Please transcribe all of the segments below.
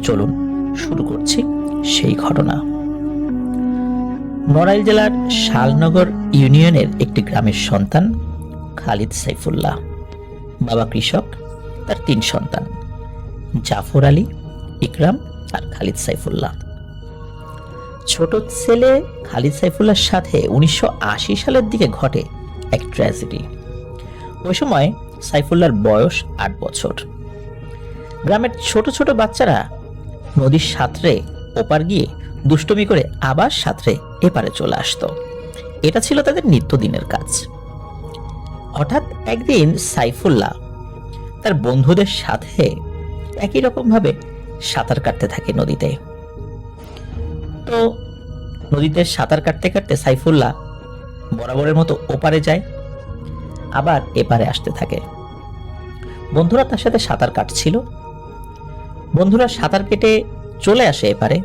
চলুন শুরু করছি সেই ঘটনা। নড়াইল জেলার শালনগর ইউনিয়নের একটি গ্রামের সন্তান খালিদ সাইফুল্লাহ। বাবা কৃষক, তার 3 সন্তান, জাফর আলী, ইকরাম আর খালিদ সাইফুল্লাহ। ছোট ছেলে খালিদ সাইফুল্লাহর সাথে 1980 সালের দিকে ঘটে এক ট্র্যাজেডি। ওই সময় সাইফুল্লাহর বয়স 8 বছর। গ্রামের ছোট ছোট বাচ্চারা নদীর সাঁতরে ওপার গিয়ে দুষ্টুমি করে আবার সাঁতরে এপারে চলে আসতো। এটা ছিল তাদের নিত্যদিনের কাজ। হঠাৎ একদিন সাইফুল্লাহ তার বন্ধুদের সাথে একই রকম ভাবে সাঁতার কাটতে থাকে নদীতে। তো নদীতে সাঁতার কাটতে কাটতে সাইফুল্লাহ বরাবরের মতো ওপারে যায়, আবার এপারে আসতে থাকে। বন্ধুরা তার সাথে সাঁতার কাটছিল। বন্ধুরা সাঁতার কেটে চলে আসে এপারে,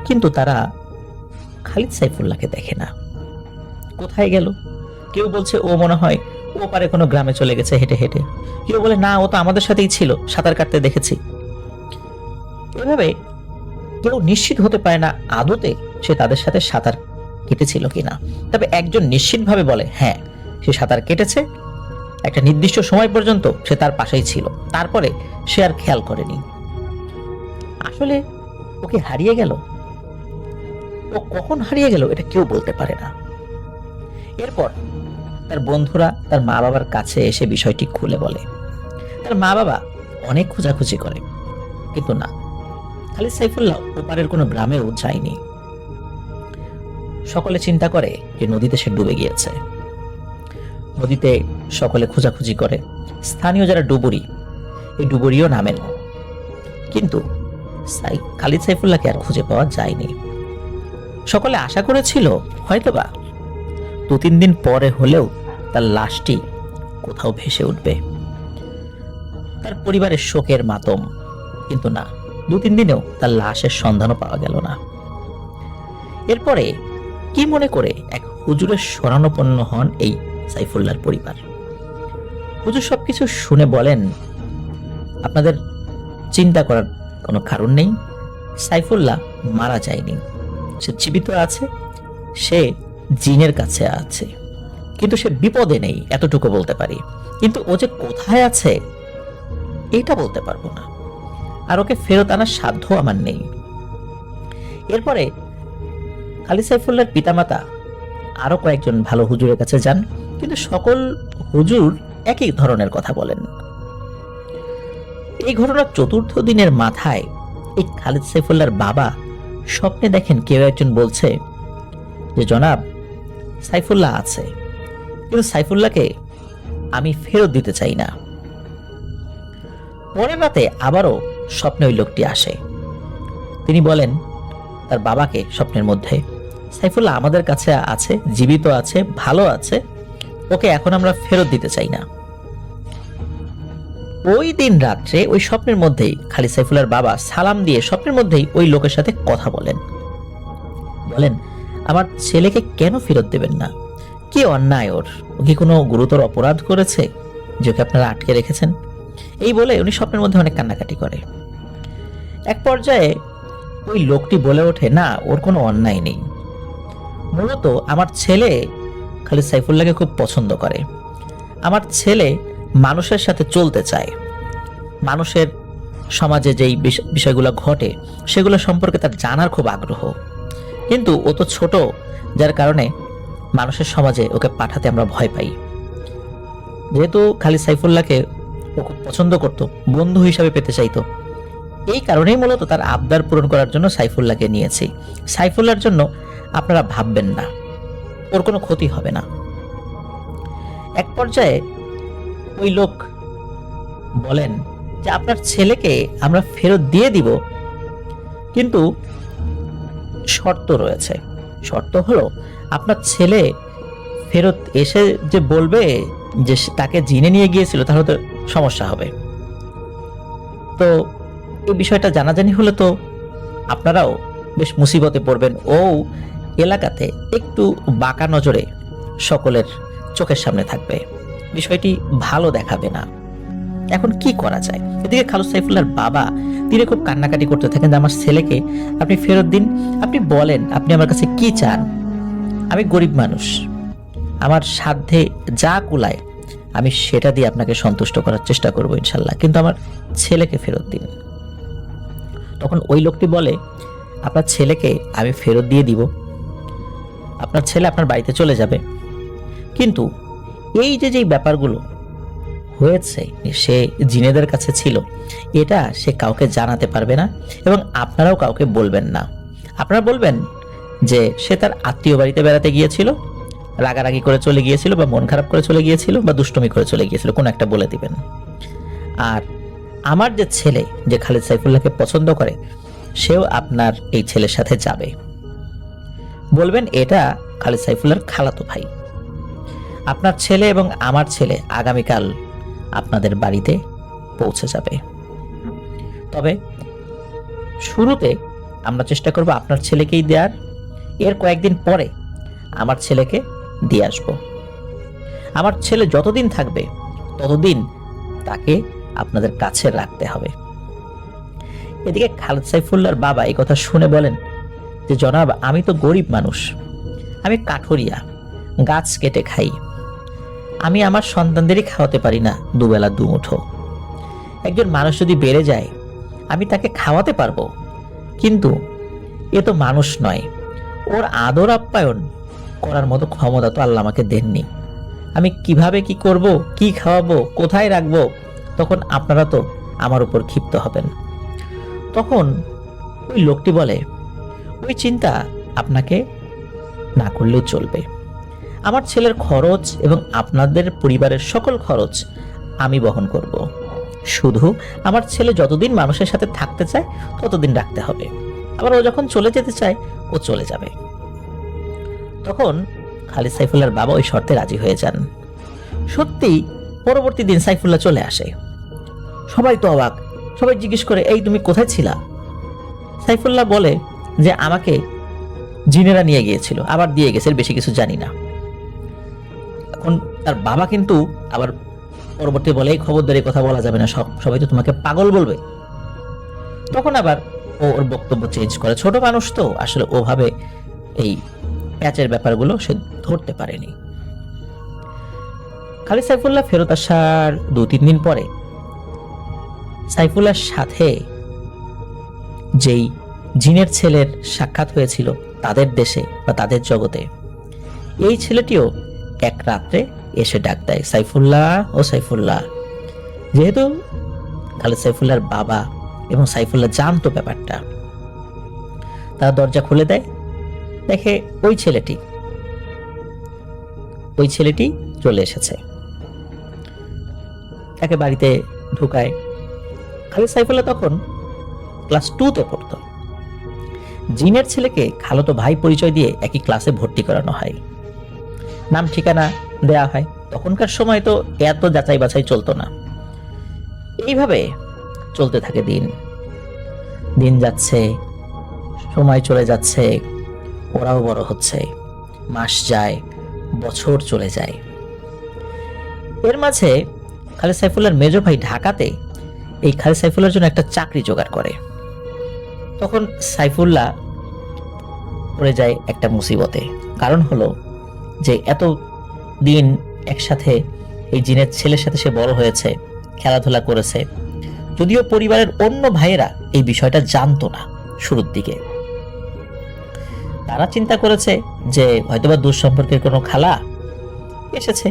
কিন্তু তারা খালিদ সাইফুল্লাহকে দেখে না। কোথায় গেল? কেউ বলছে ও মনে হয় ওপারে কোনো গ্রামে চলে গেছে হেঁটে হেঁটে। কেউ বলে না, ও তো আমাদের সাথেই ছিল, সাঁতার কাটতে দেখেছি। এভাবে কেউ নিশ্চিত হতে পারে না আদতে সে তাদের সাথে সাঁতার কেটেছিল কিনা। তবে একজন নিশ্চিতভাবে বলে হ্যাঁ, সে সাঁতার কেটেছে। একটা নির্দিষ্ট সময় পর্যন্ত সে তার পাশেই ছিল, তারপরে সে আর খেয়াল করেনি। আসলে ওকে হারিয়ে গেল, ও কখন হারিয়ে গেল এটা কেউ বলতে পারে না। এরপর তার বন্ধুরা তার মা বাবার কাছে এসে বিষয়টি খুলে বলে। তার মা বাবা অনেক খোঁজাখুঁজি করে, কিন্তু না, খালিদ সাইফুল্লাহ ওপারের কোনো গ্রামেও যায়নি। সকলে চিন্তা করে যে নদীতে সে ডুবে গিয়েছে। নদীতে সকলে খোঁজাখুঁজি করে। স্থানীয় যারা ডুবুরি, এই ডুবুরিও নামেন, কিন্তু খালিদ সাইফুল্লাহকে আর খুঁজে পাওয়া যায়নি। সকলে আশা করেছিল হয়তোবা 2-3 দিন পরে হলেও তার লাশটি কোথাও ভেসে উঠবে। তার পরিবারের শোকের মাতম, কিন্তু না, 2-3 দিনেও তার লাশের সন্ধানও পাওয়া গেল না। এরপরে কি মনে করে এক হুজুরের শরণাপন্ন হন এই সাইফুল্লাহর পরিবার। হুজুর সবকিছু শুনে বলেন, আপনাদের চিন্তা করার কোনো কারণ নেই, সাইফুল্লাহ মারা যায়নি, সে জীবিত আছে, সে জিনের কাছে আছে, কিন্তু সে বিপদে নেই, এতটুকু বলতে পারি। কিন্তু ও যে কোথায় আছে এটা বলতে পারবো না, আর ওকে ফেরত আনার সাধ্য আমার নেই। এরপরে খালিদ সাইফুল্লাহর পিতামাতা আরো কয়েকজন ভালো হুজুরের কাছে যান, কিন্তু সকল হুজুর একই ধরনের কথা বলেন। এই ঘটনার 4র্থ দিনের মাথায় এই খালিদ সাইফুল্লাহর বাবা স্বপ্নে দেখেন কেউ একজন বলছে যে জনাব, সাইফুল্লাহ আছে, কিন্তু সাইফুল্লাহকে আমি ফেরত দিতে চাই না। পরের রাতে আবারও স্বপ্নে ওই লোকটি আসে। তিনি বলেন তার বাবাকে স্বপ্নের মধ্যে, সাইফুল্লাহ আমাদের কাছে আছে, জীবিত আছে, ভালো আছে, ওকে এখন আমরা ফেরত দিতে চাই না। ওই দিন রাত্রে ওই স্বপ্নের মধ্যেই খালিদ সাইফুল্লাহর বাবা সালাম দিয়ে স্বপ্নের মধ্যেই ওই লোকের সাথে কথা বলেন। আমার ছেলেকে কেন ফেরত দেবেন না? কি অন্যায় ওর? ও কি কোনো গুরুতর অপরাধ করেছে যে ওকে আপনারা আটকে রেখেছেন? এই বলে উনি স্বপ্নের মধ্যে অনেক কান্নাকাটি করে। এক পর্যায়ে ওই লোকটি বলে ওঠে, না, ওর কোনো অন্যায় নেই। মূলত আমার ছেলে খালিদ সাইফুল্লাহকে খুব পছন্দ করে। আমার ছেলে মানুষের সাথে চলতে চায়, মানুষের সমাজে যেই বিষয়গুলো ঘটে সেগুলো সম্পর্কে তার জানার খুব আগ্রহ, কিন্তু ও তো ছোট, যার কারণে মানুষের সমাজে ওকে পাঠাতে আমরা ভয় পাই। যেহেতু খালিদ সাইফুল্লাহকে ও খুব পছন্দ করত, বন্ধু হিসাবে পেতে চাইতো, এই কারণেই মূলত তার আবদার পূরণ করার জন্য সাইফুল্লাহকে নিয়েছি। সাইফুল্লাহর জন্য আপনারা ভাববেন না, ওর কোনো ক্ষতি হবে না। এক পর্যায়ে ওই লোক বলেন যে আপনার ছেলেকে আমরা ফেরত দিয়ে দিব, কিন্তু শর্ত রয়েছে। শর্ত হলো আপনার ছেলে ফেরত এসে যে বলবে যে তাকে জিনে নিয়ে গিয়েছিল, তাহলে তো সমস্যা হবে। তো এই বিষয়টা জানাজানি হলে তো আপনারাও বেশ মুসিবতে পড়বেন, ও এলাকাতে একটু বাঁকা নজরে সকলের চোখের সামনে থাকবে, বিষয়টি ভালো দেখাবে না। এখন কি করা যায়? এদিকে খালেদ সাইফুল্লাহর বাবা তিনি খুব কান্নাকাটি করতে থাকেন যে আমার ছেলেকে আপনি ফেরত দিন, আপনি বলেন আপনি আমার কাছে কি চান। আমি গরিব মানুষ, আমার সাধ্যে যা কুলায় আমি সেটা দিয়ে আপনাকে সন্তুষ্ট করার চেষ্টা করবো ইনশাল্লাহ, কিন্তু আমার ছেলেকে ফেরত দিন। তখন ওই লোকটি বলে, আপনার ছেলেকে আমি ফেরত দিয়ে দিব, আপনার ছেলে আপনার বাড়িতে চলে যাবে, কিন্তু এই যে ব্যাপারগুলো হয়েছে সে জিনেদের কাছে ছিল, এটা সে কাউকে জানাতে পারবে না এবং আপনারাও কাউকে বলবেন না। আপনারা বলবেন যে সে তার আত্মীয় বাড়িতে বেড়াতে গিয়েছিল, রাগারাগি করে চলে গিয়েছিল, বা মন খারাপ করে চলে গিয়েছিল, বা দুষ্টুমি করে চলে গিয়েছিল, কোনো একটা বলে দিবেন। আর আমার যে ছেলে যে খালেদ সাইফুল্লাহকে পছন্দ করে, সেও আপনার এই ছেলের সাথে যাবে। বলবেন এটা খালেদ সাইফুল্লাহর খালাতো ভাই। আপনার ছেলে এবং আমার ছেলে আগামীকাল আপনাদের বাড়িতে পৌঁছে যাবে। তবে শুরুতে আমরা চেষ্টা করব আপনার ছেলেকেই দেওয়ার, এর কয়েকদিন পরে আমার ছেলেকে দিয়ে আসবো। আমার ছেলে যতদিন থাকবে ততদিন তাকে আপনাদের কাছে রাখতে হবে। এদিকে খালেদ সাইফুল্লাহর বাবা এই কথা শুনে বলেন যে জনাব, আমি তো গরিব মানুষ, আমি কাঠুরিয়া, গাছ কেটে খাই, আমি আমার সন্তানদেরই খাওয়াতে পারি না দুবেলা দুমুঠো। একজন মানুষ যদি বেড়ে যায় আমি তাকে খাওয়াতে পারবো, কিন্তু এ তো মানুষ নয়, ওর আদর আপ্যায়ন করার মতো ক্ষমতা তো আল্লাহ আমাকে দেননি। আমি কিভাবে কি করব, কি খাওয়াবো, কোথায় রাখবো, তখন আপনারা তো আমার উপর ক্ষিপ্ত হবেন। তখন ওই লোকটি বলে, ওই চিন্তা আপনাকে না করলেও চলবে, আমার ছেলের খরচ এবং আপনাদের পরিবারের সকল খরচ আমি বহন করব, শুধু আমার ছেলে যতদিন মানুষের সাথে থাকতে চায় ততদিন রাখতে হবে, আবার ও যখন চলে যেতে চায় ও চলে যাবে। তখন খালিদ সাইফুল্লাহর বাবা ওই শর্তে রাজি হয়ে যান। সত্যি পরবর্তী দিন সাইফুল্লাহ চলে আসে, সবাই তো অবাক, সবাই জিজ্ঞেস করে, এই তুমি কোথায় ছিলা? সাইফুল্লাহ বলে যে আমাকে জিনেরা নিয়ে গিয়েছিল, আবার দিয়ে গেছে, বেশি কিছু জানি না। এখন তার বাবা কিন্তু আবার পরবর্তী বলে, এই খবরদারি কথা বলা যাবে না, সবাই তো তোমাকে পাগল বলবে। তখন আবার ওর বক্তব্য চেঞ্জ করে, ছোট মানুষ তো আসলে ওভাবে এই প্যাচের ব্যাপারগুলো সে ধরতে পারেনি। খালিদ সাইফুল্লাহ ফেরত আসার 2-3 দিন পরে সাইফুল্লাহর সাথে যেই জিনের ছেলের সাক্ষাৎ হয়েছিল তাদের দেশে বা তাদের জগতে, এই ছেলেটিও এক রাত্রে এসে ডাক দেয়, সাইফুল্লাহ ও সাইফুল্লাহ। যেহেতু খালিদ সাইফুল্লাহর বাবা এবং সাইফুল্লাহ জানতো ব্যাপারটা, তারা দরজা খুলে দেয়, দেখে ওই ছেলেটি চলে এসেছে, তাকে বাড়িতে ঢুকায়। খালিদ সাইফুল্লাহ তখন ক্লাস 2-তে পড়তো। জিনের ছেলেকে খালাতো ভাই পরিচয় দিয়ে একই ক্লাসে ভর্তি করানো হয়, নাম ঠিকানা দেয়া হয়। তখনকার সময় তো এত যাচাই বাছাই চলতো না। এইভাবে চলতে থাকে দিন যাচ্ছে, সময় চলে যাচ্ছে, ওরাও বড় হচ্ছে, মাস যায়, বছর চলে যায়। এর মাঝে খালিদ সাইফুল্লাহর মেজো ভাই ঢাকাতে এই খালিদ সাইফুল্লাহর জন্য একটা চাকরি জোগাড় করে। তখন সাইফুল্লাহ পড়ে যায় একটা মুসিবতে। কারণ হলো যে এত দিন একসাথে এই জিনের ছেলের সাথে সে বড় হয়েছে, খেলাধুলা করেছে, যদিও পরিবারের অন্য ভাইয়েরা এই বিষয়টা জানতো না শুরুর দিকে। তারা চিন্তা করেছে যে হয়তোবা দুঃসম্পর্কের কোনো খালা এসেছে,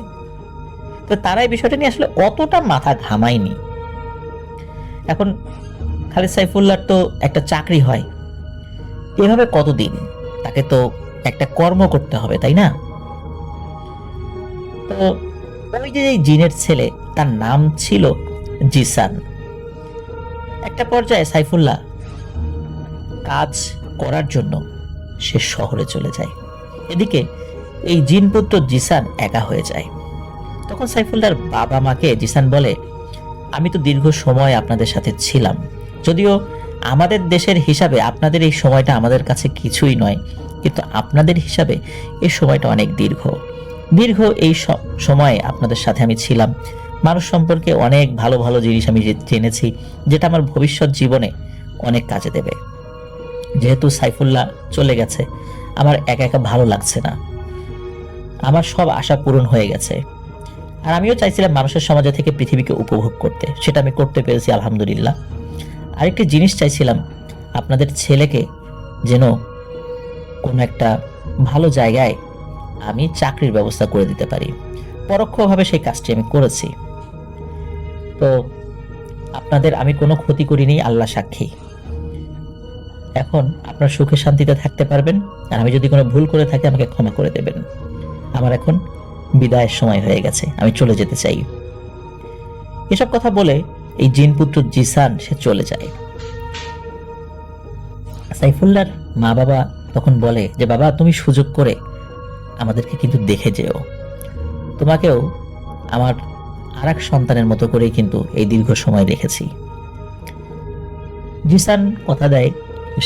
তো তারা এই বিষয়টা নিয়ে আসলে অতটা মাথা ঘামায়নি। এখন খালিদ সাইফুল্লাহর তো একটা চাকরি হয়, এভাবে কতদিন তাকে তো একটা কর্ম করতে হবে, তাই না? তো ওই যে জিনের ছেলে, তার নাম ছিল জিসান। একটা পর্যায়ে সাইফুল্লাহ কাজ করার জন্য সে শহরে চলে যায়। এদিকে এই জিনপুত্র জিসান একা হয়ে যায়। তখন সাইফুল্লাহর বাবা মাকে জিসান বলে, আমি তো দীর্ঘ সময় আপনাদের সাথে ছিলাম, যদিও আমাদের দেশের হিসাবে আপনাদের এই সময়টা আমাদের কাছে কিছুই নয়, কিন্তু আপনাদের হিসাবে এই সময়টা অনেক দীর্ঘ এই সময় আপনাদের সাথে আমি ছিলাম, মানুষ সম্পর্কে অনেক ভালো ভালো জিনিস আমি জেনেছি, যেটা আমার ভবিষ্যৎ জীবনে অনেক কাজে দেবে। যেহেতু সাইফুল্লাহ চলে গেছে, আমার একা একা ভালো লাগছে না, আমার সব আশা পূরণ হয়ে গেছে। আর আমিও চাইছিলাম মানুষের সমাজে থেকে পৃথিবীকে উপভোগ করতে, সেটা আমি করতে পেরেছি আলহামদুলিল্লাহ। আরেকটি জিনিস চাইছিলাম, আপনাদের ছেলেকে যেন কোনো একটা ভালো জায়গায় আমি চাকরির ব্যবস্থা করে দিতে পারি। পরোক্ষভাবে সেই কাজটি আমি করেছি। তো আপনাদের আমি কোনো ক্ষতি করিনি, আল্লাহ সাক্ষী। এখন আপনার সুখে শান্তিতে থাকতে পারবেন, আর আমি যদি কোনো ভুল করে থাকি আমাকে ক্ষমা করে দেবেন। আমার এখন বিদায়ের সময় হয়ে গেছে, আমি চলে যেতে চাই। এসব কথা বলে এই জিনপুত্র জিসান সে চলে যায়। সাইফুল্লাহর মা বাবা তখন বলে যে, বাবা তুমি সুযোগ করে আমাদেরকে কিন্তু দেখে যেও, তোমাকেও আমার আর এক সন্তানের মতো করেই কিন্তু এই দীর্ঘ সময় রেখেছি। জিসান কথা দেয়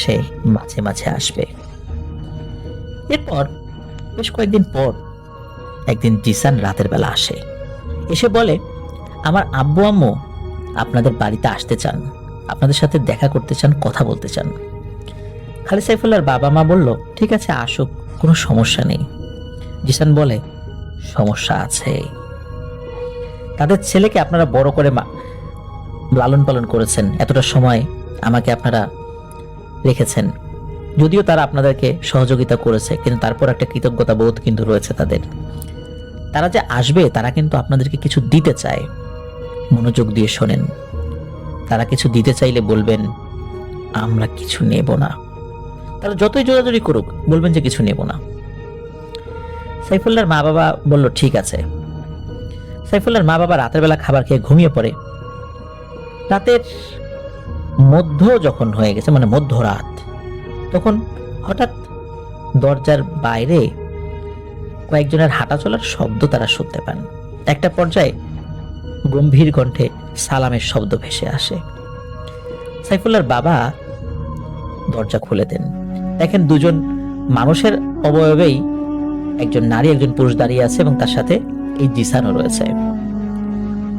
সে মাঝে মাঝে আসবে। এরপর বেশ কয়েকদিন পর একদিন জিসান রাতের বেলা আসে, এসে বলে, আমার আব্বু আম্মু আপনাদের বাড়িতে আসতে চান, আপনাদের সাথে দেখা করতে চান, কথা বলতে চান। খালিদ সাইফুল্লাহর বাবা মা বলল, ঠিক আছে আসুক, কোনো সমস্যা নেই। জিসান বলে, সমস্যা আছে, তাদের ছেলেকে আপনারা বড় করে লালন পালন করেছেন, এতটা সময় আমাকে আপনারা রেখেছেন, যদিও তারা আপনাদেরকে সহযোগিতা করেছে, কিন্তু তারপর একটা কৃতজ্ঞতা বোধ কিন্তু রয়েছে তাদের। তারা যে আসবে তারা কিন্তু আপনাদেরকে কিছু দিতে চায়, মনোযোগ দিয়ে শোনেন। তারা কিছু দিতে চাইলে বলবেন আমরা কিছু নেব না, তারা যতই জোরাজোরি করুক বলবেন যে কিছু নেব না। সাইফুল্লাহর মা বাবা বলল ঠিক আছে। সাইফুল্লাহর মা বাবা রাতের বেলা খাবার খেয়ে ঘুমিয়ে পড়ে। রাতের মধ্য যখন হয়ে গেছে, মানে মধ্যরাত, তখন হঠাৎ দরজার বাইরে কয়েকজনের হাঁটা চলার শব্দ তারা শুনতে পান। একটা পর্যায়ে গম্ভীর কণ্ঠে সালামের শব্দ ভেসে আসে। সাইফুল্লাহর বাবা দরজা খুলে দেন, দেখেন দুজন মানুষের অবয়বেই একজন নারী একজন পুরুষ দাঁড়িয়ে আছে এবং তার সাথে এই জিসানও রয়েছে।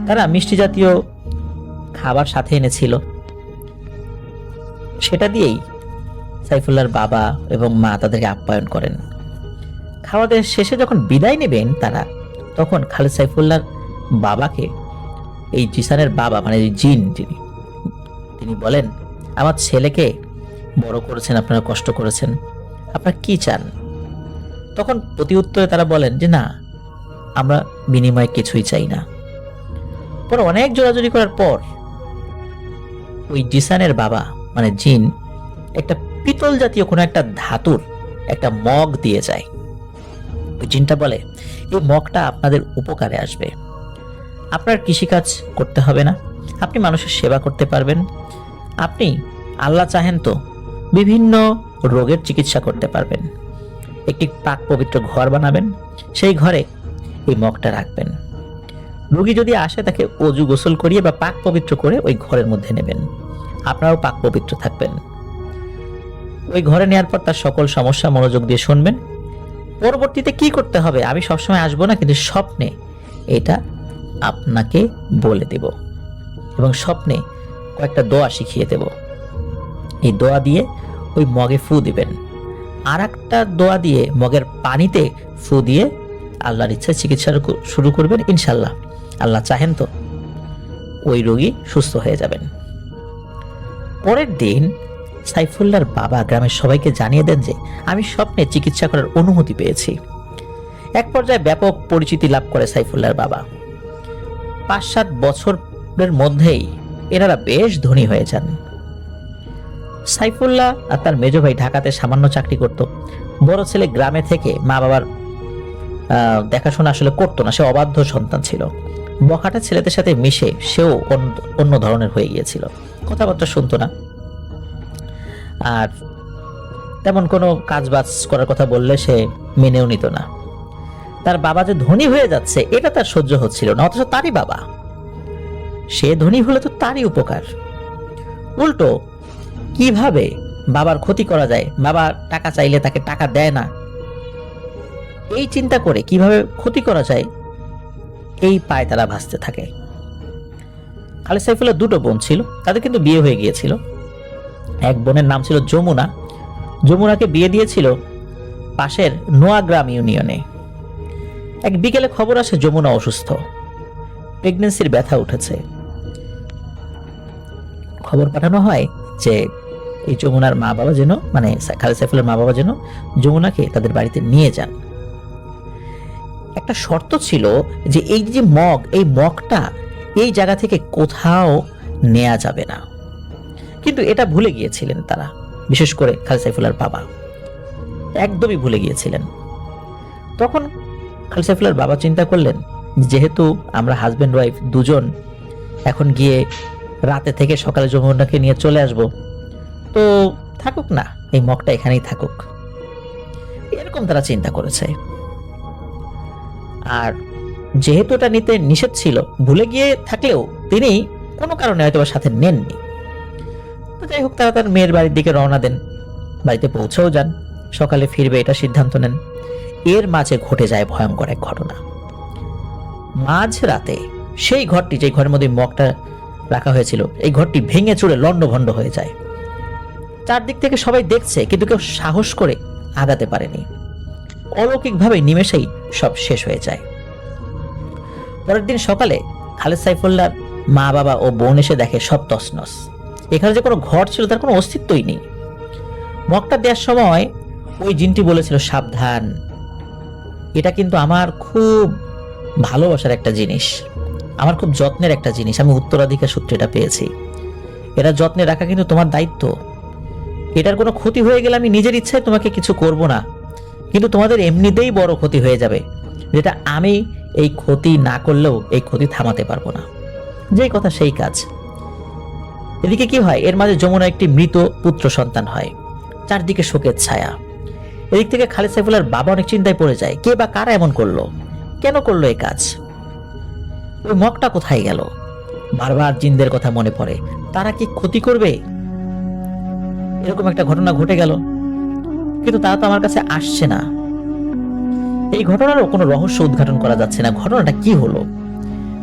তারা মিষ্টি জাতীয় খাবার সাথে এনেছিল, সেটা দিয়েই সাইফুল্লাহর বাবা এবং মা তাদেরকে আপ্যায়ন করেন। খাওয়া দাওয়া শেষে যখন বিদায় নেবেন তারা, তখন খালিদ সাইফুল্লাহর বাবাকে এই জিসানের বাবা, মানে জিন তিনি বলেন, আমার ছেলেকে বড় করেছেন আপনারা, কষ্ট করেছেন, আপনারা কি চান? তখন প্রতি উত্তরে তারা বলেন যে না, আমরা বিনিময়ে কিছুই চাই না। পরে অনেক জোরাজোরি করার পর ওই জিসানের বাবা মানে জিন একটা পিতল জাতীয় কোনো একটা ধাতুর একটা মগ দিয়ে যায়। ওই জিনটা বলে, এই মগটা আপনাদের উপকারে আসবে, আপনার কৃষিকাজ করতে হবে না, আপনি মানুষের সেবা করতে পারবেন, আপনি আল্লাহ চাহেন তো বিভিন্ন রোগের চিকিৎসা করতে পারবেন। একটি পাক পবিত্র ঘর বানাবেন, সেই ঘরে এই মগটা রাখবেন। রোগী যদি আসে তাকে অজু গোসল করিয়ে বা পাক পবিত্র করে ওই ঘরের মধ্যে নেবেন, আপনারাও পাক পবিত্র থাকবেন। ওই ঘরে নেওয়ার পর তার সকল সমস্যা মনোযোগ দিয়ে শুনবেন। পরবর্তীতে কি করতে হবে আমি সবসময় আসবো না, কিন্তু স্বপ্নে এটা আপনাকে বলে দেব এবং স্বপ্নে কয়েকটা দোয়া শিখিয়ে দেব। এই দোয়া দিয়ে ওই মগে ফু দিবেন, আর একটা দোয়া দিয়ে মগের পানিতে ফু দিয়ে আল্লাহর ইচ্ছায় চিকিৎসা শুরু করবেন। ইনশাল্লাহ আল্লাহ চাহেন তো ওই রোগী সুস্থ হয়ে যাবেন। পরের দিন সাইফুল্লাহর বাবা গ্রামের সবাইকে জানিয়ে দেন যে আমি স্বপ্নে চিকিৎসা করার অনুমতি পেয়েছি। এক পর্যায়ে ব্যাপক পরিচিতি লাভ করে সাইফুল্লাহর বাবা। 5-7 বছরের মধ্যেই এনারা বেশ ধনী হয়ে যান। সাইফুল্লাহ আর তার মেজ ভাই ঢাকাতে সামান্য চাকরি করত। বড় ছেলে গ্রামে থেকে মা বাবার দেখাশোনা আসলে করতো না, সে অবাধ্য সন্তান ছিল। বখাটা ছেলেদের সাথে মিশে সেও অন্য ধরনের হয়ে গিয়েছিল, কথাবার্তা শুনতো না, আর তেমন কোনো কাজ বাজ করার কথা বললে সে মেনেও নিত না। তার বাবা যে ধনী হয়ে যাচ্ছে এটা তার সহ্য হচ্ছিল না, অথচ তারই বাবা, সে ধনী হলে তো তারই উপকার। উল্টো কিভাবে বাবার ক্ষতি করা যায়, বাবা টাকা চাইলে তাকে টাকা দেয় না, এই চিন্তা করে কিভাবে ক্ষতি করা যায় এই পায় তারা ভাসতে থাকে। খালিদ সাইফুল্লাহ দুটো বোন ছিল, তাদের কিন্তু বিয়ে হয়ে গিয়েছিল। এক বোনের নাম ছিল যমুনা। যমুনাকে বিয়ে দিয়েছিল পাশের নোয়াগ্রাম ইউনিয়নে। এক বিকেলে খবর আসে যমুনা অসুস্থ, প্রেগনেন্সির ব্যথা উঠেছে। খবর পাঠানো হয় যে এই যমুনার মা বাবা যেন, মানে খালিদ সাইফুল্লাহর মা বাবা যেন যমুনাকে তাদের বাড়িতে নিয়ে যান। একটা শর্ত ছিল যে এই যে মগ, এই মগটা এই জায়গা থেকে কোথাও নেওয়া যাবে না। কিন্তু এটা ভুলে গিয়েছিলেন তারা, বিশেষ করে খালিদ সাইফুল্লাহর বাবা একদমই ভুলে গিয়েছিলেন। তখন খালিদ সাইফুল্লাহর বাবা চিন্তা করলেন, যেহেতু আমরা হাজব্যান্ড ওয়াইফ দুজন এখন গিয়ে রাতে থেকে সকালে যমুনাকে নিয়ে চলে আসব, তো থাকুক না, এই মগটা এখানেই থাকুক, এরকম তারা চিন্তা করেছে। আর যেহেতু এটা নিতে নিষেধ ছিল, ভুলে গিয়ে থাকলেও তিনি কোনো কারণে হয়তো সাথে নেননি। তো যাই হোক, তারা তার মেয়ের বাড়ির দিকে রওনা দেন, বাড়িতে পৌঁছেও যান, সকালে ফিরবে এটা সিদ্ধান্ত নেন। এর মাঝে ঘটে যায় ভয়ঙ্কর এক ঘটনা। মাঝ রাতে সেই ঘরটি, যে ঘরের মধ্যে মগটা রাখা হয়েছিল, এই ঘরটি ভেঙে চুরে লণ্ডভণ্ড হয়ে যায়। চারদিক থেকে সবাই দেখছে, কিন্তু কেউ সাহস করে আগাতে পারেনি। অলৌকিকভাবে নিমেষেই সব শেষ হয়ে যায়। পরের দিন সকালে খালিদ সাইফুল্লাহর মা বাবা ও বোন এসে দেখে সব তছনছ। এখানে যে কোনো ঘর ছিল তার কোনো অস্তিত্বই নেই। মগটা দেওয়ার সময় ওই জিনটি বলেছিল, সাবধান, এটা কিন্তু আমার খুব ভালোবাসার একটা জিনিস, আমার খুব যত্নের একটা জিনিস, আমি উত্তরাধিকার সূত্রে এটা পেয়েছি, এটা যত্নে রাখা কিন্তু তোমার দায়িত্ব। এটার কোনো ক্ষতি হয়ে গেলে আমি নিজের ইচ্ছায় তোমাকে কিছু করব না, কিন্তু তোমাদের এমনিতেই বড় ক্ষতি হয়ে যাবে, যেটা আমি এই ক্ষতি না করলেও এই ক্ষতি থামাতে পারবো না। যেই কথা সেই কাজ। এদিকে কি হয়, এর মাঝে যমুনা একটি মৃত পুত্র সন্তান হয়, চারদিকে শোকের ছায়া। এদিক থেকে খালিদ সাইফুল্লাহর বাবা অনেক চিন্তায় পড়ে যায়, কে বা কারা এমন করলো, কেন করলো এই কাজ, ওই মগটা কোথায় গেল। বারবার জিনদের কথা মনে পড়ে, তারা কি ক্ষতি করবে, এরকম একটা ঘটনা ঘটে গেল, কিন্তু তারা তো আমার কাছে আসছে না। এই ঘটনারও কোনো রহস্য উদ্ঘাটন করা যাচ্ছে না, ঘটনাটা কি হলো।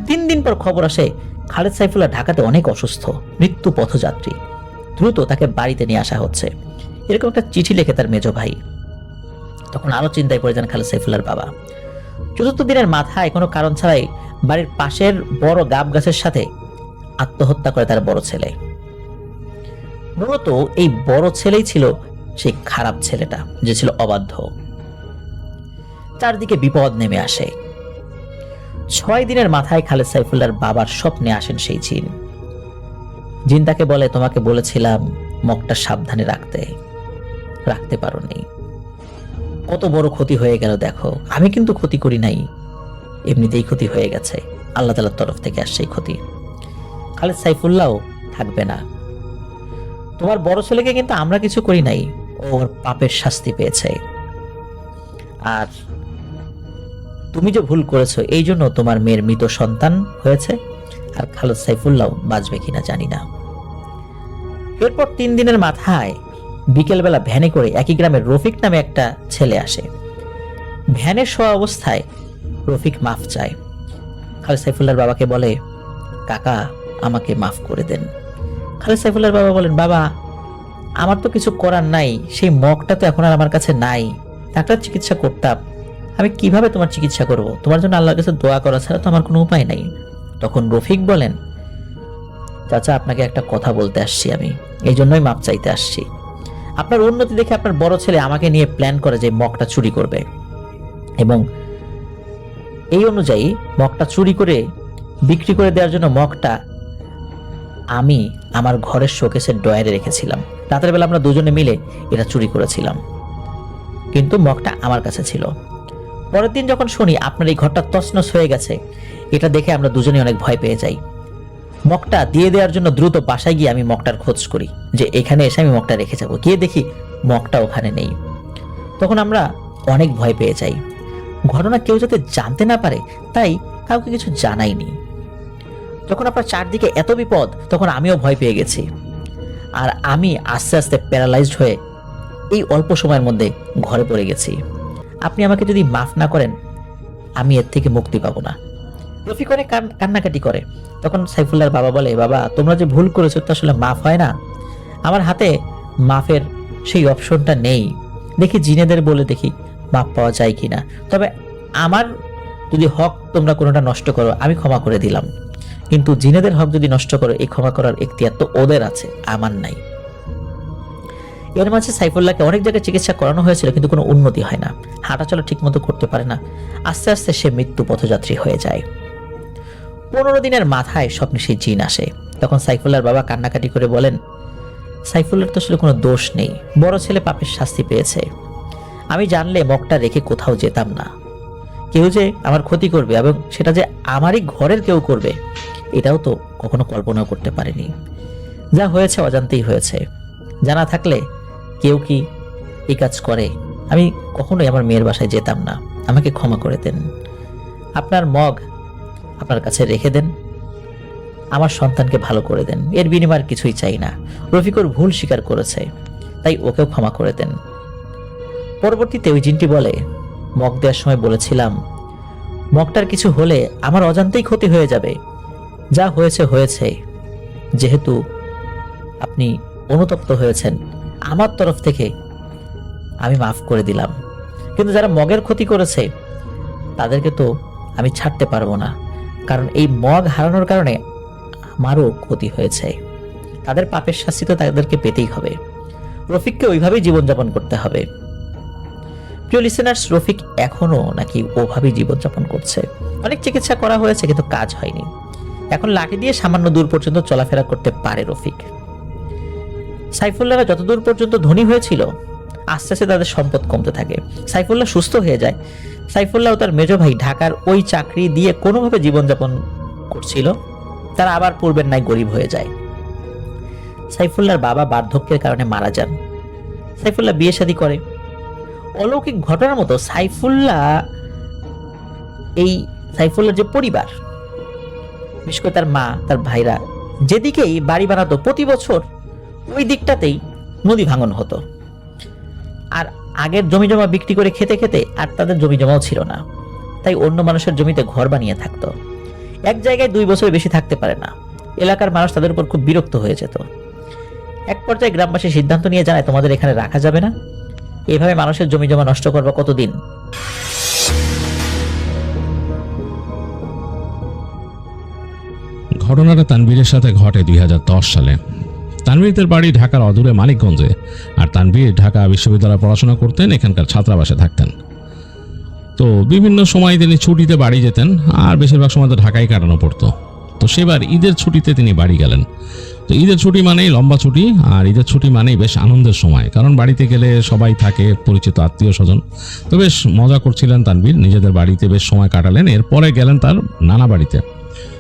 3 দিন পর খবর আসে খালিদ সাইফুল্লাহ ঢাকাতে অনেক অসুস্থ, মৃত্যু পথযাত্রী, দ্রুত তাকে বাড়িতে নিয়ে আসা হচ্ছে, এরকম একটা চিঠি লিখে তার মেজো ভাই। তখন আরো চিন্তায় পড়ে যান খালিদ সাইফুল্লাহর বাবা। 4র্থ দিনের মাথায় কোনো কারণ ছাড়াই বাড়ির পাশের বড় গাব গাছের সাথে আত্মহত্যা করে তার বড় ছেলে। মূলত এই বড় ছেলেই ছিল সেই খারাপ ছেলেটা, যে ছিল অবাধ্য। চারদিকে বিপদ নেমে আসে। 6 দিনের মাথায় খালিদ সাইফুল্লাহর বাবার স্বপ্নে আসেন সেই জিন। জিন তাকে বলে, তোমাকে বলেছিলাম মগটা সাবধানে রাখতে পারোনি, কত বড় ক্ষতি হয়ে গেল দেখো। আমি কিন্তু ক্ষতি করি নাই, এমনিতেই ক্ষতি হয়ে গেছে, আল্লাহ তাআলার তরফ থেকে আসছে এই ক্ষতি। খালিদ সাইফুল্লাহ থাকবে না। তোমার বড় ছেলেকে কিন্তু আমরা কিছু করি নাই, ওর পাপের শাস্তি পেয়েছে। আর তুমি যে ভুল করেছো, এই জন্য তোমার মেয়ের মৃত সন্তান হয়েছে, আর খালিদ সাইফুল্লাহ বাঁচবে কিনা জানি না। এরপর 3 দিনের মাথায় বিকেলবেলা ভ্যানে করে একই গ্রামের রফিক নামে একটা ছেলে আসে। ভ্যানে শোয়া অবস্থায় রফিক মাফ চায়। খালিদ সাইফুল্লাহর বাবাকে বলে, কাকা আমাকে মাফ করে দেন। খালিদ সাইফুল্লাহর বাবা বলেন, বাবা আমার তো কিছু করার নাই, সেই মগটা তো এখন আর আমার কাছে নাই, ডাক্তার চিকিৎসা করতাম, আমি কিভাবে তোমার চিকিৎসা করব, তোমার জন্য আল্লাহর কাছে দোয়া করা ছাড়া তো আমার কোনো উপায় নাই। তখন রফিক বলেন, চাচা আপনাকে একটা কথা বলতে আসছি, আমি এই জন্যই মাপ চাইতে আসছি। আপনার উন্নতি দেখে আপনার বড় ছেলে আমাকে নিয়ে প্ল্যান করে যে মগটা চুরি করবে, এবং এই অনুযায়ী মগটা চুরি করে বিক্রি করে দেওয়ার জন্য মগটা আমি আমার ঘরের শোকেসের ড্রয়ারে রেখেছিলাম। রাতের বেলা আমরা দুজনে মিলে এটা চুরি করেছিলাম, কিন্তু মগটা আমার কাছে ছিল। পরের দিন যখন শুনি আপনার এই ঘরটা তছনছ হয়ে গেছে, এটা দেখে আমরা দুজনেই অনেক ভয় পেয়ে যাই। মগটা দিয়ে দেওয়ার জন্য দ্রুত বাসায় গিয়ে আমি মগটার খোঁজ করি, যে এখানে এসে আমি মগটা রেখে যাব। গিয়ে দেখি মগটা ওখানে নেই। তখন আমরা অনেক ভয় পেয়ে যাই। ঘটনা কেউ যাতে জানতে না পারে তাই কাউকে কিছু জানাইনি। যখন আপনার চারদিকে এত বিপদ, তখন আমিও ভয় পেয়ে গেছি, আর আমি আস্তে আস্তে প্যারালাইজড হয়ে এই অল্প সময়ের মধ্যে ঘরে পড়ে গেছি। আপনি আমাকে যদি মাফ না করেন, আমি এর থেকে মুক্তি পাবো না। রফিক অনেক কান্নাকাটি করে। তখন সাইফুল্লাহর বাবা বলে, বাবা তোমরা যে ভুল করেছো তো আসলে মাফ হয় না, আমার হাতে মাফের সেই অপশনটা নেই, দেখি জিনেদের বলে দেখি মাপ পাওয়া যায় কিনা। তবে আমার যদি হক তোমরা কোনোটা নষ্ট করো আমি ক্ষমা করে দিলাম, কিন্তু জিনেদের হক যদি নষ্ট করো এই ক্ষমা করার এখতিয়ার তো ওদের আছে, আমার নাই। এর মাঝে সাইফুল্লাহকে অনেক জায়গায় চিকিৎসা করানো হয়েছিল, কিন্তু কোনো উন্নতি হয় না, হাঁটাচলা ঠিক মতো করতে পারে না। আস্তে আস্তে সে মৃত্যু পথযাত্রী হয়ে যায়। 15 দিনের মাথায় স্বপ্নে সেই জিন আসে। তখন সাইফুল্লাহর বাবা কান্নাকাটি করে বলেন, সাইফুল্লাহর তো আসলে কোনো দোষ নেই, বড় ছেলে পাপের শাস্তি পেয়েছে। আমি জানলে মগটা রেখে কোথাও যেতাম না। কেউ যে আমার ক্ষতি করবে এবং সেটা যে আমারই ঘরের কেউ করবে এটাও তো কখনো কল্পনাও করতে পারিনি। যা হয়েছে অজান্তেই হয়েছে, জানা থাকলে কেউ কি এই কাজ করে? আমি কখনোই আমার মেয়ের বাসায় যেতাম না, আমাকে ক্ষমা করে দেন। আপনার মগ আপনার কাছে রেখে দেন, আমার সন্তানকে ভালো করে দেন, এর বিনিময়ে কিছুই চাই না। রফিকুর ভুল স্বীকার করেছে, তাই ওকেও ক্ষমা করে দেন। পরবর্তীতে ওই জিনটি বলে, মগ দেওয়ার সময় বলেছিলাম মগটার কিছু হলে আমার অজান্তেই ক্ষতি হয়ে যাবে, যা হয়েছে হয়েছে, যেহেতু আপনি অনুতপ্ত হয়েছেন আমার তরফ থেকে আমি মাফ করে দিলাম, কিন্তু যারা মগের ক্ষতি করেছে তাদেরকে তো আমি ছাড়তে পারবো না, কারণ এই মগ হারানোর কারণে আমারও ক্ষতি হয়েছে, তাদের পাপের শাস্তি তো তাদেরকে পেতেই হবে। রফিককে ওইভাবেই জীবনযাপন করতে হবে। প্রিয় লিসেনার্স, রফিক এখনো নাকি ওভাবেই জীবনযাপন করছে। অনেক চিকিৎসা করা হয়েছে কিন্তু কাজ হয়নি। এখন লাঠি দিয়ে সামান্য দূর পর্যন্ত চলাফেরা করতে পারে রফিক। সাইফুল্লাহরা যতদূর পর্যন্ত ধনী হয়েছিল আস্তে আস্তে তাদের সম্পদ কমতে থাকে। সাইফুল্লাহ সুস্থ হয়ে যায়। সাইফুল্লাহ ও তার মেজ ভাই ঢাকার ওই চাকরি দিয়ে কোনোভাবে জীবনযাপন করছিল, তারা আবার পূর্বের ন্যায় গরিব হয়ে যায়। সাইফুল্লাহর বাবা বার্ধক্যের কারণে মারা যান। সাইফুল্লাহ বিয়ে শাদী করে। অলৌকিক ঘটনার মতো সাইফুল্লাহর যে পরিবার, বিশেষ করে তার মা, তার ভাইরা যেদিকেই বাড়ি বানাতো প্রতি বছর ওই দিকটাতেই নদী ভাঙন হতো। আর আগের জমি জমা বিক্রি করে খেতে খেতে আর তাদের জমি জমাও ছিল না, তাই অন্য মানুষের জমিতে ঘর বানিয়ে থাকতো। এক জায়গায় 2 বছর বেশি থাকতে পারে না। এলাকার মানুষ তাদের উপর খুব বিরক্ত হয়ে যেত। এক পর্যায়ে গ্রামবাসী সিদ্ধান্ত নিয়ে জানায়, তোমাদের এখানে রাখা যাবে না, এইভাবে মানুষের জমি জমা নষ্ট করবা কতদিন? ঘটনাটা তানভীরের সাথে ঘটে 2010 সালে। তানভীরদের বাড়ি ঢাকার অদূরে মানিকগঞ্জে, আর তানভীর ঢাকা বিশ্ববিদ্যালয়ে পড়াশোনা করতেন, এখানকার ছাত্রাবাসে থাকতেন। তো বিভিন্ন সময় তিনি ছুটিতে বাড়ি যেতেন, আর বেশিরভাগ সময় তো ঢাকায় কাটানো পড়তো। তো সেবার ঈদের ছুটিতে তিনি বাড়ি গেলেন। তো ঈদের ছুটি মানেই লম্বা ছুটি, আর ঈদের ছুটি মানেই বেশ আনন্দের সময়, কারণ বাড়িতে গেলে সবাই থাকে, পরিচিত আত্মীয় স্বজন। তো বেশ মজা করছিলেন তানভীর, নিজেদের বাড়িতে বেশ সময় কাটালেন। এরপরে গেলেন তার নানা বাড়িতে।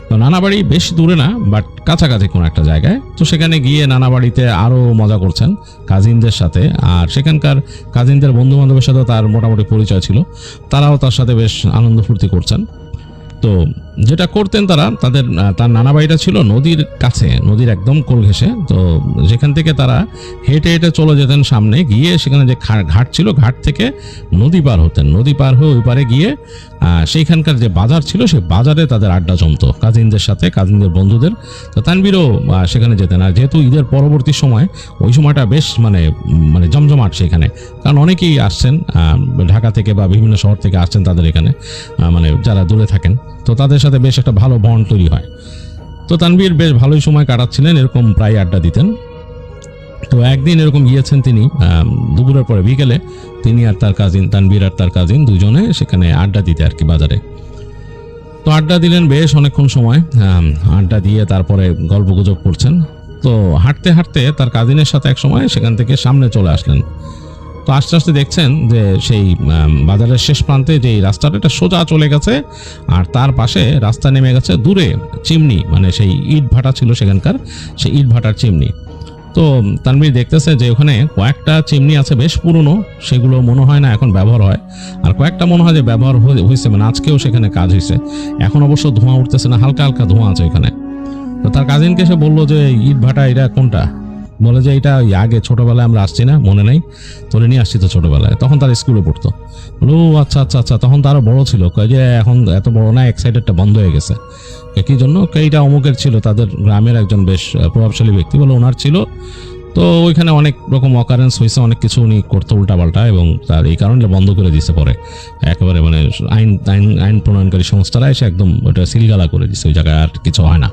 তো নানা বাড়ি বেশ দূরে না, বাট কাছাকাছি কোনো একটা জায়গায়। তো সেখানে গিয়ে নানা বাড়িতে আরও মজা করছেন কাজিনদের সাথে, আর সেখানকার কাজিনদের বন্ধু বান্ধবের সাথেও তার মোটামুটি পরিচয় ছিল, তারাও তার সাথে বেশ আনন্দ ফুর্তি করছেন। তো যেটা করতেন তার নানা বাড়িটা ছিল নদীর কাছে, নদীর একদম কোল ঘেঁষে। তো যেখান থেকে তারা হেঁটে হেঁটে চলে যেতেন সামনে, গিয়ে সেখানে যে ঘাট ছিল, ঘাট থেকে নদী পার হতেন। নদী পার হয়ে ওই পারে গিয়ে সেইখানকার যে বাজার ছিল সেই বাজারে তাদের আড্ডা জমতো কাজিনদের সাথে, কাজিনদের বন্ধুদের। তো তানভীরও সেখানে যেতেন। আর যেহেতু ঈদের পরবর্তী সময়, ওই সময়টা বেশ মানে জমজমাট সেখানে, কারণ অনেকেই আসছেন ঢাকা থেকে বা বিভিন্ন শহর থেকে আসছেন তাদের এখানে, যারা দূরে থাকেন। তো তাদের সাথে বেশ একটা ভালো বন্ড তৈরি হয়। তো তানভীর বেশ ভালোই সময় কাটাচ্ছিলেন, এরকম প্রায় আড্ডা দিতেন। তো একদিন এরকম গিয়েছেন তিনি দুপুরের পরে বিকেলে, তিনি আর তার কাজিন, তানভীর আর তার কাজিন দুজনে সেখানে আড্ডা দিতে আর কি বাজারে। তো আড্ডা দিলেন বেশ অনেকক্ষণ সময়। আড্ডা দিয়ে তারপরে গল্প গুজব করছেন। তো হাঁটতে হাঁটতে তার কাজিনের সাথে এক সময় সেখান থেকে সামনে চলে আসলেন। তো আস্তে আস্তে দেখছেন যে সেই বাজারের শেষ প্রান্তে যে রাস্তাটা, এটা সোজা চলে গেছে, আর তার পাশে রাস্তা নেমে গেছে দূরে চিমনি, সেই ইট ভাটা ছিল সেখানকার, সেই ইট ভাটার চিমনি। তো তানভীর দেখতেছে যে ওখানে কয়েকটা চিমনি আছে বেশ পুরনো, সেগুলো মনে হয় না এখন ব্যবহার হয়, আর কয়েকটা মনে হয় যে ব্যবহার হয়েছে, আজকেও সেখানে কাজ হয়েছে। এখন অবশ্য ধোঁয়া উঠতেছে না, হালকা হালকা ধোঁয়া আছে ওখানে। তো তার কাজিনকে সে বললো যে ইট ভাটা এটা কোনটা? বলে যে এটা ওই আগে ছোটবেলায় আমরা আসছি না, মনে নেই, তোরে নিয়ে আসছি তো ছোটবেলায়, তখন তার স্কুলে পড়তো। বলো আচ্ছা আচ্ছা আচ্ছা, তখন তারও বড় ছিল, কয় যে এখন এত বড় না, এক্সাইটেডটা বন্ধ হয়ে গেছে। কি জন্য? এইটা অমুকের ছিল, তাদের গ্রামের একজন বেশ প্রভাবশালী ব্যক্তি, বলে ওনার ছিল, তো ওইখানে অনেক রকম অকারেন্স হয়েছে, অনেক কিছু উনি করতে উল্টাপাল্টা, এবং তার এই কারণে বন্ধ করে দিছে পরে একেবারে, মানে আইন আইন আইন প্রণয়নকারী সংস্থারা এসে একদম ওটা সিলগালা করে দিছে, ওই জায়গায় আর কিছু হয় না।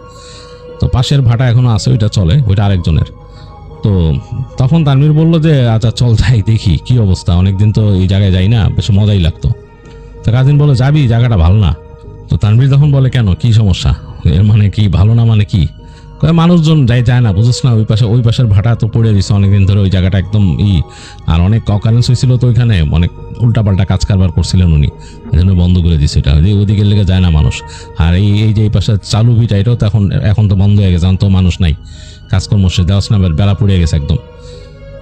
তো পাশের ভাটা এখনো আছে, ওইটা চলে, ওইটা আরেকজনের। তো তখন তানভীর বললো যে আচ্ছা চল যাই দেখি কি অবস্থা, অনেকদিন তো এই জায়গায় যাই না, বেশ মজাই লাগতো। তো কাজিন বলে যাবি, জায়গাটা ভালো না। তো তানভীর তখন বলে কেন, কি সমস্যা, এর মানে কি ভালো না মানে কি? মানুষজন যায় না, বুঝছ না, ওই পাশের ভাটা তো পড়ে দিছে অনেকদিন ধরে, ওই জায়গাটা একদম আর অনেক অকারেন্স হয়েছিল, তো ওইখানে অনেক উল্টাপাল্টা কাজ কারবার করছিলেন উনি, এই জন্য বন্ধ করে দিছে এটা, ওইদিকে লেগে যায় না মানুষ। আর এই যে এই পাশে চালু ভিটা, এটাও তো এখন তো বন্ধ হয়ে গেছে, এখন তো মানুষ নাই, কাজকর্ম সে দেওয়াস না, বেলা পড়ে গেছে একদম।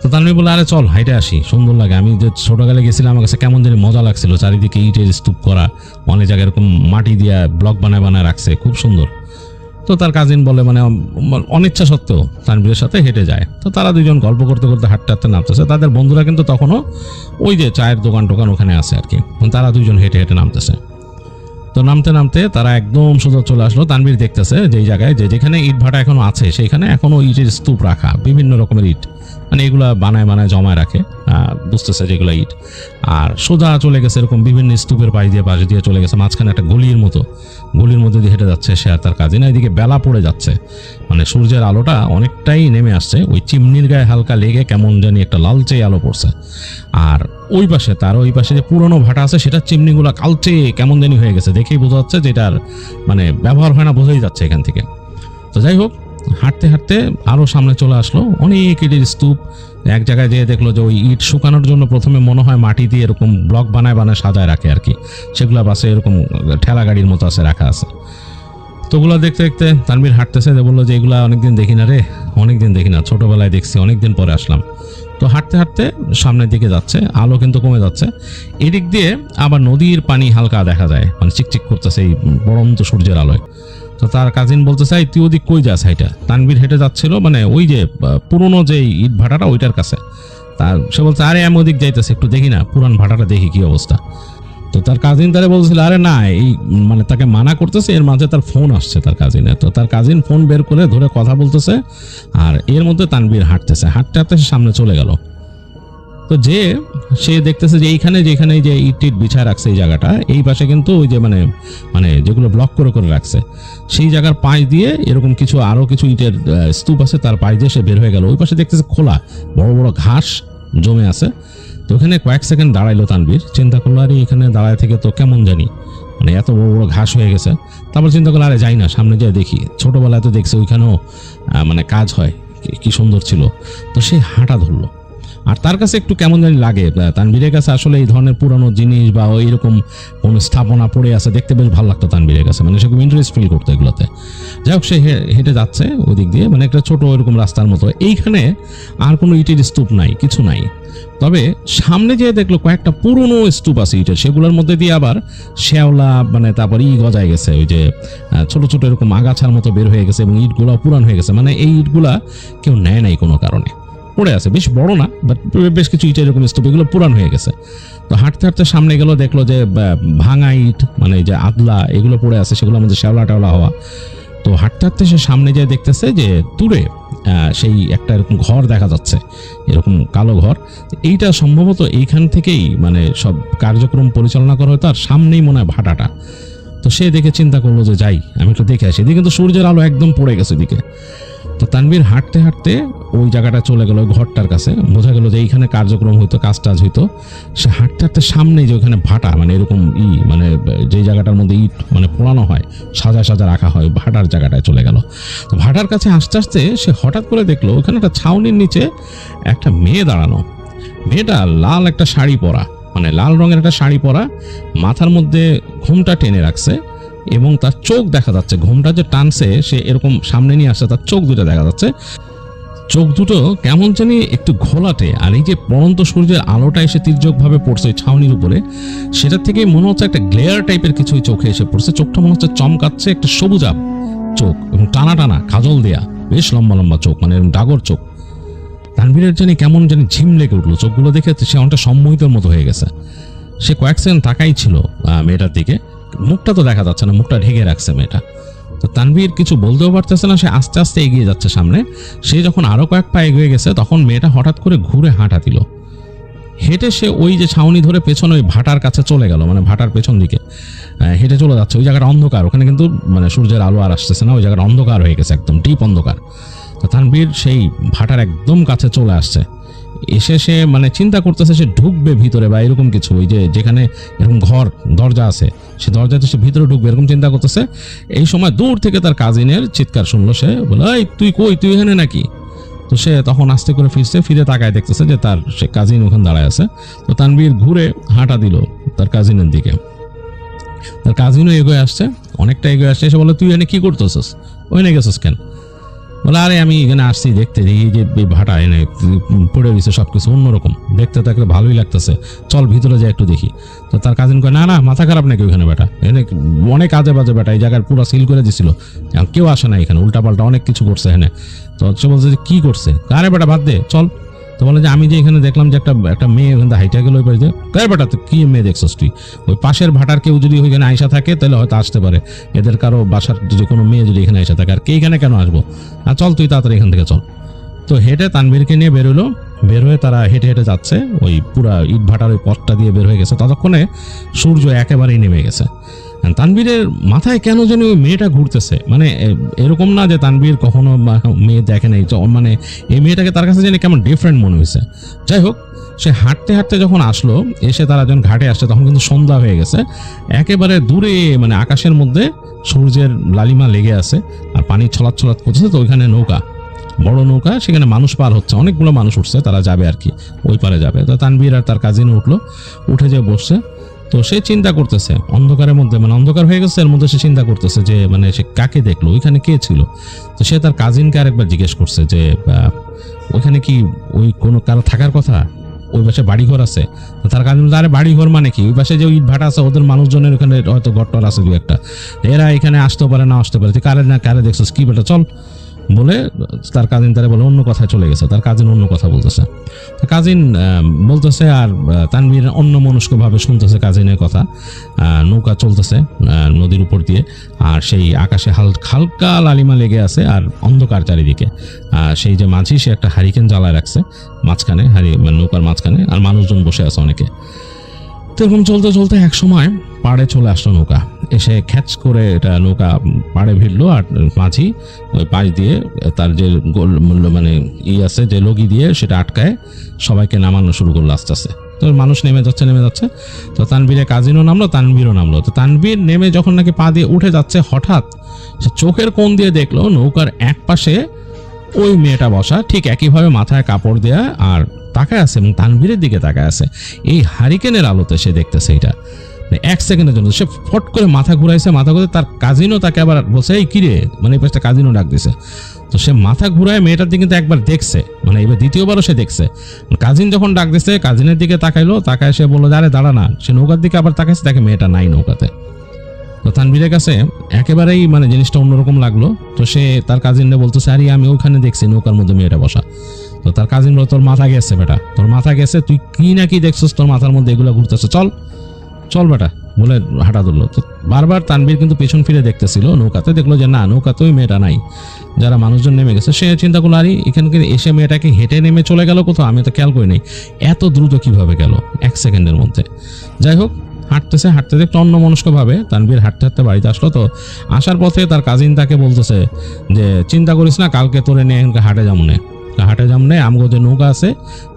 তো তানভীর বলে আরে চল হাইটে আসি, সুন্দর লাগে। আমি যে ছোটকালে গেছিলাম, আমার কাছে কেমন জানি মজা লাগছিল, চারিদিকে ইটের স্তূপ করা, অনেক জায়গায় এরকম মাটি দিয়া ব্লক বানায় রাখছে, খুব সুন্দর। তো তার কাজিন বলে মানে অনিচ্ছা সত্ত্বেও তানভীরের সাথে হেঁটে যায়। তো তারা দুজন গল্প করতে করতে হাঁটতে নামতেছে, তাদের বন্ধুরা কিন্তু তখনও ওই যে চায়ের দোকান ওখানে আছে আর কি, তারা দুজন হেঁটে নামতেছে। তো নামতে তারা একদম সোজা চলে আসলো। তানভীর দেখতেছে যে এই জায়গায় যেখানে ইট ভাটা এখনো আছে, সেইখানে এখনো ইটের স্তূপ রাখা, বিভিন্ন রকমের ইট, মানে এগুলা বানায় জমায় রাখে, বুঝতেছে যেগুলো ইট। আর সোজা চলে গেছে এরকম বিভিন্ন স্তূপের পাশ দিয়ে চলে গেছে, মাঝখানে একটা গলির মধ্যে দিয়ে হেঁটে যাচ্ছে সে আর তার কাজিন। এদিকে বেলা পড়ে যাচ্ছে, মানে সূর্যের আলোটা অনেকটাই নেমে আসছে, ওই চিমনির গায়ে হালকা লেগে কেমন জানি একটা লালচে আলো পড়ছে। আর ওই পাশে যে পুরনো ভাটা আছে, সেটা চিমনিগুলো কালচে কেমন জানি হয়ে গেছে, দেখেই বোঝা যাচ্ছে যে এটার মানে ব্যবহার হয় না, বোঝাই যাচ্ছে এখান থেকে। তো যাই হোক, হাঁটতে আরও সামনে চলে আসলো, অনেক ইটের স্তূপ। এক জায়গায় যেয়ে দেখলো যে ওই ইট শুকানোর জন্য প্রথমে মনে হয় মাটি দিয়ে এরকম ব্লক বানায় সাজায় রাখে আর কি, সেগুলো বাসে এরকম ঠেলা গাড়ির মতো আছে, রাখা আছে। তো ওগুলো দেখতে তানভীর হাঁটতেছে, বললো যে এগুলা অনেকদিন দেখি না রে, অনেকদিন দেখি না, ছোটবেলায় দেখছি, অনেকদিন পরে আসলাম। তো হাঁটতে সামনের দিকে যাচ্ছে, আলো কিন্তু কমে যাচ্ছে। এদিক দিয়ে আবার নদীর পানি হালকা দেখা যায়, মানে চিকচিক করতেছে এই পড়ন্ত সূর্যের আলোয়। তো তার কাজিন বলতে চাই তুই ওদিক কই যাস হাইটা? তানভীর হেঁটে যাচ্ছিল মানে ওই যে পুরনো যে ইট ভাটাটা ওইটার কাছে। তার সে বলছে আরে আমি ওদিক যাইতেছি, একটু দেখি না পুরান ভাটাটা, দেখি কি অবস্থা। তো তার কাজিন তারে বলছিল আরে না, এই মানে তাকে মানা করতেছে, এর মাঝে তার ফোন আসছে তার কাজিনের। তো তার কাজিন ফোন বের করে ধরে কথা বলতেছে, আর এর মধ্যে তানভীর হাঁটতে সে সামনে চলে গেল। তো সে দেখতেছে যে যেখানে যে ইট বিছায় রাখছে এই জায়গাটা, এই পাশে কিন্তু ওই যে মানে যেগুলো ব্লক করে রাখছে, সেই জায়গার পাশ দিয়ে এরকম আরো কিছু ইটের স্তূপ আছে, তার পাশ দিয়ে সে বের হয়ে গেল। ওই পাশে দেখতেছে খোলা বড় বড় ঘাস জমে আছে। তো ওখানে কয়েক সেকেন্ড দাঁড়াইলো তানভীর, চিন্তা করলো আরে এখানে দাঁড়ায় থেকে তো কেমন জানি, মানে এত বড় বড় ঘাস হয়ে গেছে। তারপর চিন্তা করলো আরে যাই না, সামনে যাই দেখি, ছোটবেলায় তো দেখছি ওইখানেও মানে কাজ হয়, কি সুন্দর ছিল। তো সে হাঁটা ধরলো, আর তার কাছে একটু কেমন জানি লাগে, তানভীরের কাছে আসলে এই ধরনের পুরানো জিনিস বা এইরকম কোনো স্থাপনা পড়ে আছে দেখতে বেশ ভালো লাগতো তানভীরের কাছে, মানে সে খুব ইন্টারেস্ট ফিল করতো এগুলোতে। যাই হোক, সে হেঁটে যাচ্ছে ওই দিক দিয়ে, মানে একটা ছোট এরকম রাস্তার মতো। এইখানে আর কোনো ইটের স্তূপ নাই, কিছু নাই। তবে সামনে যেয়ে দেখলো কয়েকটা পুরনো স্তূপ আছে ইটের, সেগুলোর মধ্যে দিয়ে আবার শ্যাওলা মানে তারপর গজায় গেছে, ওই যে ছোট ছোট এরকম আগাছার মতো বের হয়ে গেছে, এবং ইটগুলো পুরান হয়ে গেছে, মানে এই ইটগুলা কেউ নেয় নাই কোনো কারণে, পড়ে আছে। বেশ বড় না, বাট বেশ কিছু ইটের এরকম স্তূপ, এগুলো পুরান হয়ে গেছে। তো হাঁটতে সামনে গেল, দেখলো যে ভাঙা ইট মানে যে আদলা এগুলো পড়ে আছে, সেগুলোর মধ্যে শ্যাওলা টাওলা হওয়া। তো হাঁটতে সে সামনে যেয়ে দেখতেছে যে দূরে সেই একটা এরকম ঘর দেখা যাচ্ছে, এরকম কালো ঘর। এইটা সম্ভবত এইখান থেকেই মানে সব কার্যক্রম পরিচালনা করা হয়, তার সামনেই মনে হয় ভাটাটা। তো সে দেখে চিন্তা করলো যে যাই আমি একটু দেখে আসি। এদিকে কিন্তু সূর্যের আলো একদম পড়ে গেছে এদিকে। তো তানভীর হাঁটতে ওই জায়গাটা চলে গেল, ঘরটার কাছে। বোঝা গেল যে এইখানে কার্যক্রম হইতো, কাজ টাজ হইতো। সে হাঁটতে সামনে যে ওখানে ভাটা মানে এরকম মানে যে জায়গাটার মধ্যে ইট মানে পোড়ানো হয়, সাজা রাখা হয়, ভাটার জায়গাটায় চলে গেল। তো ভাটার কাছে আসতে সে হঠাৎ করে দেখলো ওখানে একটা ছাউনির নিচে একটা মেয়ে দাঁড়ানো। মেয়েটা লাল একটা শাড়ি পরা, মানে লাল রঙের একটা শাড়ি পরা, মাথার মধ্যে ঘোমটা টেনে রাখছে, এবং তার চোখ দেখা যাচ্ছে, ঘোমটা যে টানছে সে এরকম সামনে নিয়ে আসছে, তার চোখ দুটো দেখা যাচ্ছে। চোখ দুটো কেমন জানি একটু ঘোলাটে, আর এই যে পড়ন্ত সূর্যের আলোটা এসে তির্যকভাবে পড়ছে ওই ছাউনির উপরে, সেটার থেকে মনে হচ্ছে একটা গ্লেয়ার টাইপের কিছু চোখে এসে পড়ছে। চোখটা মনে হচ্ছে চমকাচ্ছে, একটা সবুজাব চোখ, এবং টানা কাজল দেয়া, বেশ লম্বা চোখ, মানে ডাগর চোখ। তানভীরের জানি কেমন জানি ঝিম লেগে উঠলো, চোখগুলো দেখে সে অনেকটা সম্মোহিতর মতো হয়ে গেছে। সে কয়েক সেকেন্ড তাকাই ছিল মেয়েটার দিকে, মুখটা তো দেখা যাচ্ছে না, মুখটা ঢেকে রাখছে মেয়েটা। তো তানভীর কিছু বলতেও পারতেছে না, সে আস্তে আস্তে এগিয়ে যাচ্ছে সামনে। সে যখন আরো কয়েক পা এগিয়ে গেছে তখন মেয়েটা হঠাৎ করে ঘুরে হাঁটা দিল, হেঁটে সে ওই যে ছাউনি ধরে পেছনে ওই ভাটার কাছে চলে গেল, মানে ভাটার পেছন দিকে হেঁটে চলে যাচ্ছে। ওই জায়গাটা অন্ধকার, ওখানে কিন্তু মানে সূর্যের আলো আর আসতেছে না, ওই জায়গাটা অন্ধকার হয়ে গেছে, একদম ডিপ অন্ধকার। তো তানভীর সেই ভাটার একদম কাছে চলে আসছে, এসে সে মানে চিন্তা করতেছে সে ঢুকবে ভিতরে বা এরকম কিছু, ওই যে যেখানে এরকম ঘর দরজা আছে সে দরজাতে সে ভিতরে ঢুকবে এরকম চিন্তা করতেছে। এই সময় দূর থেকে তার কাজিনের চিৎকার শুনলো, সে বলে এই তুই কই, তুই এখানে নাকি? তো সে তখন আস্তে করে ফিরে তাকায়, দেখতেছে যে তার সে কাজিন ওখানে দাঁড়ায় আছে। তো তানভীর ঘুরে হাঁটা দিল তার কাজিনের দিকে, তার কাজিনও এগোয় আসছে, অনেকটা এগোয় আসছে। এসে বলে তুই এনে কি করতেছিস, ওখানে গেছিস কেন? বলে আরে আমি এখানে আসছি দেখতে, দেখি যে ভাটা এনে পড়ে গেছে সবকিছু অন্যরকম দেখতে, থাকলে ভালোই লাগতেছে, চল ভিতরে যাই একটু দেখি। তো তার কাজিন কয় না না, মাথা খারাপ নাকি ওখানে বেটা, এনে অনেক আজে বাজে বেটা, এই জায়গার পুরো সিল করে দিছিল, কেউ আসে না এখানে, উল্টাপাল্টা অনেক কিছু করছে এখানে। তো সে বলছে যে কি করছে, আরে বেটা বাদ দে চল। তো বলে যে আমি যে এখানে দেখলাম যে একটা মেয়ে ওখানে হাইটা গেল ওই বাড়িতে। কার বেটা তুই কি মেয়ে দেখছস তুই? ওই পাশের ভাটার কেউ যদি ওইখানে আইসা থাকে তাহলে হয়তো আসতে পারে, এদের কারো বাসার যদি কোনো মেয়ে যদি এখানে আইসা থাকে, আর কে এখানে কেন আসবো? আর চল তুই তাড়াতাড়ি এখান থেকে চল। তো হেঁটে তানভীরকে নিয়ে বেরোলো, বের হয়ে তারা হেঁটে হেঁটে যাচ্ছে, ওই পুরা ইট ভাটার ওই পথটা দিয়ে বের হয়ে গেছে। ততক্ষণে সূর্য একেবারেই নেমে গেছে। তানভীরের মাথায় কেন জানি ওই মেয়েটা ঘুরতেছে, মানে এরকম না যে তানভীর কখনো মেয়ে দেখে নাই, মানে এই মেয়েটাকে তার কাছে জানি কেমন ডিফারেন্ট মনে হয়েছে। যাই হোক, সে হাঁটতে হাঁটতে যখন আসলো, এসে তারা যখন ঘাটে আসছে তখন কিন্তু সন্ধ্যা হয়ে গেছে। একেবারে দূরে মানে আকাশের মধ্যে সূর্যের লালিমা লেগে আছে আর পানি ছলাৎ ছলাৎ করতেছে। তো ওইখানে নৌকা, বড় নৌকা, সেখানে মানুষ পার হচ্ছে, অনেকগুলো মানুষ উঠছে, তারা যাবে আর কি, ওই পারে যাবে। তো তানভীর আর তার কাজিন উঠলো, উঠে যে বসছে। তো সে চিন্তা করতেছে অন্ধকারের মধ্যে, মানে অন্ধকার হয়ে গেছে, এর মধ্যে সে চিন্তা করতেছে যে মানে সে কাকে দেখলো, ওইখানে কে ছিল। তো সে তার কাজিনকে আরেকবার জিজ্ঞেস করছে যে ওইখানে কি ওই কোনো কারো থাকার কথা, ওই পাশে বাড়িঘর আছে? তো তার কাজিন বলছে আরে বাড়িঘর মানে কি, ওই পাশে যে ইট ভাটা আছে ওদের মানুষজনের ওখানে হয়তো ঘরটর আছে দু একটা, এরা এখানে আসতে পারে না আসতে পারে, তুই কারে দেখছিস কি বেটা চল বলে তার কাজিন তারা বলে অন্য কথায় চলে গেছে। তার কাজিন অন্য কথা বলতেছে, কাজিন বলতেছে, আর তানভীর অন্য মনস্কভাবে শুনতেছে কাজিনের কথা। নৌকা চলতেছে নদীর উপর দিয়ে, আর সেই আকাশে হালকা লালিমা লেগে আছে আর অন্ধকার চারিদিকে। সেই যে মাঝি, সে একটা হারিকেন জ্বালায় রাখছে মাঝখানে, নৌকার মাঝখানে, আর মানুষজন বসে আছে অনেকে। তো এরকম চলতে চলতে এক সময় পাড়ে চলে আসলো নৌকা, এসে খ্যাচ করে এটা নৌকা পাড়ে ভিড়লো, আর মাঝি ওই পাশ দিয়ে তার যে মানে আছে যে লগি দিয়ে সেটা আটকায় সবাইকে নামানো শুরু করলো আস্তে আস্তে। তো মানুষ নেমে যাচ্ছে। তো তানভীরের কাজিনও নামলো, তানভীরও নামলো। তো তানভীর নেমে যখন নাকি পা দিয়ে উঠে যাচ্ছে, হঠাৎ সে চোখের কোণ দিয়ে দেখলো নৌকার এক পাশে ওই মেয়েটা বসা, ঠিক একইভাবে মাথায় কাপড় দেয়া, আর তাকায় আছে এবং তানভীরের দিকে তাকায় আছে। এই হারিকেনের আলোতে সে দেখতেছে এটা। এক সেকেন্ডের জন্য সে ফট করে মাথা ঘুরাইছে, মাথা ঘুরে তার কাজিনও তাকে আবার বলছে এই কিরে, মানে এই পাশটা কাজিনও ডাক দিছে। তো সে মাথা ঘুরায় মেয়েটার দিকে কিন্তু একবার দেখছে, মানে এবার দ্বিতীয়বারও সে দেখছে। কাজিন যখন ডাক দিছে কাজিনের দিকে তাকাইলো, তাকায় সে বললো আরে দাঁড়া না, সে নৌকার দিকে আবার তাকাইছে, দেখে মেয়েটা নাই নৌকাতে। তো তানভীরের কাছে একেবারেই মানে জিনিসটা অন্যরকম লাগলো। তো সে তার কাজিনরে বলতেছে আরে আমি ওইখানে দেখছি নৌকার মধ্যে মেয়েটা বসা। তো তার কাজিন বলে তোর মাথা গেছে বেটা, তোর মাথা গেছে, তুই কি না কি দেখছিস, তোর মাথার মধ্যে এগুলো ঘুরতেছে, চল চল বেটা বলে হাঁটা ধরলো। তো বারবার তানভীর কিন্তু পেছন ফিরে দেখতেছিল নৌকাতে, দেখলো যে না, নৌকাতে ওই মেয়েটা নাই, যারা মানুষজন নেমে গেছে। সে চিন্তা করলো আরে এখানকে এসে মেয়েটাকে হেঁটে নেমে চলে গেল কোথাও, আমি তো খেয়াল করি নাই এত দ্রুত কিভাবে গেল এক সেকেন্ডের মধ্যে। যাই হোক, হাঁটতেছে একটু অন্যমনস্কভাবে তানভীর হাঁটতে বাড়িতে আসলো। তো আসার পথে তার কাজিন তাকে বলতেছে যে চিন্তা করিস না, কালকে তোরে নিয়ে হাটে যাম নে, আমগো যে নৌকা আছে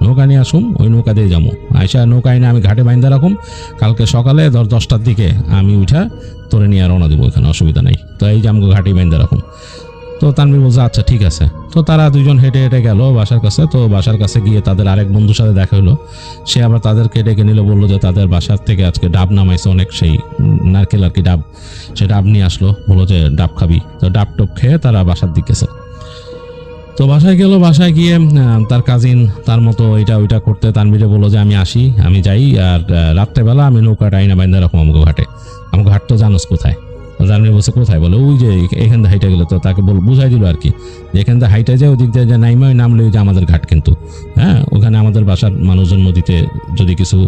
নৌকা নিয়ে আসুম, ওই নৌকা দিয়ে যাবো। আইসা নৌকা এনে আমি ঘাটে বাইন্দা রাখুম, কালকে সকালে 10টার দিকে আমি উঠা তোরে নিয়ে রওনা দিব, এখানে অসুবিধা নেই। তো এই যে আমগো ঘাটে বাইন্দা রাখুম। তো তানভীর বলছে আচ্ছা ঠিক আছে। তো তারা দুজন হেঁটে হেঁটে গেল বাসার কাছে। তো বাসার কাছে গিয়ে তাদের আরেক বন্ধুর সাথে দেখা হলো, সে আবার তাদেরকে ডেকে নিল, বললো যে তাদের বাসার থেকে আজকে ডাব নামাইছে অনেক, সেই নারকেল আর কি ডাব, সে ডাব নিয়ে আসলো, বললো যে ডাব খাবি। তো ডাব টপ খেয়ে তারা বাসার দিকে গেছে। তো বাসায় গেল, বাসায় গিয়ে তার কাজিন তার মতো এটা ওইটা করতে তানভীরে বললো যে আমি আসি, আমি যাই, আর রাত্রেবেলা আমি নৌকাটা আইনা বাইন্দা রাখুম আমগো ঘাটে, আমগো ঘাট তো জানোস কোথায়। তানভীর বলছে কোথায়, বলে ওই যে এখান থেকে হাইটে গেলে। তো তাকে বুঝাই দিল আর কি যে এখান থেকে হাইটে যায়, ওই দিক দিয়ে নাইমা নামলে ওই যে আমাদের ঘাট, কিন্তু হ্যাঁ ওখানে আমাদের বাসার মানুষজন নদীতে যদি কিছু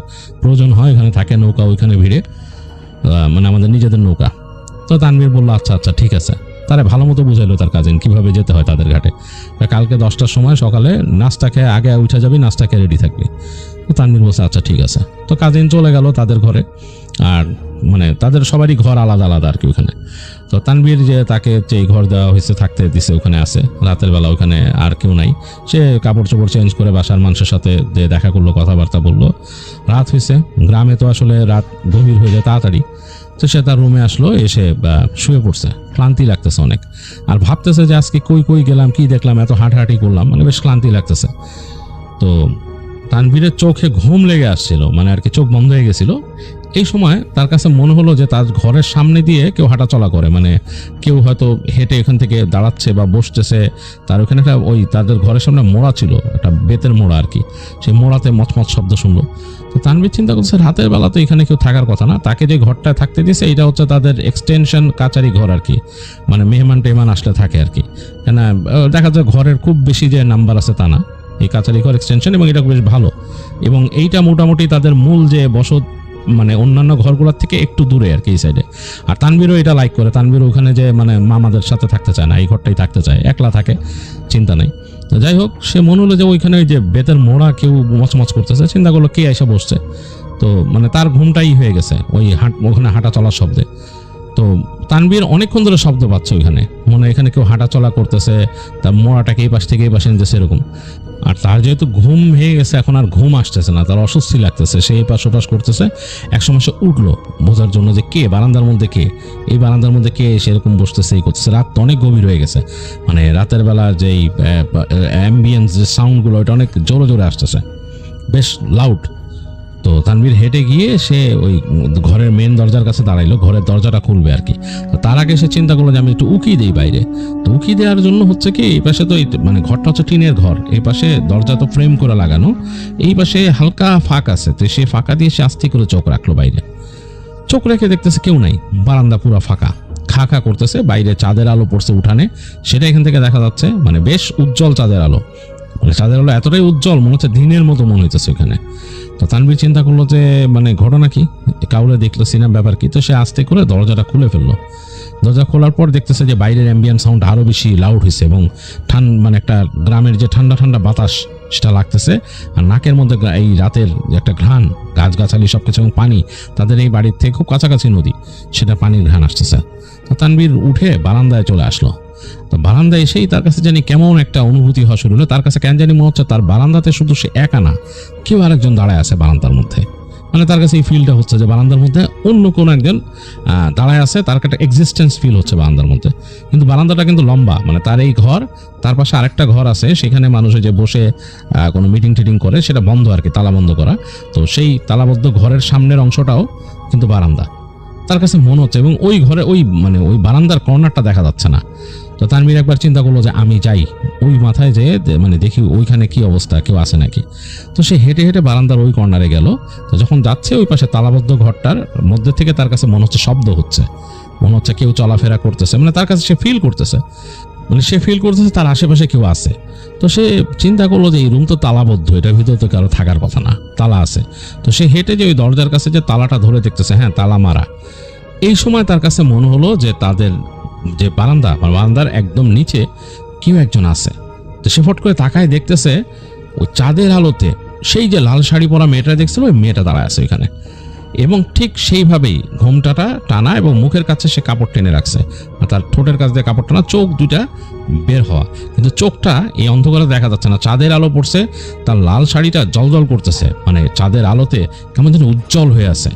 প্রয়োজন হয় এখানে থাকে নৌকা, ওইখানে ভিড়ে মানে আমাদের নিজেদের নৌকা। তো তানভীর বললো আচ্ছা আচ্ছা ঠিক আছে। তারা ভালো মতো বুঝাইলো তার কাজিন কীভাবে যেতে হয় তাদের ঘাটে। কালকে 10টার সময় সকালে নাস্তা খেয়ে আগে উঠে যাবি, নাস্তা খেয়ে রেডি থাকবি। তো তানভীর বলছে আচ্ছা ঠিক আছে। তো কাজিন চলে গেল তাদের ঘরে, আর মানে তাদের সবারই ঘর আলাদা আলাদা আর কি ওখানে। তো তানভীর যে তাকে যে ঘর দেওয়া হয়েছে থাকতে দিছে ওখানে আছে, রাতের বেলা ওখানে আর কেউ নাই। সে কাপড় চোপড় চেঞ্জ করে বাসার মানুষের সাথে যে দেখা করলো, কথাবার্তা বললো। রাত হয়েছে, গ্রামে তো আসলে রাত গভীর হয়ে যায় তাড়াতাড়ি। তো সে তার রুমে আসলো, এসে শুয়ে পড়ছে, ক্লান্তি লাগতেছে অনেক, আর ভাবতেছে যে আজকে কই কই গেলাম, কি দেখলাম, এত হাঁটাহাঁটি করলাম, মানে বেশ ক্লান্তি লাগতেছে। তো তানভীরের চোখে ঘুম লেগে আসছিল, মানে আর কি চোখ বন্ধ হয়ে গেছিল। এই সময় তার কাছে মনে হলো যে তার ঘরের সামনে দিয়ে কেউ হাঁটাচলা করে, মানে কেউ হয়তো হেঁটে এখান থেকে দাঁড়াচ্ছে বা বসতেছে। তার ওখানে একটা ওই তাদের ঘরের সামনে মোড়া ছিল, একটা বেতের মোড়া আর কি, সেই মোড়াতে মচমচ শব্দ শুনলো। তো তানভীর চিন্তা করছে রাতের বেলা তো এখানে কেউ থাকার কথা না, তাকে যে ঘরটায় থাকতে দিয়েছে এটা হচ্ছে তাদের এক্সটেনশন কাচারি ঘর আর কি, মানে মেহমান টেহমান আসলে থাকে আর কি। কেন দেখা যায় ঘরের খুব বেশি যে নাম্বার আছে তা না, এই কাচারি ঘর এক্সটেনশন, এবং এটা বেশ ভালো। এবং এইটা মোটামুটি তাদের মূল যে বসত, মানে অন্যান্য ঘরগুলোর থেকে একটু দূরে আর কি এই সাইডে। আর তানভীরও এটা লাইক করে, তানভীর ওখানে যে মানে মামাদের সাথে থাকতে চায় না, এই ঘরটাই থাকতে চায়, একলা থাকে, চিন্তা নেই। তো যাই হোক, সে মনে হলো যে ওইখানে ওই যে বেতের মোড়া কেউ মচমচ করতেছে, চিন্তা করলো কে এসে বসছে। তো মানে তার ঘুমটাই হয়ে গেছে ওই ওখানে হাঁটা চলার শব্দে। তো তানভীর অনেকক্ষণ ধরে শব্দ পাচ্ছে ওইখানে, মনে হয় এখানে কেউ হাঁটা চলা করতেছে, তার মোড়াটাকে এই পাশ থেকে এই পাশে নিতেছে এরকম। আর তার যেহেতু ঘুম হয়ে গেছে, এখন আর ঘুম আসতেছে না, তার অস্বস্তি লাগতেছে, সে এই পাশ ওপাশ করতেছে। একসময় সে উঠলো বোঝার জন্য যে কে বারান্দার মধ্যে, কে এই বারান্দার মধ্যে কে সেরকম বসতেছে, এই করতেছে। রাত অনেক গভীর হয়ে গেছে, মানে রাতের বেলা যেই অ্যাম্বিয়েন্স যে সাউন্ডগুলো ওইটা অনেক জোরে জোরে আসতেছে, বেশ লাউড। তো তানভীর হেঁটে গিয়ে সে ওই ঘরের মেন দরজার কাছে দাঁড়াইলো, ঘরের দরজাটা খুলবে আর কি। তো তার আগে সে চিন্তা করলো যে আমি একটু উকি দিই বাইরে। তো উকি দেওয়ার জন্য হচ্ছে কি, এই পাশে তো মানে ঘরটা হচ্ছে টিনের ঘর, এই পাশে দরজা তো ফ্রেম করে লাগানো, এই পাশে হালকা ফাঁক আছে। তো সে ফাঁকা দিয়ে সে আস্তে করে চোখ রাখলো বাইরে। চোখ রেখে দেখতেছে কেউ নাই, বারান্দা পুরো ফাঁকা, খা খা করতেছে। বাইরে চাঁদের আলো পড়ছে উঠানে, সেটা এখান থেকে দেখা যাচ্ছে, মানে বেশ উজ্জ্বল চাঁদের আলো, মানে চাঁদের আলো এতটাই উজ্জ্বল মনে হচ্ছে দিনের মতো মনে হইতেছে ওখানে। তো তানভীর চিন্তা করলো যে মানে ঘটনা কি, কাউরে দেখলো সিনেমা ব্যাপার কি। তো সে আস্তে করে দরজাটা খুলে ফেললো। দরজা খোলার পর দেখতেছে যে বাইরের অ্যাম্বিয়েন্ট সাউন্ড আরও বেশি লাউড হয়েছে, এবং মানে একটা গ্রামের যে ঠান্ডা ঠান্ডা বাতাস সেটা লাগতেছে। আর নাকের মধ্যে এই রাতের একটা ঘ্রাণ, গাছগাছালি সব কিছু এবং পানি, তাদের এই বাড়ির থেকে খুব কাছাকাছি নদী, সেটা পানির ঘ্রাণ আসতেছে। তো তানভীর উঠে বারান্দায় চলে আসলো। তো বারান্দায় এসেই তার কাছে জানি কেমন একটা অনুভূতি হওয়া শুরু হলো। তার কাছে কেন জানি মনে হচ্ছে তার বারান্দাতে শুধু সে একা না, কেউ আরেকজন দাঁড়ায় আছে বারান্দার মধ্যে। মানে তার কাছে এই ফিলটা হচ্ছে যে বারান্দার মধ্যে অন্য কোনো একজন দাঁড়ায় আছে, তার একটা এক্সিস্টেন্স ফিল হচ্ছে বারান্দার মধ্যে। কিন্তু বারান্দাটা কিন্তু লম্বা, মানে তার এই ঘর, তার পাশে আরেকটা ঘর আছে, সেখানে মানুষে যে বসে কোনো মিটিং টিটিং করে, সেটা বন্ধ আর কি, তালা বন্ধ করা। তো সেই তালাবদ্ধ ঘরের সামনের অংশটাও কিন্তু বারান্দা তার কাছে মনে হচ্ছে, এবং ওই ঘরে ওই মানে ওই বারান্দার কর্নারটা দেখা যাচ্ছে না। তো তানভীর একবার চিন্তা করলো যে আমি যাই ওই মাথায় যেয়ে মানে দেখি ওইখানে কি অবস্থা, কেউ আছে নাকি। তো সে হেঁটে হেঁটে বারান্দার ওই কর্নারে গেল। তো যখন যাচ্ছে ওই পাশে তালাবদ্ধ ঘরটার মধ্যে থেকে তার কাছে মনে হচ্ছে শব্দ হচ্ছে, মনে হচ্ছে কেউ চলাফেরা করতেছে, মানে তার কাছে সে ফিল করতেছে, মানে সে ফিল করতেছে তার আশেপাশে কেউ আছে। তো সে চিন্তা করলো যে এই রুম তো তালাবদ্ধ, এটার ভিতরে তো কারো থাকার কথা না, তালা আছে। তো সে হেঁটে যে ওই দরজার কাছে যে তালাটা ধরে দেখতেছে, হ্যাঁ তালা মারা। এই সময় তার কাছে মনে হলো যে তাদের যে বারান্দার একদম নিচে কেউ একজন আছে। তো সে ফট করে তাকায় দেখতেছে ওই চাঁদের আলোতে সেই যে লাল শাড়ি পরা মেয়েটা দেখছিল, ওই মেয়েটা দাঁড়ায় আছে ওইখানে, এবং ঠিক সেইভাবেই ঘোমটাটা টানা এবং মুখের কাছে সে কাপড় টেনে রাখছে, তার ঠোঁটের কাছ দিয়ে কাপড় টানা, চোখ দুইটা বের হওয়া, কিন্তু চোখটা এই অন্ধকারে দেখা যাচ্ছে না। চাঁদের আলো পড়ছে, তার লাল শাড়িটা জলজল করতেছে, মানে চাঁদের আলোতে কেমন যেন উজ্জ্বল হয়ে আছে।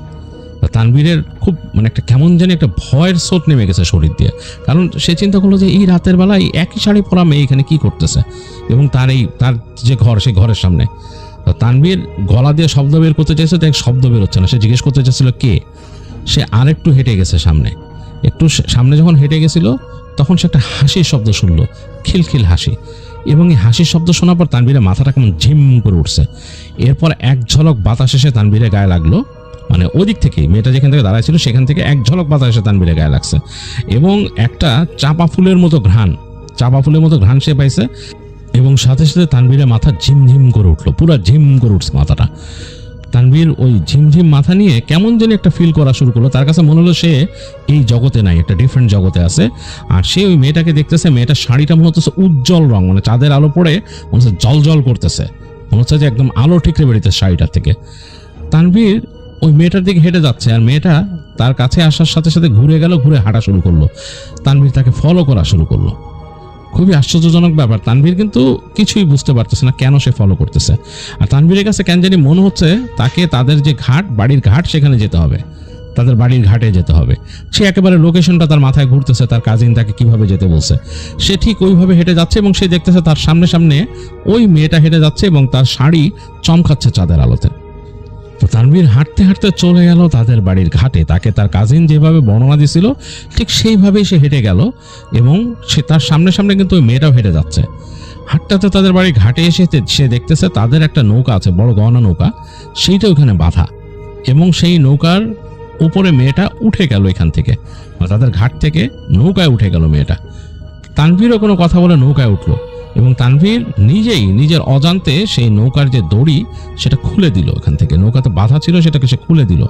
তানভীরের খুব মানে একটা কেমন জানি একটা ভয়ের স্রোত নেমে গেছে শরীর দিয়ে, কারণ সে চিন্তা করলো যে এই রাতের বেলায় একই শাড়ি পরা মেয়ে এখানে কি করতেছে, এবং তার যে ঘর, সেই ঘরের সামনে। তানভীর গলা দিয়ে শব্দ বের করতে চাইছে, দেখ শব্দ বের হচ্ছে না। সে জিজ্ঞেস করতে চাইছিল কে। সে আরেকটু হেঁটে গেছে সামনে, একটু সামনে যখন হেঁটে গেছিল তখন সে একটা হাসির শব্দ শুনলো, খিলখিল হাসি। এবং এই হাসির শব্দ শোনার পর তানভীরের মাথাটা কেমন ঝিম করে উঠছে। এরপর এক ঝলক বাতাস এসে তানভীরের গায়ে লাগলো, মানে ওদিক থেকেই মেয়েটা যেখান থেকে দাঁড়ায় ছিল সেখান থেকে এক ঝলক বাতাস এসে তানভীরের গায়ে লাগছে এবং একটা চাপা ফুলের মতো ঘ্রাণ সে পাইছে এবং সাথে সাথে তানভীরের মাথা ঝিমঝিম করে উঠলো, পুরো ঝিম করে উঠছে মাথাটা। তানভীর ওই ঝিমঝিম মাথা নিয়ে কেমন যেন একটা ফিল করা শুরু করলো, তার কাছে মনে হলো সে এই জগতে নাই, একটা ডিফারেন্ট জগতে আছে। আর সে ওই মেয়েটাকে দেখতেছে, মেয়েটার শাড়িটা মনে হচ্ছে উজ্জ্বল রং, মানে চাঁদের আলো পড়ে মনে হচ্ছে জল জল করতেছে, মনে হচ্ছে যে একদম আলো ঠিকরে বেরিয়েছে শাড়িটার থেকে। তানভীর ওই মেয়েটার দিকে হেঁটে যাচ্ছে আর মেয়েটা তার কাছে আসার সাথে সাথে ঘুরে হাঁটা শুরু করলো। তানভীর তাকে ফলো করা শুরু করলো। খুবই আশ্চর্যজনক ব্যাপার, তানভীর কিন্তু কিছুই বুঝতে পারতেছে না কেন সে ফলো করতেছে। আর তানভীরের কাছে কেন জানি মনে হচ্ছে তাকে তাদের যে ঘাট, বাড়ির ঘাট, সেখানে যেতে হবে, তাদের বাড়ির ঘাটে যেতে হবে। সে একেবারে লোকেশনটা তার মাথায় ঘুরতেছে, তার কাজিন তাকে কিভাবে যেতে বলছে। সে ঠিক ওইভাবে হেঁটে যাচ্ছে এবং সে দেখতেছে তার সামনে সামনে ওই মেয়েটা হেঁটে যাচ্ছে এবং তার শাড়ি চমকাচ্ছে চাঁদের আলোতে। তো তানভীর হাঁটতে হাঁটতে চলে গেল তাদের বাড়ির ঘাটে। তাকে তার কাজিন যেভাবে বর্ণনা দিছিল ঠিক সেইভাবেই সে হেঁটে গেল এবং সে তার সামনে সামনে কিন্তু ওই মেয়েটাও হেঁটে যাচ্ছে। হাঁটতে তাদের বাড়ির ঘাটে এসে সে দেখতেছে তাদের একটা নৌকা আছে, বড় গহনা নৌকা, সেইটা ওখানে বাঁধা এবং সেই নৌকার উপরে মেয়েটা উঠে গেল এখান থেকে, তাদের ঘাট থেকে নৌকায় উঠে গেল মেয়েটা। তানভীরও কোনো কথা বলে নৌকায় উঠলো এবং তানভীর নিজেই নিজের অজান্তে সেই নৌকার যে দড়ি সেটা খুলে দিল, এখান থেকে নৌকাতে বাঁধা ছিল সেটাকে সে খুলে দিল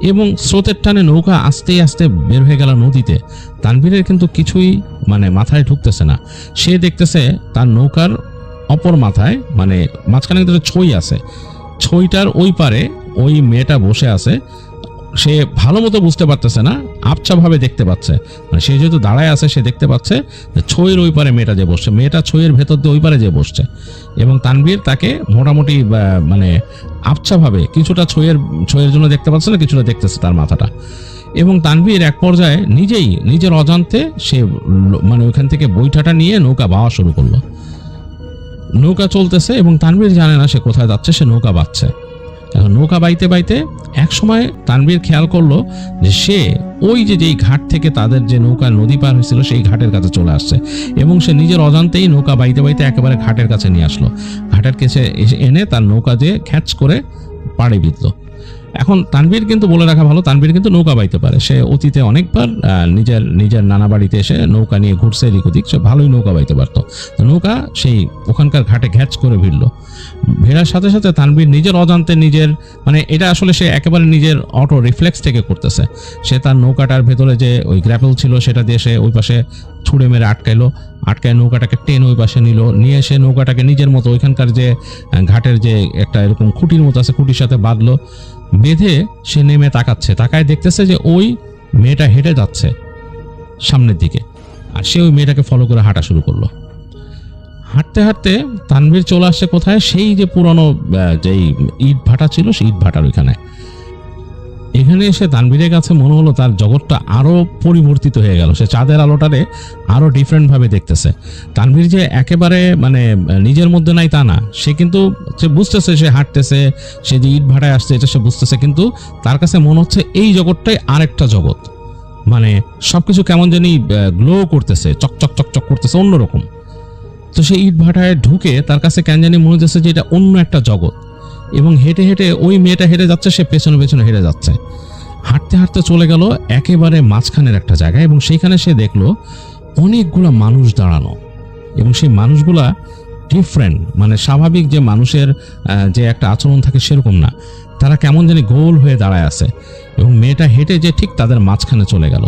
এবং স্রোতের টানে নৌকা আস্তে আস্তে বের হয়ে গেল নদীতে। তানভীরের কিন্তু কিছুই মানে মাথায় ঢুকতেছে না। সে দেখতেছে তার নৌকার অপর মাথায়, মানে মাঝখানে কিন্তু ছই আছে, ছইটার ওই পারে ওই মেয়েটা বসে আছে। সে ভালো মতো বুঝতে পারতেছে না, আবছাভাবে দেখতে পাচ্ছে, মানে সে যেহেতু দাঁড়ায় আছে সে দেখতে পাচ্ছে ছইয়ের ওই পারে মেয়েটা যে বসছে, মেয়েটা ছইয়ের ভেতর দিয়ে ওই পারে যে বসছে এবং তানভীর তাকে মোটামুটি মানে আবছাভাবে কিছুটা ছইয়ের জন্য দেখতে পাচ্ছে না, কিছুটা দেখতেছে তার মাথাটা। এবং তানভীর এক পর্যায়ে নিজেই নিজের অজান্তে সে মানে ওইখান থেকে বৈঠাটা নিয়ে নৌকা বাওয়া শুরু করলো। নৌকা চলতেছে এবং তানভীর জানে না সে কোথায় যাচ্ছে, সে নৌকা বাচ্ছে। এখন নৌকা বাইতে বাইতে এক সময় তানভীর খেয়াল করলো যে সে ওই যেই ঘাট থেকে তাদের যে নৌকা নদী পার হয়েছিল সেই ঘাটের কাছে চলে আসছে এবং সে নিজের অজান্তেই নৌকা বাইতে বাইতে একেবারে ঘাটের কাছে নিয়ে আসলো। ঘাটের কাছে এনে তার নৌকা দিয়ে খ্যাচ করে পাড়ে বিঁধল। এখন তানভীর কিন্তু বলে রাখা ভালো, তানভীর কিন্তু নৌকা বাইতে পারে। সে অতীতে অনেকবার নিজের নানা বাড়িতে এসে নৌকা নিয়ে ঘুরছে এদিক ওদিক, সে ভালোই নৌকা বাইতে পারতো। তো নৌকা সেই ওখানকার ঘাটে ঘ্যাচ করে ভিড়ল। ভেড়ার সাথে সাথে তানভীর নিজের অজান্তে নিজের মানে এটা আসলে সে একেবারে নিজের অটো রিফ্লেক্স থেকে করতেছে। সে তার নৌকাটার ভেতরে যে ওই গ্র্যাপেল ছিল সেটা দিয়ে সে ওই পাশে ছুঁড়ে মেরে আটকায় নৌকাটাকে টেন ওই পাশে নিয়ে এসে নৌকাটাকে নিজের মতো ওইখানকার যে ঘাটের যে একটা এরকম খুঁটির মতো আছে খুঁটির সাথে বাঁধলো। বেঁধে সে নেমে তাকায় দেখতেছে যে ওই মেয়েটা হেঁটে যাচ্ছে সামনের দিকে আর সে ওই মেয়েটাকে ফলো করে হাঁটা শুরু করলো। হাঁটতে হাঁটতে তানভীর চলে আসছে কোথায়, সেই যে পুরনো যেই ইট ভাটা ছিল সেই ইট ভাটার ওইখানে। এখানে এসে তানভীরের কাছে মনে হলো তার জগৎটা আরো পরিবর্তিত হয়ে গেল। সে চাঁদের আলোটারে আরো ডিফারেন্ট ভাবে দেখতেছে। তানভীর যে একেবারে মানে নিজের মধ্যে নাই তা না, সে কিন্তু সে বুঝতেছে সে হাঁটতেছে, সে যে ইট ভাটায় আসছে এটা সে বুঝতেছে, কিন্তু তার কাছে মনে হচ্ছে এই জগৎটাই আরেকটা জগৎ, মানে সবকিছু কেমন জানি গ্লো করতেছে, চকচক চকচক করতেছে অন্যরকম। তো সে ইট ভাটায় ঢুকে তার কাছে কেন জানি মনে হচ্ছে যে এটা অন্য একটা জগৎ এবং হেঁটে হেঁটে ওই মেয়েটা হেঁটে যাচ্ছে, সে পেছনে পেছনে হেঁটে যাচ্ছে। হাঁটতে হাঁটতে চলে গেল একেবারে মাঝখানের একটা জায়গায় এবং সেইখানে সে দেখলো অনেকগুলো মানুষ দাঁড়ানো এবং সেই মানুষগুলা ডিফারেন্ট, মানে স্বাভাবিক যে মানুষের যে একটা আচরণ থাকে সেরকম না, তারা কেমন জানি গোল হয়ে দাঁড়ায় আছে এবং মেয়েটা হেঁটে যে ঠিক তাদের মাঝখানে চলে গেল।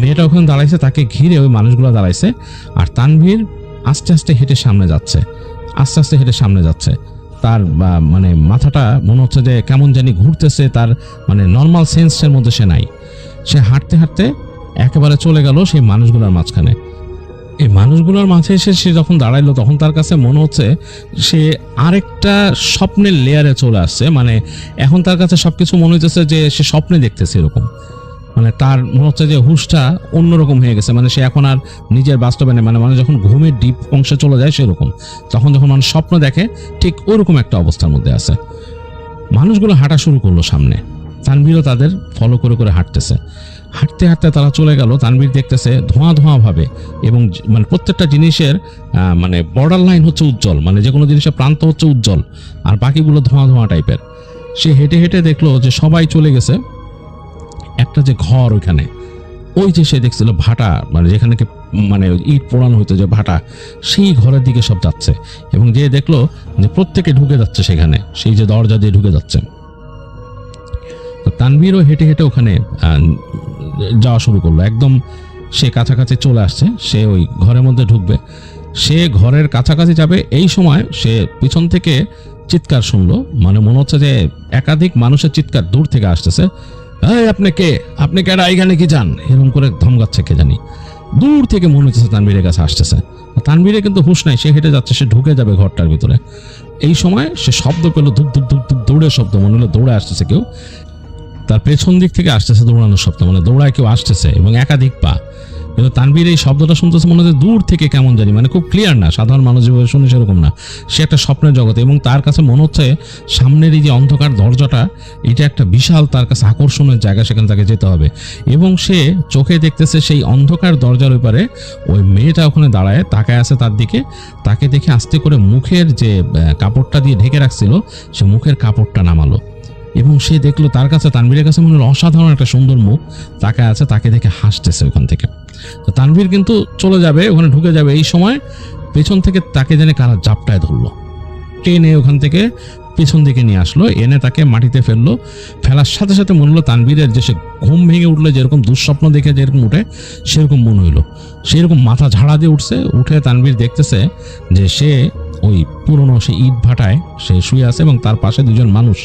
মেয়েটা ওখানে দাঁড়াইছে, তাকে ঘিরে ওই মানুষগুলো দাঁড়াইছে আর তানভীর আস্তে আস্তে হেঁটে সামনে যাচ্ছে। তার মানে মাথাটা মনে হচ্ছে যে কেমন জানি ঘুরতেছে, তার মানে নর্মাল সেন্সের মধ্যে সে নাই। সে হাঁটতে হাঁটতে একেবারে চলে গেল সেই মানুষগুলোর মাঝখানে। এই মানুষগুলোর মাঝে এসে সে যখন দাঁড়াইলো তখন তার কাছে মনে হচ্ছে সে আরেকটা স্বপ্নের লেয়ারে চলে আসছে। মানে এখন তার কাছে সবকিছু মনে হচ্ছে যে সে স্বপ্নে দেখতেছে এরকম, মানে তার মনে হচ্ছে যে হুঁশটা অন্যরকম হয়ে গেছে। মানে সে এখন আর নিজের বাস্তবে নেই, মানে যখন ঘুমের ডিপ অংশে চলে যায় সেরকম, তখন যখন মানুষ স্বপ্ন দেখে ঠিক ওইরকম একটা অবস্থার মধ্যে আছে। মানুষগুলো হাঁটা শুরু করলো সামনে, তানভীরও তাদের ফলো করে হাঁটতেছে। হাঁটতে হাঁটতে তারা চলে গেল। তানভীর দেখতেছে ধোঁয়া ভাবে এবং মানে প্রত্যেকটা জিনিসের মানে বর্ডার লাইন হচ্ছে উজ্জ্বল, মানে যে কোনো জিনিসের প্রান্ত হচ্ছে উজ্জ্বল আর বাকিগুলো ধোঁয়া টাইপের। সে হেঁটে হেঁটে দেখলো যে সবাই চলে গেছে একটা যে ঘর ওইখানে, ওই যে সে দেখছিল ভাটা, মানে যেখানে মানে ইট পোড়ানো হইতো যে ভাটা, সেই ঘরের দিকে সব যাচ্ছে এবং যে দেখলো যে প্রত্যেকে ঢুকে যাচ্ছে সেখানে, সেই যে দরজা দিয়ে ঢুকে যাচ্ছে। তো তানভীরও হেঁটে হেঁটে ওখানে যাওয়া শুরু করলো। একদম সে কাছাকাছি চলে আসছে, সে ওই ঘরের মধ্যে ঢুকবে, সে ঘরের কাছাকাছি যাবে, এই সময় সে পিছন থেকে চিৎকার শুনলো, মানে মনে হচ্ছে যে একাধিক মানুষের চিৎকার দূর থেকে আসতেছে। এই আপনি কে, আপনি কেডা, এখানে কি যান, এরকম করে ধমকাচ্ছে কে জানি, দূর থেকে মনে হচ্ছে তানভীরের কাছে আসতেছে। তানভীরে কিন্তু হুঁশ নাই, সে হেঁটে যাচ্ছে, সে ঢুকে যাবে ঘরটার ভিতরে। এই সময় সে শব্দ পেলো, ধুপ ধুপ ধুপ ধুপ দৌড়ের শব্দ, মনে হলো দৌড়ে আসতেছে কেউ, তার পেছন দিক থেকে আসতেছে দৌড়ানোর শব্দ, মানে দৌড়ায় কেউ আসতেছে এবং একাধিক পা। কিন্তু তানভীর এই শব্দটা শুনতেছে মনে হচ্ছে দূর থেকে কেমন জানি, মানে খুব ক্লিয়ার না, সাধারণ মানুষ যেভাবে শুনে সেরকম না, সে একটা স্বপ্নের জগতে। এবং তার কাছে মনে হচ্ছে সামনের এই যে অন্ধকার দরজাটা, এটা একটা বিশাল তার কাছে আকর্ষণের জায়গা, সেখানে তাকে যেতে হবে। এবং সে চোখে দেখতেছে সেই অন্ধকার দরজার ওইপারে ওই মেয়েটা ওখানে দাঁড়ায় তাকায় আছে তার দিকে, তাকে দেখে আস্তে করে মুখের যে কাপড়টা দিয়ে ঢেকে রাখছিল সে মুখের কাপড়টা নামালো এবং সে দেখলো তার কাছে, তানভীরের কাছে মনে হলো অসাধারণ একটা সুন্দর মুখ তাকায় আছে, তাকে দেখে হাসতেছে ওখান থেকে। তো তানভীর কিন্তু চলে যাবে, ওখানে ঢুকে যাবে, এই সময় পেছন থেকে তাকে যেন কারা জাপটায় ধরলো, টেনে ওখান থেকে পেছন দিকে নিয়ে আসলো, এনে তাকে মাটিতে ফেললো। ফেলার সাথে সাথে মনে হলো তানভীরের যে সে ঘুম ভেঙে উঠলো, যেরকম দুঃস্বপ্ন দেখে যেরকম উঠে সেরকম মনে হইলো, সেরকম মাথা ঝাড়া দিয়ে উঠছে। উঠে তানভীর দেখতেছে যে সে ওই পুরনো সে ইট ভাটায় সে শুয়ে আছে এবং তার পাশে দুজন মানুষ।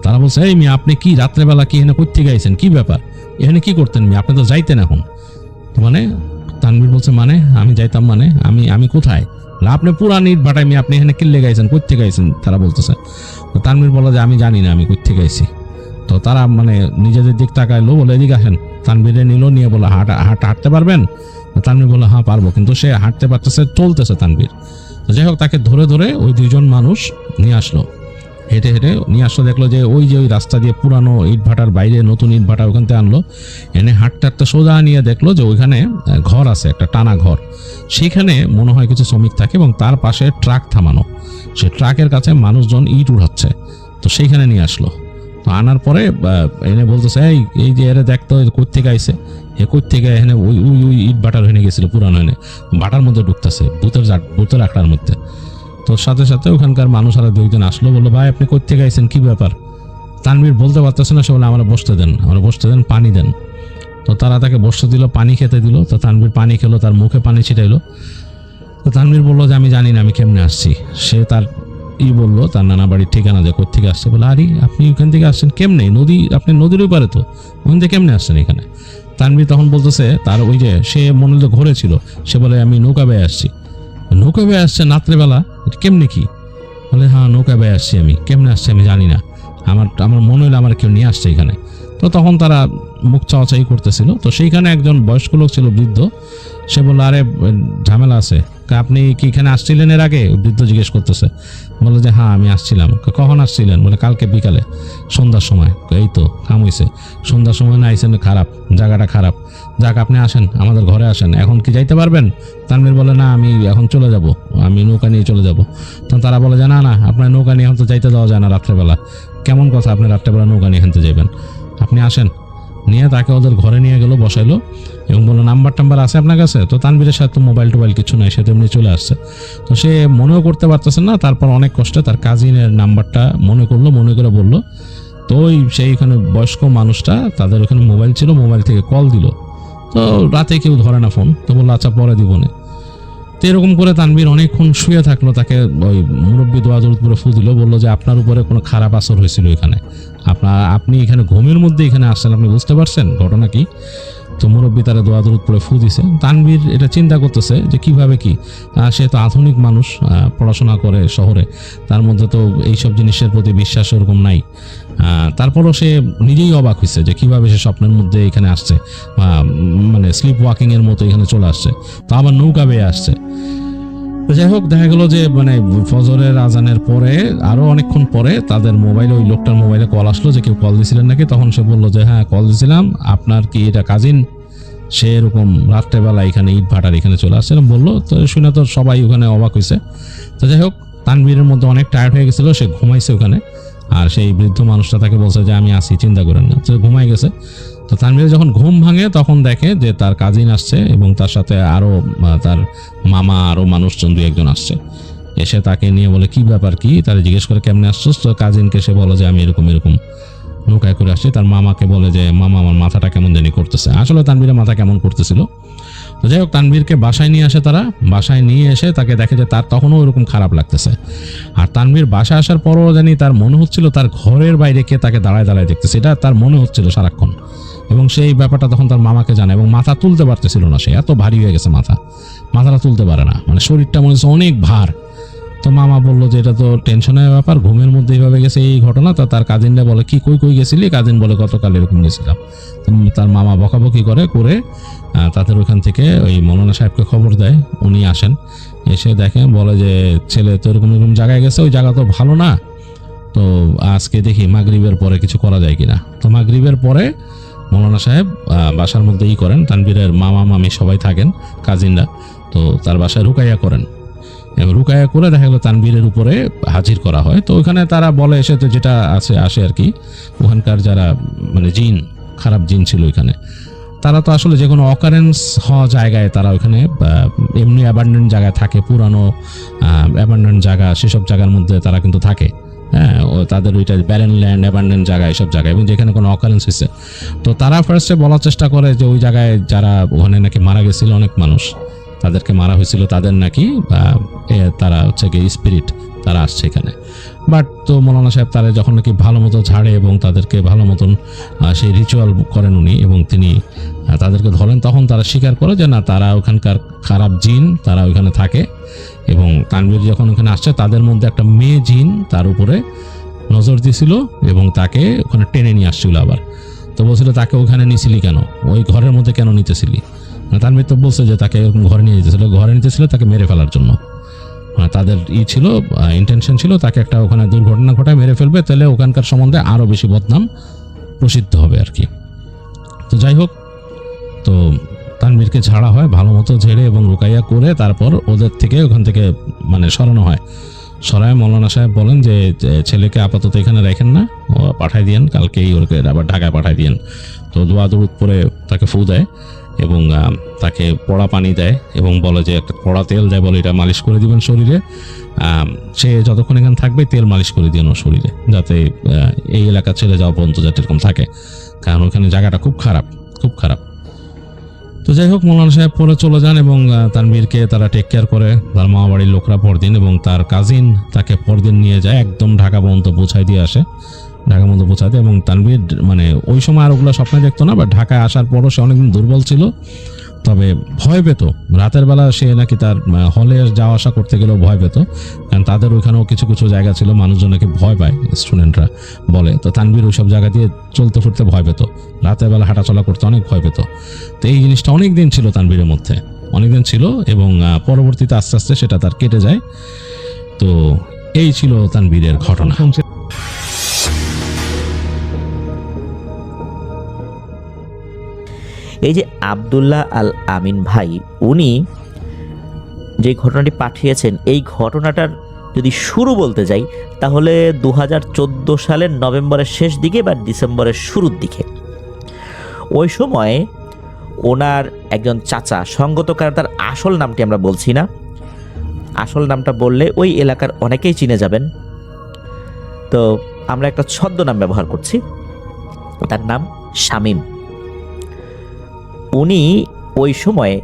তারা বলছে, এই মেয়ে আপনি কি রাত্রেবেলা কি এখানে করতে গাইছেন, কি ব্যাপার, এখানে কি করতেন মেয়ে, আপনি তো যাইতেন এখন। মানে তানভীর বলছে, মানে আমি যাইতাম, মানে আমি কোথায়, আপনি পুরান ইট ভাটায় মেয়ে, আপনি এখানে কিল্লে গাইছেন, করতে গাইছেন, তারা বলতেছে। তো তানভীর বলে যে আমি জানি না আমি করতে গাইছি। তো তারা মানে নিজেদের দিক তাকাইলো, বলে এদিকে আসেন। তানভীরে নিল, নিয়ে বলে হাঁটতে পারবেন। তানভীর বলে হ্যাঁ পারবো, কিন্তু সে হাঁটতে পারতেছে, চলতেছে তানভীর। তো যাই হোক তাকে ধরে ধরে ওই দুইজন মানুষ নিয়ে আসলো, হেঁটে হেঁটে নিয়ে আসলো, দেখলো যে ওই যে ওই রাস্তা দিয়ে পুরানো ইট ভাটার বাইরে নতুন ইট ভাটা ওখান থেকে আনলো, এনে হাঁটতে হাঁটতে সোজা নিয়ে দেখলো যে ওইখানে ঘর আছে, একটা টানা ঘর, সেখানে মনে হয় কিছু শ্রমিক থাকে এবং তার পাশে ট্রাক থামানো, সে ট্রাকের কাছে মানুষজন ইট উঠাচ্ছে। তো সেইখানে নিয়ে আসলো। তো আনার পরে এনে বলতেছে, এই যে এরা দেখতো কই থেকে আইছে, এ কই থেকে এখানে ওই ওই ওই ইট ভাটার হয়ে গেছিল পুরানো, এনে ভাটার মধ্যে ঢুকতেছে ভূতের আখড়ার মধ্যে। তো সাথে সাথে ওখানকার মানুষ আরো দুইজন আসলো, বললো ভাই আপনি কই থেকে আইছেন, কি ব্যাপার। তানভীর বলতে পারতেছে না, সে বলে আমরা বসতে দেন, পানি দেন। তো তারা তাকে বসতে দিল, পানি খেতে দিল। তো তানভীর পানি খেলো, তার মুখে পানি ছিটাইলো। তো তানভীর বললো যে আমি জানি না আমি কেমনে আসছি। সে তার বললো তার নানা বাড়ির ঠিকানা, যে কোথা থেকে আসছে। বলে আরে আপনি ওখান থেকে আসছেন কেমনে, নদী, আপনি নদীর ওই পারে তো, ওখান থেকে কেমনে আসছেন এখানে। তানভীর তখন বলতেছে, তার ওই যে সে মনে হলো ঘরে ছিল, সে বলে আমি নৌকা বেয়ে আসছি। নৌকা বেয়ে আসছে রাত্রেবেলা, কেমনে কি? বলে হ্যাঁ নৌকা বেয়ে আসছি, আমি কেমনে আসছি আমি জানি না, আমার মনে হলো আমার কেউ নিয়ে আসছে এখানে। তো তখন তারা মুখ চাওয়াচাই করতেছিল। তো সেইখানে একজন বয়স্ক লোক ছিল, বৃদ্ধ, সে বললো আরে ঝামেলা আছে, আপনি কি এখানে আসছিলেন এর আগে? বৃদ্ধ জিজ্ঞেস করতেছে। বলে যে হ্যাঁ আমি আসছিলাম। কখন আসছিলেন? বলে কালকে বিকালে সন্ধ্যার সময়। এই তো কাম হইছে, সন্ধ্যার সময় না আইসেন, খারাপ জায়গাটা খারাপ, যাক আপনি আসেন আমাদের ঘরে আসেন, এখন কি যাইতে পারবেন? তানভীর বলে না আমি এখন চলে যাব, আমি নৌকা নিয়ে চলে যাব। তখন তারা বলে যে না না আপনার নৌকা নিয়ে এখন তো যাইতে দেওয়া যায় না রাত্রেবেলা, কেমন কথা আপনি রাত্রেবেলা নৌকা নিয়ে এখানতে যাবেন, আপনি আসেন। নিয়ে তাকে ওদের ঘরে নিয়ে গেল, বসাইলো এবং বললো নাম্বার আছে আপনার কাছে? তো তানভীরের সাথে তো মোবাইল টোবাইল কিছু নাই, সে তো এমনি চলে আসছে। তো সে মনেও করতে পারতেছে না, তারপর অনেক কষ্টে তার কাজিনের নাম্বারটা মনে করে বললো। তো ওই সেইখানে বয়স্ক মানুষটা, তাদের ওখানে মোবাইল ছিল, মোবাইল থেকে কল দিল। তো রাতে কেউ ধরে না ফোন, তো বললো আচ্ছা পরে দিব না। তো এরকম করে তানভীর অনেকক্ষণ শুয়ে থাকলো, তাকে ওই মুরব্বী দোয়া দরুদ করে ফু দিল, বললো যে আপনার উপরে কোনো খারাপ আসর হয়েছিল এখানে, আপনি এখানে ঘুমের মধ্যে এখানে আসছেন, আপনি বুঝতে পারছেন ঘটনা কি? তো মুরব্বী তারা দোয়া দরুদ করে ফু দিছে। তানভীর এটা চিন্তা করতেছে যে কিভাবে কি, সে তো আধুনিক মানুষ, পড়াশোনা করে শহরে, তার মধ্যে তো এইসব জিনিসের প্রতি বিশ্বাস ওরকম নাই। তারপরও সে নিজেই অবাক হয়েছে যে কিভাবে সে স্বপ্নের মধ্যে এখানে আসছে, মানে স্লিপ ওয়াকিং এর মতো এখানে চলে আসছে, তো আবার নৌকা বেয়ে আসছে। তো যাই হোক দেখা গেল যে মানে ফজরের আজানের পরে আরো অনেকক্ষণ পরে তাদের মোবাইলে, ওই লোকটার মোবাইলে কল আসলো যে কেউ কল দিয়েছিলেন নাকি। তখন সে বললো যে হ্যাঁ কল দিয়েছিলাম, আপনার কি এটা কাজিন? সে এরকম রাত্রেবেলা এখানে ইট ভাটার এখানে চলে আসছে বললো। তো শুনে তো সবাই ওখানে অবাক হয়েছে। তো যাই হোক তানভীরের মধ্যে অনেক টায়ার্ড হয়ে গেছিলো, সে ঘুমাইছে ওখানে। আর সেই বৃদ্ধ মানুষটা তাকে বলছে যে আমি আসি, চিন্তা করেন না। তো ঘুমাই গেছে। তো তানভীর যখন ঘুম ভাঙে তখন দেখে যে তার কাজিন আসছে এবং তার সাথে আরও তার মামা আরও মানুষজন 2-1 আসছে। এসে তাকে নিয়ে বলে কি ব্যাপার কি, তারা জিজ্ঞেস করে কেমনে আসছো। তো কাজিনকে সে বলে যে আমি এরকম এরকম নৌকায় করে আসছি। তার মামাকে বলে যে মামা আমার মাথাটা কেমন জানি করতেছে। আসলে তানভীরের মাথা কেমন করতেছিল। তো যাই হোক, তানভীরকে বাসায় নিয়ে আসে তারা। বাসায় নিয়ে এসে তাকে দেখে যে তার তখনও ওরকম খারাপ লাগতেছে। আর তানভীর বাসায় আসার পরও জানি তার মনে হচ্ছিল তার ঘরের বাইরে কে তাকে দাঁড়ায় দাঁড়ায় দেখতেছে, এটা তার মনে হচ্ছিল সারাক্ষণ। এবং সেই ব্যাপারটা তখন তার মামাকে জানায় এবং মাথা তুলতে পারতেছিল না, সে এত ভারী হয়ে গেছে, মাথাটা তুলতে পারে না, মানে শরীরটা মনে হচ্ছে অনেক ভার। তো মামা বললো যে এটা তো টেনশনের ব্যাপার, ঘুমের মধ্যে এইভাবে গেছে এই ঘটনা। তো তার কাজিনরা বলে কি কই গেছিলি? কাজিন বলে গতকাল এরকম গেছিলাম। তো তার মামা বকাবকি করে তাদের ওইখান থেকে ওই মৌলানা সাহেবকে খবর দেয়। উনি আসেন, এসে দেখেন, বলে যে ছেলে তো এরকম এরকম জায়গায় গেছে, ওই জায়গা তো ভালো না, তো আজকে দেখি মাগরিবের পরে কিছু করা যায় কিনা। তো মাগরিবের পরে মৌলানা সাহেব বাসার মধ্যে করেন, তানভীরের মামা মামি সবাই থাকেন, কাজিনরা। তো তার বাসায় রুকাইয়া করেন এবং রুকাইয়া করে দেখা গেলো তানভীরের উপরে হাজির করা হয়। তো ওখানে তারা বলে এসে তো যেটা আসে আর কি, ওখানকার যারা মানে জিন, খারাপ জিন ছিল ওইখানে, তারা তো আসলে যে কোনো অকারেন্স হওয়া জায়গায় তারা ওইখানে এমনি অ্যাবান্ডেন্ট জায়গায় থাকে, পুরানো অ্যাবান্ডেন্ট জায়গা, সেসব জায়গার মধ্যে তারা কিন্তু থাকে। হ্যাঁ, ও তাদের ওইটা ব্যারেন ল্যান্ড, অ্যাবান্ডেন্ট জায়গা, এইসব জায়গায়, এবং যেখানে কোনো অকারেন্স হয়েছে। তো তারা ফার্স্টে বলার চেষ্টা করে যে ওই জায়গায় যারা ওখানে নাকি মারা গেছিল অনেক মানুষ, তাদেরকে মারা হয়েছিল, তাদের নাকি তারা হচ্ছে কি স্পিরিট, তারা আসছে এখানে। বাট তো মৌলানা সাহেব তারা যখন নাকি ভালো মতো ঝাড়ে এবং তাদেরকে ভালো মতন সেই রিচুয়াল করেন উনি, এবং তিনি তাদেরকে ধরেন, তখন তারা স্বীকার করে যে না, তারা ওখানকার খারাপ জিন, তারা ওইখানে থাকে। এবং তানভীর যখন ওখানে আসছে, তাদের মধ্যে একটা মেয়ে জিন তার উপরে নজর দিয়েছিল এবং তাকে ওখানে টেনে নিয়ে আসছিল আবার। তো বলছিল তাকে ওখানে নিয়েছিলি কেন, ওই ঘরের মধ্যে কেন নিতেছিলি? তানভীর তো বলছে যে তাকে এরকম ঘরে নিয়ে যেতেছিল তাকে মেরে ফেলার জন্য। তাদের ছিল ইন্টেনশন ছিল তাকে একটা ওখানে দুর্ঘটনা ঘটায় মেরে ফেলবে, তাহলে ওখানকার সম্বন্ধে আরও বেশি বদনাম প্রসিদ্ধ হবে আর কি। তো যাই হোক, তো তানভীরকে ঝাড়া হয় ভালো মতো, ঝেড়ে এবং রুকাইয়া করে তারপর ওদের থেকে ওখান থেকে মানে সরানো হয়। সরায় মৌলানা সাহেব বলেন যে ছেলেকে আপাতত এখানে রাখেন না, ও পাঠাই দিয়েন, কালকেই ওকে আবার ঢাকায় পাঠাই দিয়েন। তো দোয়া দরুদ পরে তাকে ফু দেয় এবং তাকে পড়া পানি দেয় এবং বলে যে একটা পড়া তেল দেয়, বলে এটা মালিশ করে দিবেন শরীরে। সে যতক্ষণ এখানে থাকবে তেল মালিশ করে দিন ওর শরীরে, যাতে এই এলাকা ছেড়ে যাওয়া পর্যন্ত যাতে এরকম থাকে, কারণ ওখানে জায়গাটা খুব খারাপ, খুব খারাপ। তো যাই হোক, মৌলানা সাহেব পরে চলে যান এবং তানভীরকে তারা টেক কেয়ার করে, তার মামা বাড়ির লোকরা পরদিন, এবং তার কাজিন তাকে পরদিন নিয়ে যায়, একদম ঢাকা পর্যন্ত পৌঁছাই দিয়ে আসে, ঢাকা পর্যন্ত পৌঁছাতে। এবং তানভীর মানে ওই সময় আর ওগুলো স্বপ্নে দেখতো না, বা ঢাকায় আসার পরও সে অনেকদিন দুর্বল ছিল, তবে ভয় পেত। রাতের বেলা সে নাকি তার হলে যাওয়া আসা করতে গেলেও ভয় পেত, কারণ তাদের ওইখানেও কিছু কিছু জায়গা ছিল মানুষজন নাকি ভয় পায়, স্টুডেন্টরা বলে। তো তানভীর ওইসব জায়গা দিয়ে চলতে ফিরতে ভয় পেত, রাতের বেলা হাঁটাচলা করতে অনেক ভয় পেত। তো এই জিনিসটা অনেক দিন ছিল তানভীরের মধ্যে, অনেক দিন ছিল, এবং পরবর্তীতে আস্তে আস্তে সেটা তার কেটে যায়। তো এই ছিল তানভীরের ঘটনা। এই যে আব্দুল্লাহ আল আমিন ভাই, উনি যে ঘটনাটি পাঠিয়েছেন, এই ঘটনাটার যদি শুরু বলতে যাই তাহলে 2014 সালের নভেম্বরের শেষ দিকে বা ডিসেম্বরের শুরুর দিকে। ওই সময় ওনার একজন চাচা, সঙ্গত কারণ তার আসল নামটি আমরা বলছি না, আসল নামটা বললে ওই এলাকার অনেকেই চিনে যাবেন, তো আমরা একটা ছদ্মনাম ব্যবহার করছি, তার নাম শামীম। উনি ওই সময়ে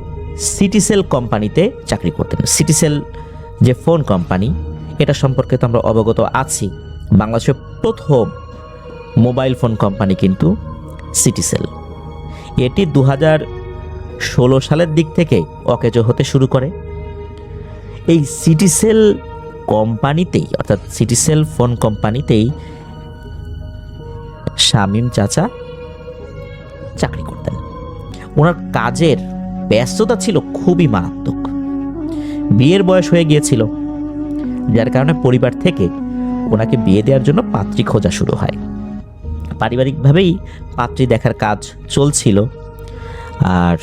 সিটিসেল কোম্পানিতে চাকরি করতেন। সিটিসেল যে ফোন কোম্পানি, এটা সম্পর্কে তো আমরা অবগত আছি। বাংলাদেশের প্রথম মোবাইল ফোন কোম্পানি কিন্তু সিটিসেল। এটি 2016 সালের দিক থেকে অকেজো হতে শুরু করে। এই সিটিসেল কোম্পানিতেই, অর্থাৎ সিটিসেল ফোন কোম্পানিতেই শামীম চাচা চাকরি করতেন। ওনার কাজের ব্যস্ততা ছিল খুবই মারাত্মক। বিয়ের বয়স হয়ে গিয়েছিল, যার কারণে পরিবার থেকে ওনাকে বিয়ে দেওয়ার জন্য পাত্রী খোঁজা শুরু হয়। পারিবারিকভাবেই পাত্রী দেখার কাজ চলছিল। আর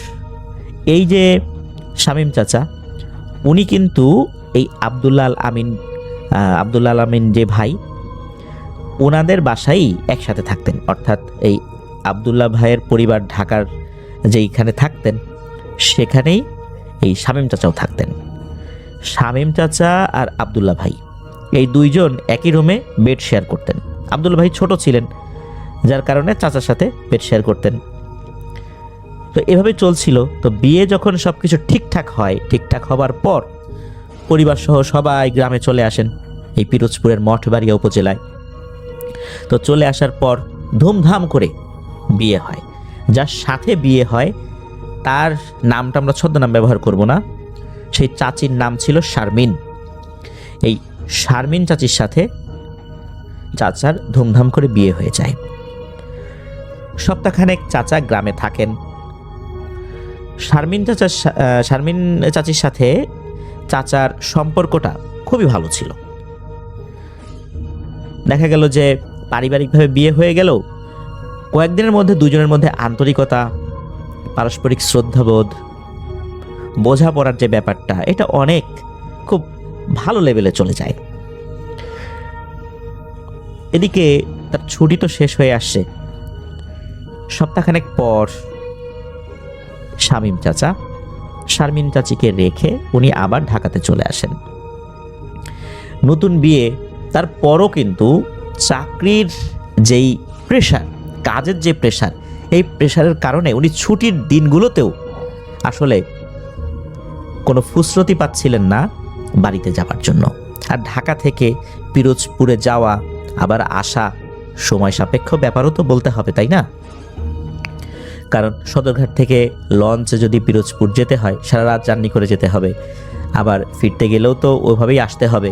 এই যে শামীম চাচা, উনি কিন্তু এই আব্দুল্লাহ আল আমিন যে ভাই, ওনাদের বাসায় একসাথে থাকতেন, অর্থাৎ এই আব্দুল্লাহ ভাইয়ের পরিবার ঢাকার যেইখানে থাকতেন সেখানেই এই শামীম চাচাও থাকতেন। শামীম চাচা আর আব্দুল্লাহ ভাই এই দুইজন একই রুমে বেড শেয়ার করতেন। আব্দুল্লাহ ভাই ছোট ছিলেন, যার কারণে চাচার সাথে বেড শেয়ার করতেন। তো এভাবে চলছিল। তো বিয়ে যখন সব কিছু ঠিকঠাক হয়, ঠিকঠাক হবার পর পরিবার সহ সবাই গ্রামে চলে আসেন, এই পিরোজপুরের মঠবাড়িয়া উপজেলায়। তো চলে আসার পর ধুমধাম করে বিয়ে হয়। যার সাথে বিয়ে হয় তার নামটা আমরা ছদ্মনাম ব্যবহার করব না, সেই চাচির নাম ছিল শারমিন। এই শারমিন চাচির সাথে চাচার ধুমধাম করে বিয়ে হয়ে যায়। সপ্তাহখানেক চাচা গ্রামে থাকেন। শারমিন চাচির সাথে চাচার সম্পর্কটা খুবই ভালো ছিল। দেখা গেল যে পারিবারিকভাবে বিয়ে হয়ে গেল, কয়েকদিনের মধ্যে দুজনের মধ্যে আন্তরিকতা, পারস্পরিক শ্রদ্ধাবোধ, বোঝাপড়ার যে ব্যাপারটা, এটা অনেক খুব ভালো লেভেলে চলে যায়। এদিকে তার ছুটি তো শেষ হয়ে আসছে। সপ্তাহখানেক পর শামীম চাচা শারমিন চাচিকে রেখে উনি আবার ঢাকাতে চলে আসেন। নতুন বিয়ে, তারপরও কিন্তু চাকরির যেই প্রেশার, কাজের যে প্রেশার, এই প্রেশারের কারণে উনি ছুটির দিনগুলোতেও আসলে কোনো ফুসরতি পাচ্ছিলেন না বাড়িতে যাওয়ার জন্য। আর ঢাকা থেকে পিরোজপুরে যাওয়া আবার আসা সময় সাপেক্ষ ব্যাপারও তো বলতে হবে, তাই না? কারণ সদরঘাট থেকে লঞ্চে যদি পিরোজপুর যেতে হয়, সারা রাত জার্নি করে যেতে হবে, আবার ফিরতে গেলেও তো ওইভাবেই আসতে হবে।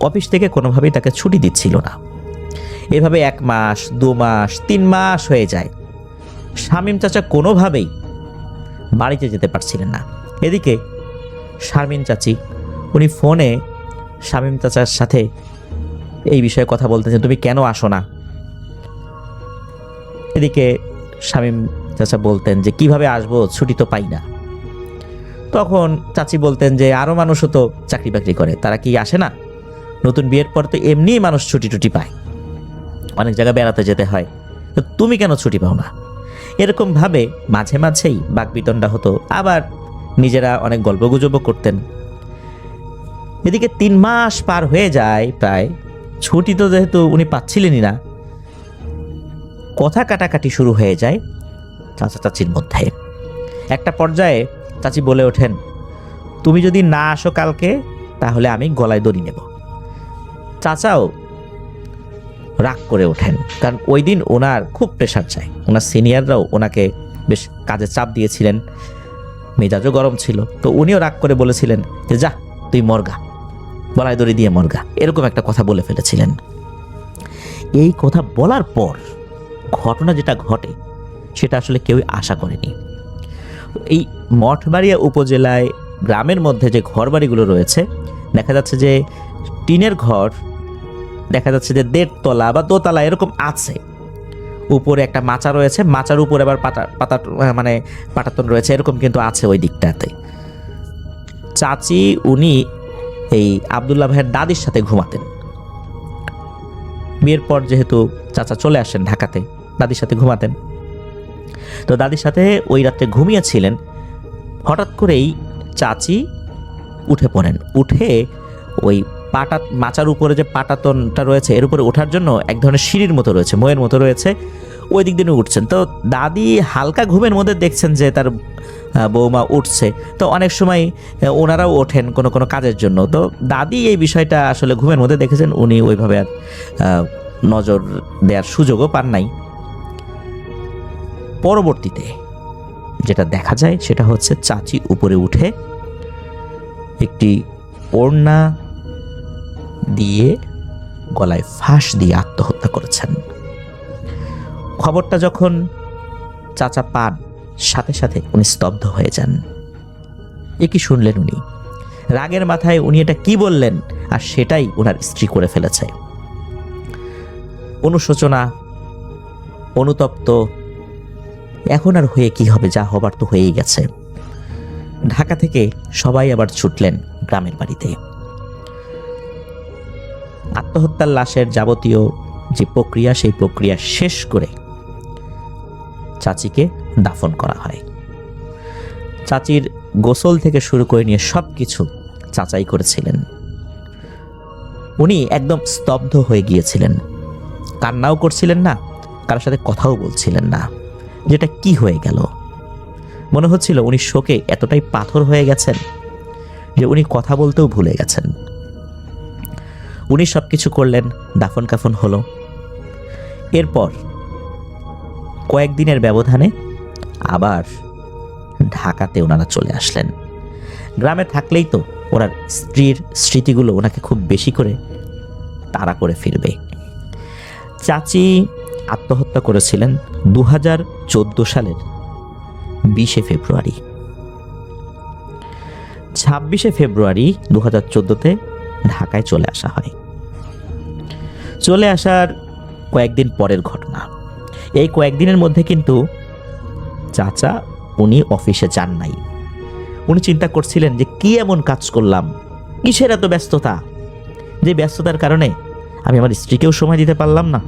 অফিস থেকে কোনোভাবেই তাকে ছুটি দিচ্ছিল না। এভাবে 1 মাস, 2 মাস, 3 মাস হয়ে যায়। শামীম চাচা কোনোভাবেই বাড়িতে যেতে পারছিলেন না। এদিকে শারমিন চাচি, উনি ফোনে শামীম চাচার সাথে এই বিষয়ে কথা বলতেছেন, তুমি কেন আসো না? এদিকে শামীম চাচা বলতেন যে কিভাবে আসবো, ছুটি তো পাই না। তখন চাচি বলতেন যে আরও মানুষও তো চাকরি বাকরি করে, তারা কি আসে না? নতুন বিয়ের পর তো এমনিই মানুষ ছুটি টুটি পায়, অনেক জায়গায় বেড়াতে যেতে হয়, তো তুমি কেন ছুটি পাও না? এরকমভাবে মাঝে মাঝেই বাকবিতণ্ডা হতো, আবার নিজেরা অনেক গল্পগুজবও করতেন। এদিকে 3 মাস পার হয়ে যায় প্রায়, ছুটি তো যেহেতু উনি পাচ্ছিলেনই না, কথা কাটাকাটি শুরু হয়ে যায় চাচা চাচির মধ্যে। একটা পর্যায়ে চাচি বলে ওঠেন, তুমি যদি না আসো কালকে তাহলে আমি গলায় দড়ি নেব। চাচাও রাগ করে ওঠেন, কারণ ওই দিন ওনার খুব প্রেশার যায়। ওনার সিনিয়ররাও ওনাকে বেশ কাজে চাপ দিয়েছিলেন, মেজাজও গরম ছিল। তো উনিও রাগ করে বলেছিলেন যে যা তুই মরগা, গলায় দড়ি দিয়ে মরগা, এরকম একটা কথা বলে ফেলেছিলেন। এই কথা বলার পর ঘটনা যেটা ঘটে সেটা আসলে কেউই আশা করেনি। এই মঠবাড়িয়া উপজেলায় গ্রামের মধ্যে যে ঘরবাড়িগুলো রয়েছে, দেখা যাচ্ছে যে টিনের ঘর, দেখা যাচ্ছে যে 1.5 তলা বা 2 তলা এরকম আছে। উপরে একটা মাচা রয়েছে, মাচার উপরে আবার পাটাতন রয়েছে, এরকম কিন্তু আছে ওই দিকটাতে। চাচি উনি এই আব্দুল্লাহ ভাইয়ের দাদির সাথে ঘুমাতেন। বিয়ের পর যেহেতু চাচা চলে আসেন ঢাকাতে, দাদির সাথে ঘুমাতেন। তো দাদির সাথে ওই রাত্রে ঘুমিয়েছিলেন। হঠাৎ করেই চাচি উঠে পড়েন। উঠে ওই মাচার উপরে যে পাটাতনটা রয়েছে এর উপরে ওঠার জন্য এক ধরনের সিঁড়ির মতো রয়েছে, ময়ের মতো রয়েছে, ওই দিক দিয়ে উঠছেন। তো দাদি হালকা ঘুমের মধ্যে দেখছেন যে তার বৌমা উঠছে। তো অনেক সময় ওনারাও ওঠেন কোনো কোনো কাজের জন্য। তো দাদি এই বিষয়টা আসলে ঘুমের মধ্যে দেখেছেন, উনি ওইভাবে আর নজর দেওয়ার সুযোগও পান নাই। পরবর্তীতে যেটা দেখা যায় সেটা হচ্ছে চাচি উপরে উঠে একটি ওড়না দিয়ে গলায় ফাঁস দিয়ে আত্মহত্যা করেছেন। খবরটা যখন চাচা পান, সাথে সাথে উনি স্তব্ধ হয়ে যান। এ কি শুনলেন উনি? রাগের মাথায় উনি এটা কি বললেন, আর সেটাই ওনার স্ত্রী করে ফেলেছে। অনুশোচনা, অনুতপ্ত, এখন আর হয়ে কি হবে, যা হবার তো হয়েই গেছে। ঢাকা থেকে সবাই আবার ছুটলেন গ্রামের বাড়িতে। আত্মহত্যার লাশের যাবতীয় যে প্রক্রিয়া, সেই প্রক্রিয়া শেষ করে চাচিকে দাফন করা হয়। চাচির গোসল থেকে শুরু করে নিয়ে সব কিছু চাচাই করেছিলেন। উনি একদম স্তব্ধ হয়ে গিয়েছিলেন, কান্নাও করছিলেন না, কারোর সাথে কথাও বলছিলেন না। যেটা কি হয়ে গেল, মনে হচ্ছিল উনি শোকে এতটাই পাথর হয়ে গেছেন যে উনি কথা বলতেও ভুলে গেছেন। উনি সব কিছু করলেন, দাফন কাফন হলো। এরপর কয়েকদিনের ব্যবধানে আবার ঢাকাতে ওনারা চলে আসলেন। গ্রামে থাকলেই তো ওনার স্ত্রীর স্মৃতিগুলো ওনাকে খুব বেশি করে তাড়া করে ফিরবে। চাচি আত্মহত্যা করেছিলেন 2014 সালের 20 ফেব্রুয়ারি। 26 ফেব্রুয়ারি 2014-তে ঢাকায় চলে আসা হয়। চলে আসার কয়েকদিন পরের ঘটনা। এই কয়েকদিনের মধ্যে কিন্তু চাচা উনি অফিসে যান নাই। উনি চিন্তা করছিলেন যে কি এমন কাজ করলাম, কিসের এত ব্যস্ততা, যে ব্যস্ততার কারণে আমি আমার স্ত্রীকেও সময় দিতে পারলাম না।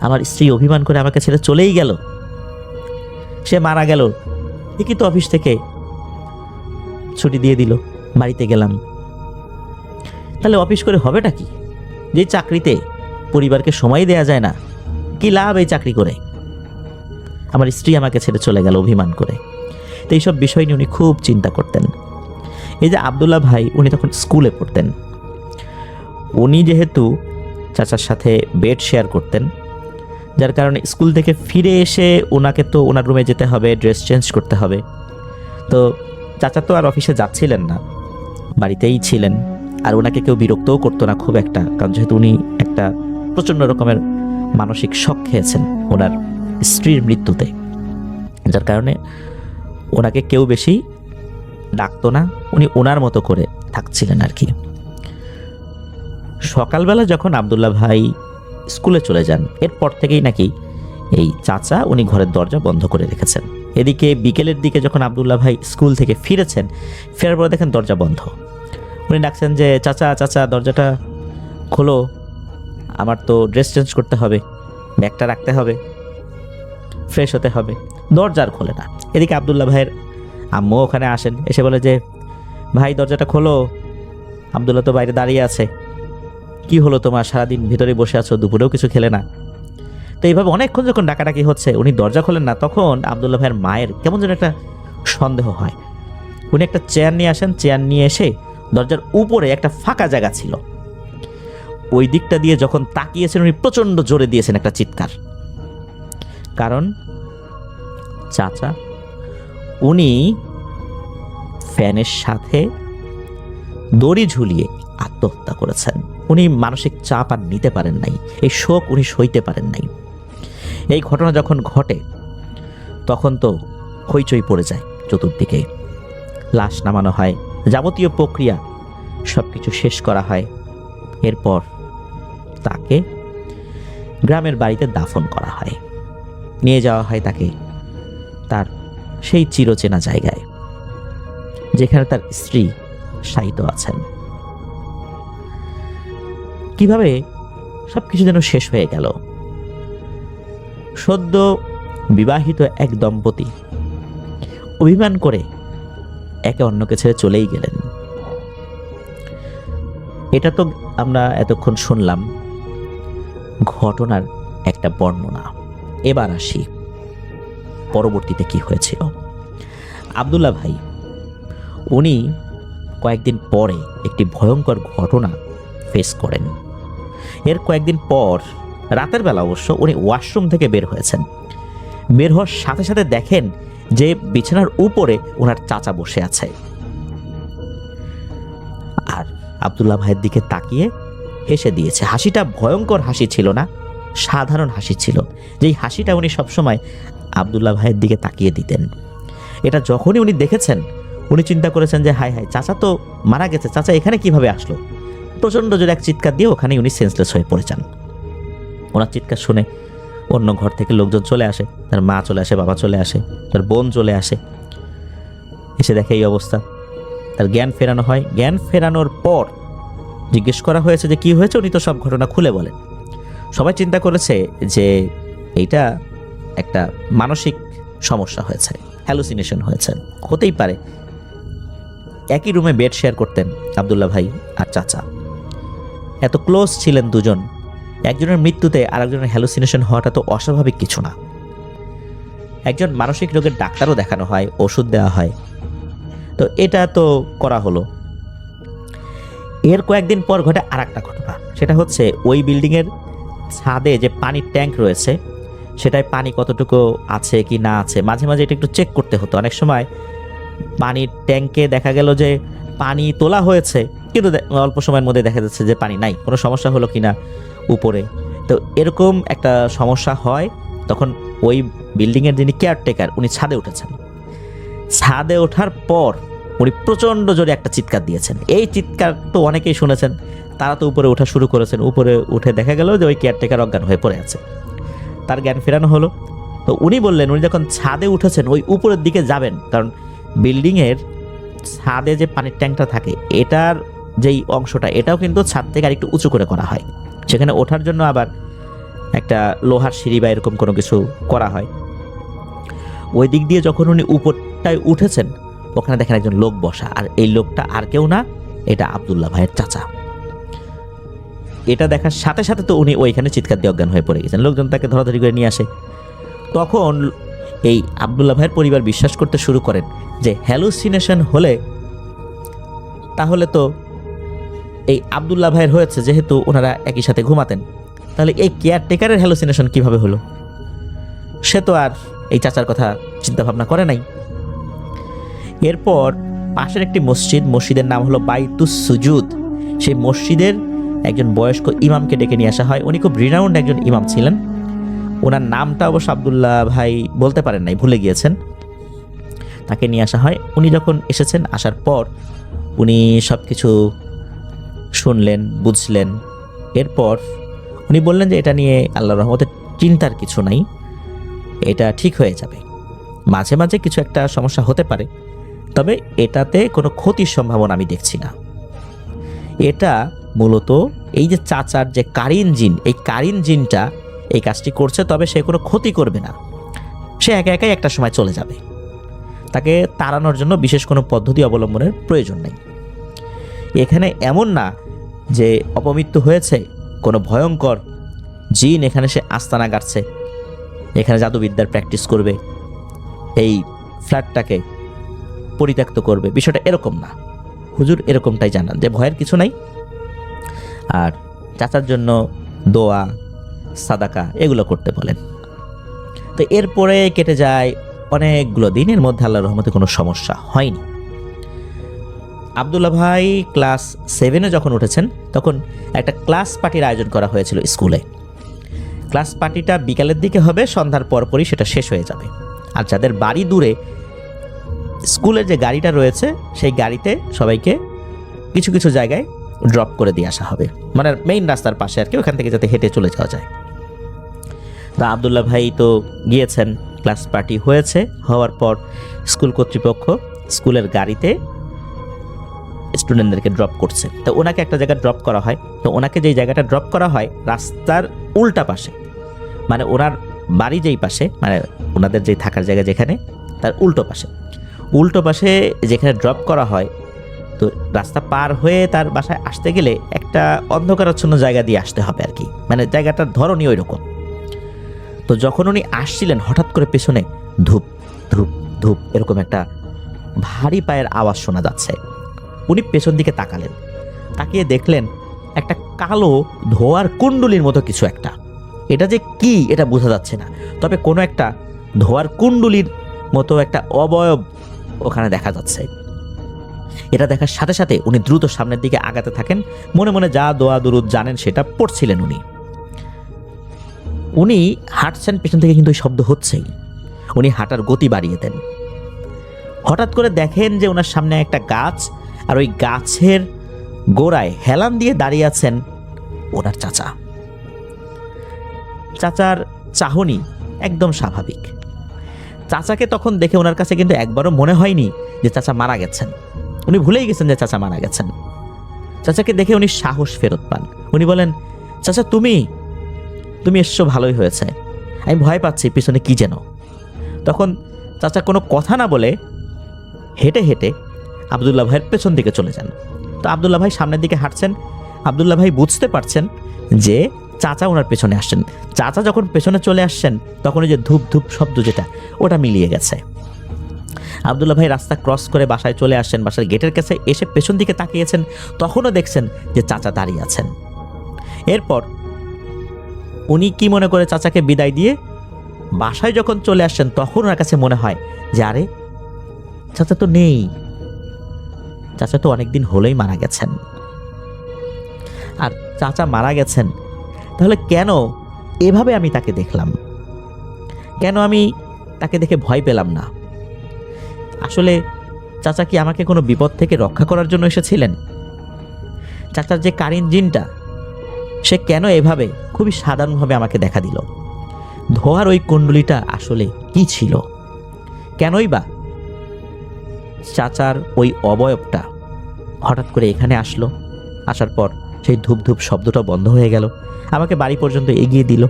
আমার স্ত্রী অভিমান করে আমাকে ছেড়ে চলেই গেল, সে মারা গেল, ঠিকই তো অফিস থেকে ছুটি দিয়ে দিল, বাড়িতে গেলাম। তাহলে অফিস করে হবেটা কি? যে চাকরিতে পরিবারকে সময় দেয়া যায় না, কি লাভ এই চাকরি করে? আমার স্ত্রী আমাকে ছেড়ে চলে গেল অভিমান করে। তো এইসব বিষয় নিয়ে উনি খুব চিন্তা করতেন। এই যে আব্দুল্লাহ ভাই, উনি তখন স্কুলে পড়তেন। উনি যেহেতু চাচার সাথে বেড শেয়ার করতেন, যার কারণে স্কুল থেকে ফিরে এসে ওনাকে তো ওনার রুমে যেতে হবে, ড্রেস চেঞ্জ করতে হবে। তো চাচা তো আর অফিসে যাচ্ছিলেন না, বাড়িতেই ছিলেন। আর ওনাকে কেউ বিরক্তও করতো না খুব একটা, কারণ যেহেতু উনি একটা প্রচণ্ড রকমের মানসিক শক খেয়েছেন ওনার স্ত্রীর মৃত্যুতে, যার কারণে ওনাকে কেউ বেশি ডাকতো না, উনি ওনার মতো করে থাকছিলেন আর কি। সকালবেলা যখন আব্দুল্লাহ ভাই স্কুলে চলে যান, এরপর থেকেই নাকি এই চাচা উনি ঘরের দরজা বন্ধ করে রেখেছেন। এদিকে বিকেলের দিকে যখন আব্দুল্লাহ ভাই স্কুল থেকে ফিরেছেন, ফেরার পর দেখেন দরজা বন্ধ। উনি ডাকছেন যে চাচা চাচা দরজাটা খোলো, আমার তো ড্রেস চেঞ্জ করতে হবে, ব্যাগটা রাখতে হবে, ফ্রেশ হতে হবে। দরজার খোলে না। এদিকে আব্দুল্লাহ ভাইয়ের আম্মু ওখানে আসেন, এসে বলে যে ভাই দরজাটা খোলো, আব্দুল্লাহ তো বাইরে দাঁড়িয়ে আছে, কি হলো তোমার, সারাদিন ভিতরে বসে আছো, দুপুরেও কিছু খেলে না। তো এইভাবে অনেকক্ষণ যখন ডাকাডাকি হচ্ছে, উনি দরজা খোলেন না, তখন আব্দুল্লাহ ভাইয়ের মায়ের কেমন যেন একটা সন্দেহ হয়। উনি একটা চেয়ার নিয়ে আসেন, চেয়ার নিয়ে এসে দরজার উপরে একটা ফাঁকা জায়গা ছিল, ওই দিকটা দিয়ে যখন তাকিয়েছেন, উনি প্রচণ্ড জোরে দিয়েছেন একটা চিৎকার। কারণ চাচা উনি ফ্যানের সাথে দড়ি ঝুলিয়ে আত্মহত্যা করেছেন। উনি মানসিক চাপ আর নিতে পারেন নাই, এই শোক উনি সইতে পারেন নাই। এই ঘটনা যখন ঘটে তখন তো হইচই পড়ে যায় চতুর্দিকে। লাশ নামানো হয়, যাবতীয় প্রক্রিয়া সব কিছু শেষ করা হয়। এরপর তাকে গ্রামের বাড়িতে দাফন করা হয়, নিয়ে যাওয়া হয় তাকে তার সেই চিরচেনা জায়গায়, যেখানে তার স্ত্রী শায়িত আছেন। কিভাবে সব কিছু যেন শেষ হয়ে গেল। সদ্য বিবাহিত এক দম্পতি অভিমান করে একে অন্যকে ছেড়ে চলেই গেলেন। এটা তো আমরা এতক্ষণ শুনলাম ঘটনার একটা বর্ণনা। এবার আসি পরবর্তীতে কি হয়েছিল। আব্দুল্লাহ ভাই উনি কয়েকদিন পরে একটি ভয়ঙ্কর ঘটনা ফেস করেন। এর কয়েকদিন পর রাতের বেলা অবশ্য উনি ওয়াশরুম থেকে বের হয়েছেন। বের হওয়ার সাথে সাথে দেখেন যে বিছানার উপরে ওনার চাচা বসে আছে। আর আব্দুল্লাহ ভাইয়ের দিকে তাকিয়ে হেসে দিয়েছে। হাসিটা ভয়ঙ্কর হাসি ছিল না, সাধারণ হাসি ছিল, যেই হাসিটা উনি সবসময় আব্দুল্লাহ ভাইয়ের দিকে তাকিয়ে দিতেন। এটা যখনই উনি দেখেছেন, উনি চিন্তা করেছেন যে হায় হায়, চাচা তো মারা গেছে, চাচা এখানে কিভাবে আসলো। প্রচণ্ড জোরে এক চিৎকার দিয়ে ওখানেই উনি সেন্সলেস হয়ে পড়ে যান। ওনার চিৎকার শুনে অন্য ঘর থেকে লোকজন চলে আসে, তার মা চলে আসে, বাবা চলে আসে, তার বোন চলে আসে। এসে দেখে এই অবস্থা, তার জ্ঞান ফেরানো হয়। জ্ঞান ফেরানোর পর জিজ্ঞেস করা হয়েছে যে কি হয়েছে, উনি তো সব ঘটনা খুলে বলেন। সবাই চিন্তা করেছে যে এইটা একটা মানসিক সমস্যা হয়েছে, হ্যালুসিনেশন হয়েছে, হতেই পারে। একই রুমে বেড শেয়ার করতেন আব্দুল্লাহ ভাই আর চাচা, এত ক্লোজ ছিলেন দুজন। একজনের মৃত্যুতে আরেকজনের হ্যালুসিনেশন হওয়াটা তো অস্বাভাবিক কিছু না। একজন মানসিক রোগের ডাক্তারও দেখানো হয়, ওষুধ দেওয়া হয়, তো এটা তো করা হলো। এর কয়েকদিন পর ঘটে আর একটা ঘটনা, সেটা হচ্ছে ওই বিল্ডিংয়ের ছাদে যে পানির ট্যাঙ্ক রয়েছে সেটায় পানি কতটুকু আছে কি না আছে মাঝে মাঝে এটা একটু চেক করতে হতো। অনেক সময় পানির ট্যাঙ্কে দেখা গেল যে পানি তোলা হয়েছে, কিন্তু অল্প সময়ের মধ্যে দেখা যাচ্ছে যে পানি নাই, কোনো সমস্যা হলো কিনা উপরে। তো এরকম একটা সমস্যা হয়, তখন ওই বিল্ডিংয়ের যিনি কেয়ারটেকার উনি ছাদে উঠেছেন। ছাদে ওঠার পর উনি প্রচণ্ড জোরে একটা চিৎকার দিয়েছেন। এই চিৎকার তো অনেকেই শুনেছেন, তারা তো উপরে ওঠা শুরু করেছেন। উপরে উঠে দেখা গেল যে ওই কেয়ারটেকার অজ্ঞান হয়ে পড়ে আছে, তার জ্ঞান ফেরানো হলো। তো উনি বললেন উনি যখন ছাদে উঠেছেন ওই উপরের দিকে যাবেন, কারণ বিল্ডিংয়ের ছাদে যে পানির ট্যাঙ্কটা থাকে এটার যেই অংশটা এটাও কিন্তু ছাদ থেকে আরেকটু উঁচু করে করা হয়, সেখানে ওঠার জন্য আবার একটা লোহার সিঁড়ি বা এরকম কোনো কিছু করা হয়। ওই দিক দিয়ে যখন উনি উপরটায় উঠেছেন ওখানে দেখেন একজন লোক বসা, আর এই লোকটা আর কেউ না, এটা আব্দুল্লাহ ভাইয়ের চাচা। এটা দেখার সাথে সাথে তো উনি ওইখানে চিৎকার দিয়ে অজ্ঞান হয়ে পড়ে গেছেন। লোকজন তাকে ধরাধরি করে নিয়ে আসে। তখন এই আব্দুল্লাহ ভাইয়ের পরিবার বিশ্বাস করতে শুরু করেন যে হ্যালুসিনেশন হলে তাহলে তো এই আব্দুল্লাহ ভাইয়ের হয়েছে, যেহেতু ওনারা একই সাথে ঘুমাতেন, তাহলে এই কেয়ারটেকারের হ্যালুসিনেশন কিভাবে হলো? সে তো আর এই চাচার কথা চিন্তা ভাবনা করে নাই। এরপর পাশের একটি মসজিদের নাম হলো বাইতুস সুজুদ, সেই মসজিদের একজন বয়স্ক ইমামকে ডেকে নিয়ে আসা হয়। উনি খুব রিনাউন্ড একজন ইমাম ছিলেন। ওনার নামটা অবশ্য আব্দুল্লাহ ভাই বলতে পারেন নাই, ভুলে গিয়েছেন। তাকে নিয়ে আসা হয়। উনি যখন এসেছেন, আসার পর উনি সব কিছু শুনলেন, বুঝলেন। এরপর উনি বললেন যে এটা নিয়ে আল্লাহর রহমতে চিন্তার কিছু নাই, এটা ঠিক হয়ে যাবে। মাঝে মাঝে কিছু একটা সমস্যা হতে পারে, তবে এটাতে কোনো ক্ষতির সম্ভাবনা আমি দেখছি না। এটা মূলত এই যে চাচার যে কারিন জিন, এই কারিন জিনটা এই কাজটি করছে, তবে সে কোনো ক্ষতি করবে না, সে একা একাই একটা সময় চলে যাবে। তাকে তাড়ানোর জন্য বিশেষ কোনো পদ্ধতি অবলম্বনের প্রয়োজন নেই। এখানে এমন না যে অপমৃত্যু হয়েছে, কোনো ভয়ঙ্কর জিন এখানে সে আস্তানা গাড়ছে, এখানে জাদুবিদ্যার প্র্যাকটিস করবে, এই ফ্ল্যাটটাকে পরিত্যক্ত করবে, বিষয়টা এরকম না। হুজুর এরকমটাই জানান যে ভয়ের কিছু নাই, আর চাচার জন্য দোয়া সাদাকা এগুলো করতে বলেন। তো এরপরে কেটে যায় অনেকগুলো দিনের মধ্যে আল্লাহর রহমতে কোনো সমস্যা হয়নি। আব্দুল্লাহ ভাই ক্লাস 7-এ যখন উঠেছেন তখন একটা ক্লাস পার্টির আয়োজন করা হয়েছিল স্কুলে। ক্লাস পার্টিটা বিকালের দিকে হবে, সন্ধ্যার পরপরই সেটা শেষ হয়ে যাবে। আর যাদের বাড়ি দূরে, স্কুলের যে গাড়িটা রয়েছে সেই গাড়িতে সবাইকে কিছু কিছু জায়গায় ড্রপ করে দিয়ে আসা হবে, মানে মেইন রাস্তার পাশে আর কি, ওখান থেকে যাতে হেঁটে চলে যাওয়া যায়। তা আব্দুল্লাহ ভাই তো গিয়েছেন, ক্লাস পার্টি হয়েছে। হওয়ার পর স্কুল কর্তৃপক্ষ স্কুলের গাড়িতে স্টুডেন্টদেরকে ড্রপ করছে। তো ওনাকে একটা জায়গায় ড্রপ করা হয়। তো ওনাকে যেই জায়গাটা ড্রপ করা হয় রাস্তার উল্টা পাশে, মানে ওনার বাড়ি যেই পাশে, মানে ওনাদের যেই থাকার জায়গা যেখানে, তার উল্টো পাশে যেখানে ড্রপ করা হয়, তো রাস্তা পার হয়ে তার বাসায় আসতে গেলে একটা অন্ধকারাচ্ছন্ন জায়গা দিয়ে আসতে হবে আর কি, মানে জায়গাটার ধরনই ওই রকম। তো যখন উনি আসছিলেন হঠাৎ করে পেছনে ধূপ ধূপ ধূপ এরকম একটা ভারী পায়ের আওয়াজ শোনা যাচ্ছে। উনি পেছন দিকে তাকালেন, তাকিয়ে দেখলেন একটা কালো ধোয়ার কুণ্ডুলির মতো কিছু একটা। এটা যে কি এটা বোঝা যাচ্ছে না, তবে কোনো একটা ধোয়ার কুণ্ডুলির মতো একটা অবয়ব ওখানে দেখা যাচ্ছে। এটা দেখার সাথে সাথে উনি দ্রুত সামনের দিকে আগাতে থাকেন। মনে মনে যা দোয়া দুরুদ জানেন সেটা পড়ছিলেন উনি হাঁটছেন, পেছন থেকে কিন্তু ওই শব্দ হচ্ছেই। উনি হাঁটার গতি বাড়িয়ে দেন। হঠাৎ করে দেখেন যে ওনার সামনে একটা গাছ, আর ওই গাছের গোড়ায় হেলান দিয়ে দাঁড়িয়ে আছেন ওনার চাচা। চাচার চাহনি একদম স্বাভাবিক। চাচাকে তখন দেখে ওনার কাছে কিন্তু একবারও মনে হয়নি যে চাচা মারা গেছেন। উনি ভুলেই গেছেন যে চাচা মারা গেছেন। চাচাকে দেখে উনি সাহস ফেরত পান। উনি বলেন, চাচা তুমি এসছো, ভালোই হয়েছে, আমি ভয় পাচ্ছি পিছনে কি যেন। তখন চাচা কোনো কথা না বলে হেঁটে হেঁটে আবদুল্লাহ ভাইয়ের পেছন দিকে চলে যান। তো আবদুল্লাহ ভাই সামনের দিকে হাঁটছেন। আবদুল্লাহ ভাই বুঝতে পারছেন যে চাচা ওনার পেছনে আসছেন। চাচা যখন পেছনে চলে আসছেন তখন ওই যে ধূপ ধূপ শব্দ যেটা, ওটা মিলিয়ে গেছে। আবদুল্লাহ ভাই রাস্তা ক্রস করে বাসায় চলে আসছেন। বাসার গেটের কাছে এসে পেছন দিকে তাকিয়েছেন, তখনও দেখছেন যে চাচা দাঁড়িয়ে আছেন। এরপর উনি কি মনে করে চাচাকে বিদায় দিয়ে বাসায় যখন চলে আসছেন, তখন ওনার কাছে মনে হয় যে আরে চাচা তো নেই, চাচা তো অনেকদিন হলেই মারা গেছেন। আর চাচা মারা গেছেন, তাহলে কেন এভাবে আমি তাকে দেখলাম, কেন আমি তাকে দেখে ভয় পেলাম না? আসলে চাচা কি আমাকে কোনো বিপদ থেকে রক্ষা করার জন্য এসেছিলেন? চাচার যে কার ইঞ্জিনটা, সে কেন এভাবে খুবই সাধারণভাবে আমাকে দেখা দিল? ধোয়ার ওই কুণ্ডলিটা আসলে কি ছিল? কেনই বা চাচার ওই অবয়বটা হঠাৎ করে এখানে আসলো? আসার পর সেই ধূপ ধূপ শব্দটা বন্ধ হয়ে গেল, আমাকে বাড়ি পর্যন্ত এগিয়ে দিল।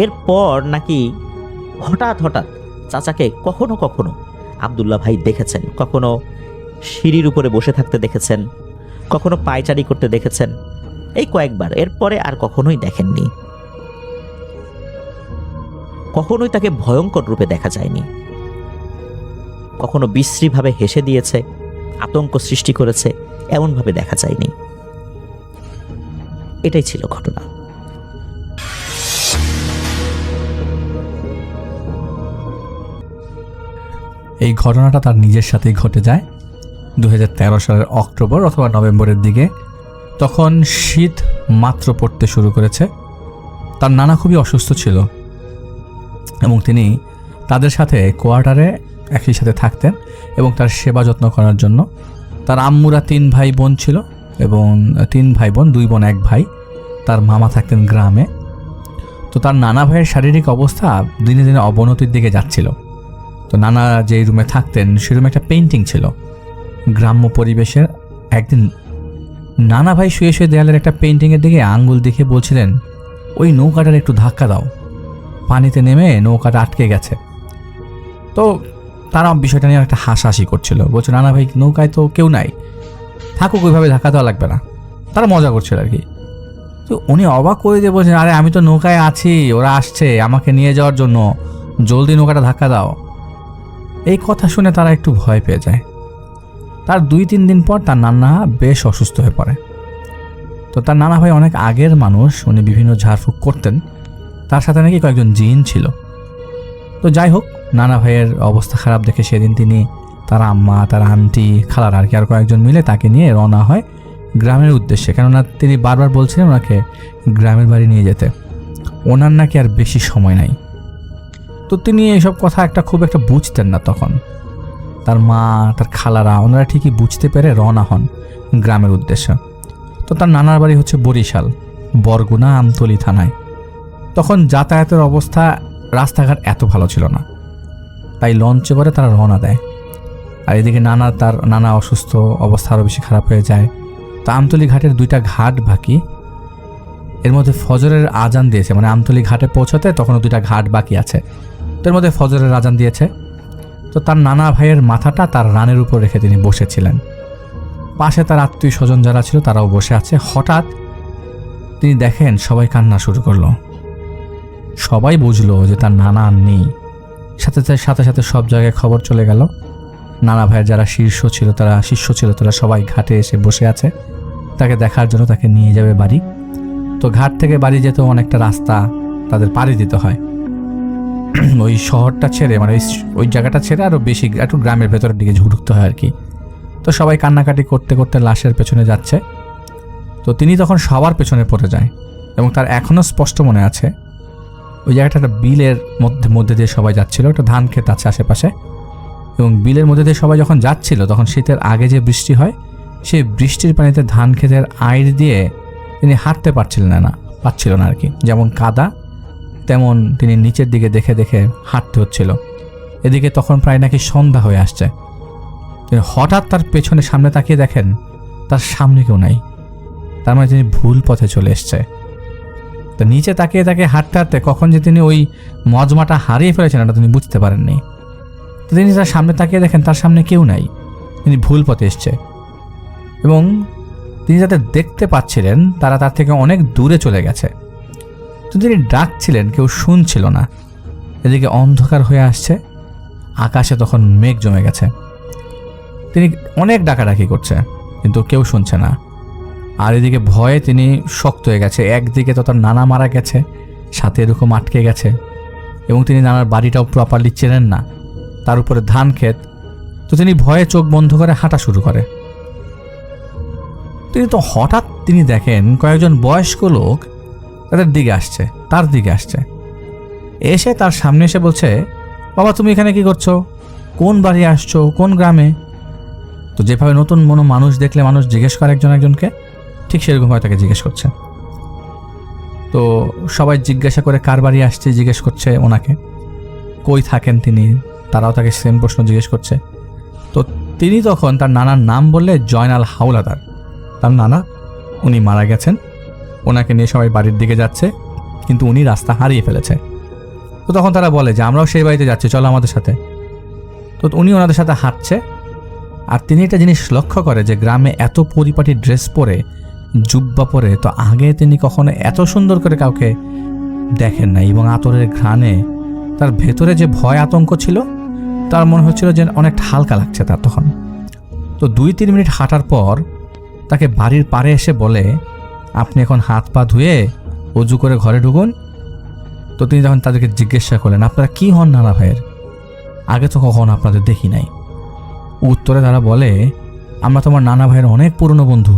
এরপর নাকি হঠাৎ হঠাৎ চাচাকে কখনো কখনো আবদুল্লাহ ভাই দেখেছেন, কখনো সিঁড়ির উপরে বসে থাকতে দেখেছেন, কখনো পায়চারি করতে দেখেছেন, এই কয়েকবার। এরপরে আর কখনোই দেখেননি। কখনোই তাকে ভয়ঙ্কর রূপে দেখা যায়নি। কখনো বিশ্রীভাবে হেসে দিয়েছে, আতঙ্ক সৃষ্টি করেছে, এমনভাবে দেখা যায়নি। এটাই ছিল ঘটনা। এই ঘটনাটা তার নিজের সাথেই ঘটে যায় 2013 সালের অক্টোবর অথবা নভেম্বরের দিকে। তখন শীত মাত্র পড়তে শুরু করেছে। তার নানা খুবই অসুস্থ ছিল এবং তিনি তাদের সাথে কোয়ার্টারে একই সাথে থাকতেন এবং তার সেবা যত্ন করার জন্য। তার আম্মুরা 3 ভাই বোন ছিল এবং 3 ভাই বোন, 2 বোন 1 ভাই। তার মামা থাকতেন গ্রামে। তো তার নানা ভাইয়ের শারীরিক অবস্থা দিনে দিনে অবনতির দিকে যাচ্ছিল। তো নানা যেই রুমে থাকতেন সেই রুমে একটা পেইন্টিং ছিল গ্রাম্য পরিবেশের। একদিন নানা ভাই শুয়ে শুয়ে দেয়ালের একটা পেইন্টিংয়ের দিকে আঙ্গুল দেখে বলছিলেন, ওই নৌকাটার একটু ধাক্কা দাও, পানিতে নেমে নৌকাটা আটকে গেছে। তো তারা বিষয়টা নিয়ে একটা হাসাহাসি করছিল, বলছে নানা ভাই নৌকায় তো কেউ নাই, থাকুক, ওইভাবে ধাক্কা দেওয়া লাগবে না। তারা মজা করছিল আর কি। তো উনি অবাক করে দিয়ে বলছেন, আরে আমি তো নৌকায় আছি, ওরা আসছে আমাকে নিয়ে যাওয়ার জন্য, জলদি নৌকাটা ধাক্কা দাও। এই কথা শুনে তারা একটু ভয় পেয়ে যায়। তার 2-3 দিন পর তার নানা বেশ অসুস্থ হয়ে পড়ে। তো তার নানা ভাই অনেক আগের মানুষ, উনি বিভিন্ন ঝাড়ফুঁক করতেন, তার সাথে নাকি কয়েকজন জিন ছিল। তো যাই হোক, নানা ভাইয়ের অবস্থা খারাপ দেখে সেদিন তিনি, তার আম্মা, তার আন্টি, খালার আর কি আর কয়েকজন মিলে তাকে নিয়ে রওনা হয় গ্রামের উদ্দেশ্যে। কেননা তিনি বারবার বলছিলেন ওনাকে গ্রামের বাড়ি নিয়ে যেতে, ওনার নাকি আর বেশি সময় নাই। তো তিনি এইসব কথা খুব একটা বুঝতেন না তখন। তার মা, তার খালারা, ওনারা ঠিকই বুঝতে পেরে রওনা হন গ্রামের উদ্দেশ্যে। তো তার নানার বাড়ি হচ্ছে বরিশাল, বরগুনা আমতলী থানায়। তখন যাতায়াতের অবস্থা, রাস্তাঘাট এত ভালো ছিল না, তাই লঞ্চে করে তারা রওনা দেয়। আর এদিকে তার নানা অসুস্থ, অবস্থা আরও বেশি খারাপ হয়ে যায়। তো আমতলী ঘাটের 2টা ঘাট বাকি, এর মধ্যে ফজরের আজান দিয়েছে, মানে আমতলী ঘাটে পৌঁছাতে তখনও 2টা ঘাট বাকি আছে, এর মধ্যে ফজরের আজান দিয়েছে। তো তার নানা ভাইয়ের মাথাটা তার রানের উপর রেখে তিনি বসেছিলেন। পাশে তার আত্মীয় স্বজন যারা ছিল তারাও বসে আছে। হঠাৎ তিনি দেখেন সবাই কান্না শুরু করলো। সবাই বুঝলো যে তার নানা আর নেই। সাথে সাথে সব জায়গায় খবর চলে গেল। নানা ভাইয়ের যারা শিষ্য ছিল তারা সবাই ঘাটে এসে বসে আছে তাকে দেখার জন্য, তাকে নিয়ে যাবে বাড়ি। তো ঘাট থেকে বাড়ি যেতে অনেকটা রাস্তা তাদের পাড়ি দিতে হয়। ওই শহরটা ছেড়ে, মানে ওই জায়গাটা ছেড়ে আরও বেশি একটু গ্রামের ভেতরের দিকে ঢুকতে হয় আর কি। তো সবাই কান্নাকাটি করতে করতে লাশের পেছনে যাচ্ছে। তো তিনি তখন সবার পেছনে পড়ে যায় এবং তার এখনও স্পষ্ট মনে আছে ওই জায়গাটা একটা বিলের মধ্যে দিয়ে সবাই যাচ্ছিল, একটা ধান ক্ষেত আছে আশেপাশে, এবং বিলের মধ্যে দিয়ে সবাই যখন যাচ্ছিল তখন শীতের আগে যে বৃষ্টি হয় সেই বৃষ্টির পানিতে ধান ক্ষেতের আইর দিয়ে তিনি হাঁটতে পারছিল না আর কি। যেমন কাদা তেমন তিনি নিচের দিকে দেখে দেখে হাঁটতে হচ্ছিল। এদিকে তখন প্রায় নাকি সন্ধ্যা হয়ে আসছে। তিনি হঠাৎ তার পেছনে সামনে তাকিয়ে দেখেন তার সামনে কেউ নাই। তার মানে তিনি ভুল পথে চলে এসছে। তো নিচে তাকিয়ে তাকে হাঁটতে হাঁটতে কখন যে তিনি ওই মজমাটা হারিয়ে ফেলেছেন এটা তিনি বুঝতে পারেননি। তো তিনি তার সামনে তাকিয়ে দেখেন তার সামনে কেউ নাই, তিনি ভুল পথে এসছে। এবং তিনি যাদের দেখতে পাচ্ছিলেন তারা তার থেকে অনেক দূরে চলে গেছে। তো তিনি ডাকছিলেন, কেউ শুনছিল না। এদিকে অন্ধকার হয়ে আসছে, আকাশে তখন মেঘ জমে গেছে। তিনি অনেক ডাকাডাকি করছে কিন্তু কেউ শুনছে না। আর এদিকে ভয়ে তিনি শক্ত হয়ে গেছে। একদিকে তো তার নানা মারা গেছে, সাথে এরকম আটকে গেছে, এবং তিনি নানার বাড়িটাও প্রপারলি চেনেন না, তার উপরে ধান ক্ষেত। তো তিনি ভয়ে চোখ বন্ধ করে হাঁটা শুরু করে। হঠাৎ তিনি দেখেন কয়েকজন বয়স্ক লোক তাদের দিকে আসছে, তার দিকে আসছে। এসে তার সামনে এসে বলছে, বাবা তুমি এখানে কি করছো, কোন বাড়ি আসছো, কোন গ্রামে? তো যেভাবে নতুন কোনো মানুষ দেখলে মানুষ জিজ্ঞেস করে একজন একজনকে, ঠিক সেরকমভাবে তাকে জিজ্ঞেস করছে। তো সবাই জিজ্ঞাসা করে কার বাড়ি আসছে জিজ্ঞেস করছে ওনাকে, কই থাকেন তিনি, তারাও তাকে সেম প্রশ্ন জিজ্ঞেস করছে। তো তিনি তখন তার নানার নাম বললে, জয়নাল হাওলাদার, তার নানা, উনি মারা গেছেন। ওনাকে নিয়ে সবাই বাড়ির দিকে যাচ্ছে, কিন্তু উনি রাস্তা হারিয়ে ফেলেছে। তো তখন তারা বলে যে আমরাও সেই বাড়িতে যাচ্ছি, চলো আমাদের সাথে। তো উনি ওনাদের সাথে হাঁটছে। আর তিনি একটা জিনিস লক্ষ্য করে যে গ্রামে এত পরিপাটি ড্রেস পরে, জুব্বা পরে তো আগে তিনি কখনো এত সুন্দর করে কাউকে দেখেন নাই। এবং আতরের ঘ্রাণে তার ভেতরে যে ভয় আতঙ্ক ছিল তার মনে হচ্ছিল যে অনেক হালকা লাগছে তার তখন। তো 2-3 মিনিট হাঁটার পর তাকে বাড়ির পাড়ে এসে বলে, আপনি এখন হাত পা ধুয়ে অজু করে ঘরে ঢুকুন। তো তিনি যখন তাদেরকে জিজ্ঞাসা করলেন, আপনারা কি হন নানা ভাইয়ের, আগে তো কখনো আপনাদের দেখি নাই। উত্তরে তারা বলে, আমরা তোমার নানা ভাইয়ের অনেক পুরনো বন্ধু,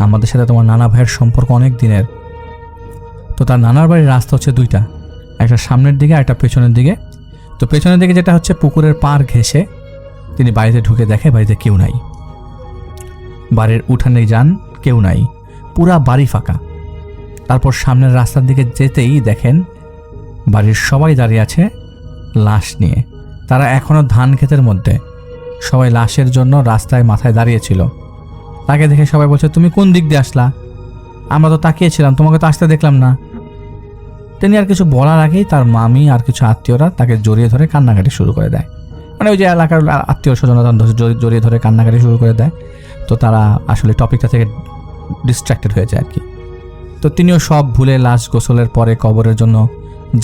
আমাদের সাথে তোমার নানা ভাইয়ের সম্পর্ক অনেক দিনের। তো তার নানার বাড়ির রাস্তা হচ্ছে 2টা, একটা সামনের দিকে আর একটা পেছনের দিকে। তো পেছনের দিকে যেটা হচ্ছে পুকুরের পাড় ঘেঁষে তিনি বাড়িতে ঢুকে দেখে বাড়িতে কেউ নাই। বাড়ির উঠানে যান, কেউ নাই, পুরা বাড়ি ফাঁকা। তারপর সামনের রাস্তার দিকে যেতেই দেখেন বাড়ির সবাই দাঁড়িয়ে আছে লাশ নিয়ে। তারা এখনও ধান ক্ষেতের মধ্যে, সবাই লাশের জন্য রাস্তায় মাথায় দাঁড়িয়েছিল। তাকে দেখে সবাই বলছে, তুমি কোন দিক দিয়ে আসলা, আমরা তো তাকিয়েছিলাম, তোমাকে তো আসতে দেখলাম না। তিনি আর কিছু বলার আগেই তার মামি আর কিছু আত্মীয়রা তাকে জড়িয়ে ধরে কান্নাকাটি শুরু করে দেয়। মানে ওই যে এলাকার আত্মীয় স্বজনরা জড়িয়ে ধরে কান্নাকাটি শুরু করে দেয়। তো তারা আসলে টপিকটা থেকে ডিস্ট্র্যাক্টেড হয়ে যায় আর কি। তো তিনিও সব ভুলে লাশ গোসলের পরে কবরের জন্য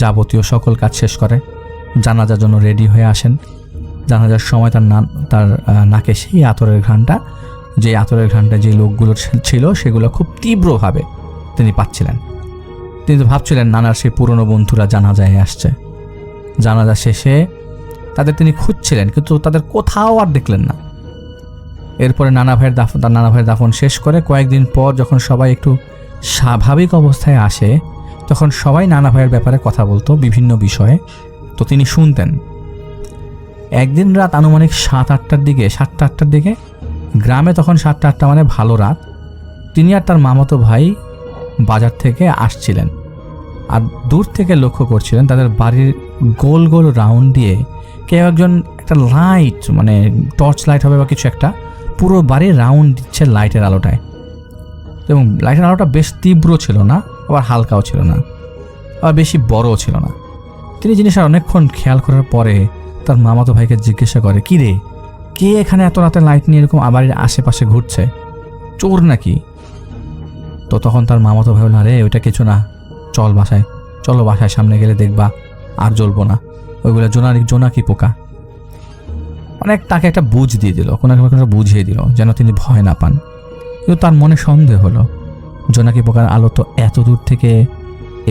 যাবতীয় সকল কাজ শেষ করে জানাজার জন্য রেডি হয়ে আসেন। জানাজার সময় তার নাকে সেই আতরের ঘ্রাণটা, যে আতরের ঘ্রাণটা যে লোকগুলো ছিল সেগুলো খুব তীব্রভাবে তিনি পাচ্ছিলেন। তিনি তো ভাবছিলেন নানার সেই পুরনো বন্ধুরা জানাজায় আসছে। জানাজা শেষে তাদের তিনি খুঁজছিলেন, কিন্তু তাদের কোথাও আর দেখলেন না। এরপরে তার নানা ভাইয়ের দাফন শেষ করে কয়েকদিন পর যখন সবাই একটু স্বাভাবিক অবস্থায় আসে, তখন সবাই নানা ভাইয়ের ব্যাপারে কথা বলতো বিভিন্ন বিষয়ে। তো তিনি শুনতেন। একদিন রাত আনুমানিক 7-8টার দিকে, গ্রামে তখন 7-8টা মানে ভালো রাত, তিনি আর তার মামাতো ভাই বাজার থেকে আসছিলেন। আর দূর থেকে লক্ষ্য করছিলেন তাদের বাড়ির গোল গোল রাউন্ড দিয়ে কেউ একজন একটা লাইট, মানে টর্চ লাইট হবে বা কিছু একটা, পুরো বাড়ির রাউন্ড দিচ্ছে লাইটের আলোটায়। এবং লাইটের আলোটা বেশ তীব্র ছিল না, আবার হালকাও ছিল না, আবার বেশি বড়ও ছিল না। তিনি জিনিসটা অনেকক্ষণ খেয়াল করার পরে তার মামাতো ভাইকে জিজ্ঞাসা করে, কি রে, কে এখানে এত রাতে লাইট নিয়ে এরকম বাড়ির আশেপাশে ঘুরছে, চোর নাকি? তো তখন তার মামাতো ভাই বলল, আরে ওইটা কিছু না, চলো বাসায়, সামনে গেলে দেখবা আর জ্বলবো না, ওইগুলো জোনাকি পোকা। অনেক তাকে একটা বুঝ দিয়ে দিল, কোনো একটা বুঝিয়ে দিল যেন তিনি ভয় না পান। কিন্তু তার মনে সন্দেহ হলো, জোনাকি পোকার আলো তো এত দূর থেকে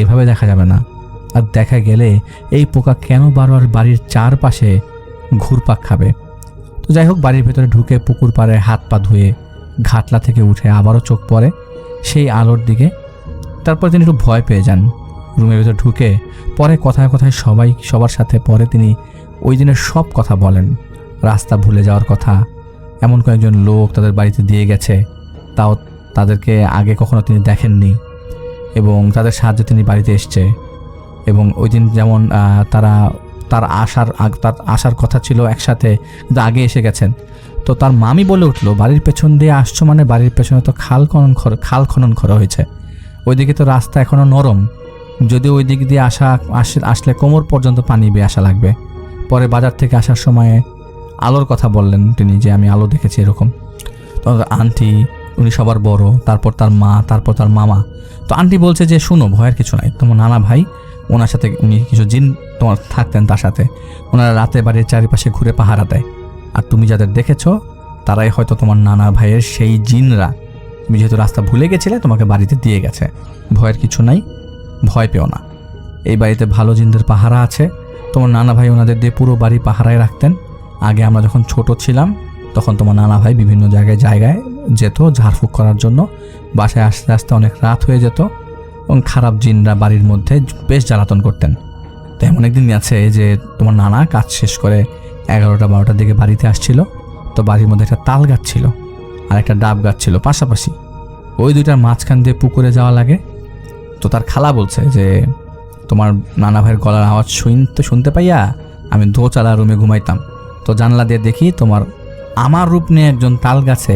এভাবে দেখা যাবে না, আর দেখা গেলে এই পোকা কেন বারবার বাড়ির চারপাশে ঘুরপাক খাবে। তো যাই হোক, বাড়ির ভেতরে ঢুকে পুকুর পাড়ে হাত পা ধুয়ে ঘাটলা থেকে উঠে আবারও চোখ পড়ে সেই আলোর দিকে। তারপর তিনি একটু ভয় পেয়ে যান, রুমের ভেতরে ঢুকে পরে কথায় কথায় সবার সাথে পরে তিনি ওই দিনের সব কথা বলেন, রাস্তা ভুলে যাওয়ার কথা, এমন কয়েকজন লোক তাদের বাড়িতে দিয়ে গেছে, তাও তাদেরকে আগে কখনো তিনি দেখেননি, এবং তাদের সাহায্যে তিনি বাড়িতে এসছে। এবং ওই দিন যেমন তার আসার কথা ছিল একসাথে, কিন্তু আগে এসে গেছেন। তো তার মামি বলে উঠলো, বাড়ির পেছন দিয়ে আসছো মানে বাড়ির পেছনে তো খাল খনন করা হয়েছে, ওইদিকে তো রাস্তা এখনও নরম, যদি ওই দিক দিয়ে আসলে কোমর পর্যন্ত পানি বেয়ে আসা লাগবে। পরে বাজার থেকে আসার সময় আলোর কথা বললেন তিনি, যে আমি আলো দেখেছি এরকম। তো আন্টি, উনি সবার বড়, তারপর তার মা, তারপর তার মামা। তো আন্টি বলছে যে শোনো, ভয়ের কিছু নাই, তোমার নানা ভাই, ওনার সাথে উনি কিছু জিন তোমার থাকতেন, তার সাথে ওনারা রাতে বাড়ির চারিপাশে ঘুরে পাহারা দেয়, আর তুমি যাদের দেখেছো তারাই হয়তো তোমার নানা ভাইয়ের সেই জিনরা। তুমি যেহেতু রাস্তা ভুলে গেছিলে, তোমাকে বাড়িতে দিয়ে গেছে, ভয়ের কিছু নাই, ভয় পেও না। এই বাড়িতে ভালো জিনদের পাহারা আছে, তোমার নানা ভাই ওনাদের দিয়ে পুরো বাড়ি পাহারায় রাখতেন। আগে আমরা যখন ছোট ছিলাম তখন তোমার নানা ভাই বিভিন্ন জায়গায় যেত ঝাড়ফুঁক করার জন্য, বাসায় আস্তে আস্তে অনেক রাত হয়ে যেত এবং খারাপ জিনরা বাড়ির মধ্যে বেশ জ্বালাতন করতেন। তো এমন একদিন আছে যে তোমার নানা কাজ শেষ করে 11টা-12টার দিকে বাড়িতে আসছিল, তো বাড়ির মধ্যে একটা তাল গাছ ছিল আর একটা ডাব গাছ ছিল পাশাপাশি, ওই দুইটার মাঝখান দিয়ে পুকুরে যাওয়া লাগে। তো তার খালা বলছে যে তোমার নানা ভাইয়ের গলার আওয়াজ শুনতে পাইয়া আমি দোতলা রুমে ঘুমাইতাম, তো জানলা দিয়ে দেখি আমার রূপ নিয়ে একজন তাল গাছে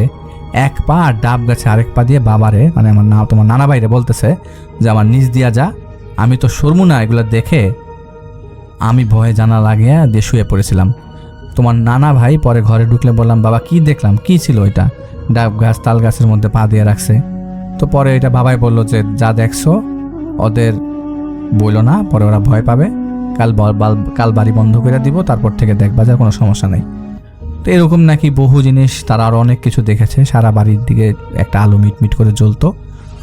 এক পা আর ডাব গাছে আরেক পা দিয়ে বাবারে, মানে তোমার নানা ভাইরে বলতেছে যে আমার নিচ দিয়া যা। আমি তো সরমু না, এগুলো দেখে আমি ভয়ে জানা লাগিয়ে দিয়ে শুয়ে পড়েছিলাম। তোমার নানা ভাই পরে ঘরে ঢুকলে বললাম, বাবা কি দেখলাম, কি ছিল ওইটা? ডাব গাছ তাল গাছের মধ্যে পা দিয়ে রাখছে। তো পরে এটা বাবাই বললো যে যা দেখছো ওদের বইলো না, পরে ওরা ভয় পাবে, কাল বাড়ি বন্ধ করে দিব, তারপর থেকে দেখবা যার কোনো সমস্যা নেই। তো এরকম নাকি বহু জিনিস, তারা আরও অনেক কিছু দেখেছে। সারা বাড়ির দিকে একটা আলো মিটমিট করে জ্বলতো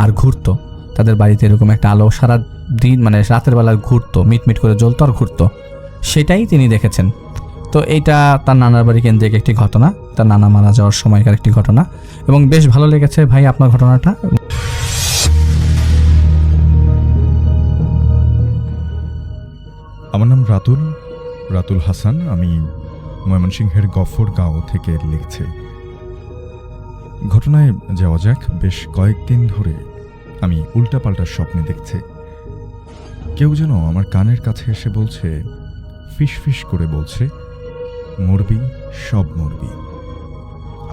আর ঘুরতো, তাদের বাড়িতে এরকম একটা আলো সারা দিন, মানে রাতের বেলা ঘুরতো, মিটমিট করে জ্বলতো আর ঘুরতো, সেটাই তিনি দেখেছেন। তো এইটা তার নানার বাড়ি কেন্দ্রিক একটি ঘটনা, তার নানা মারা যাওয়ার সময়কার একটি ঘটনা, এবং বেশ ভালো লেগেছে ভাই আপনার ঘটনাটা। আমার নাম রাতুল হাসান, আমি ময়মনসিংহের গফরগাঁও থেকে লিখছি। ঘটনায় যাওয়া যাক। বেশ কয়েকদিন ধরে আমি উল্টাপাল্টা স্বপ্নে দেখছি। কেউ যেন আমার কানের কাছে এসে বলছে, ফিস ফিস করে বলছে, মরবি, সব মরবি।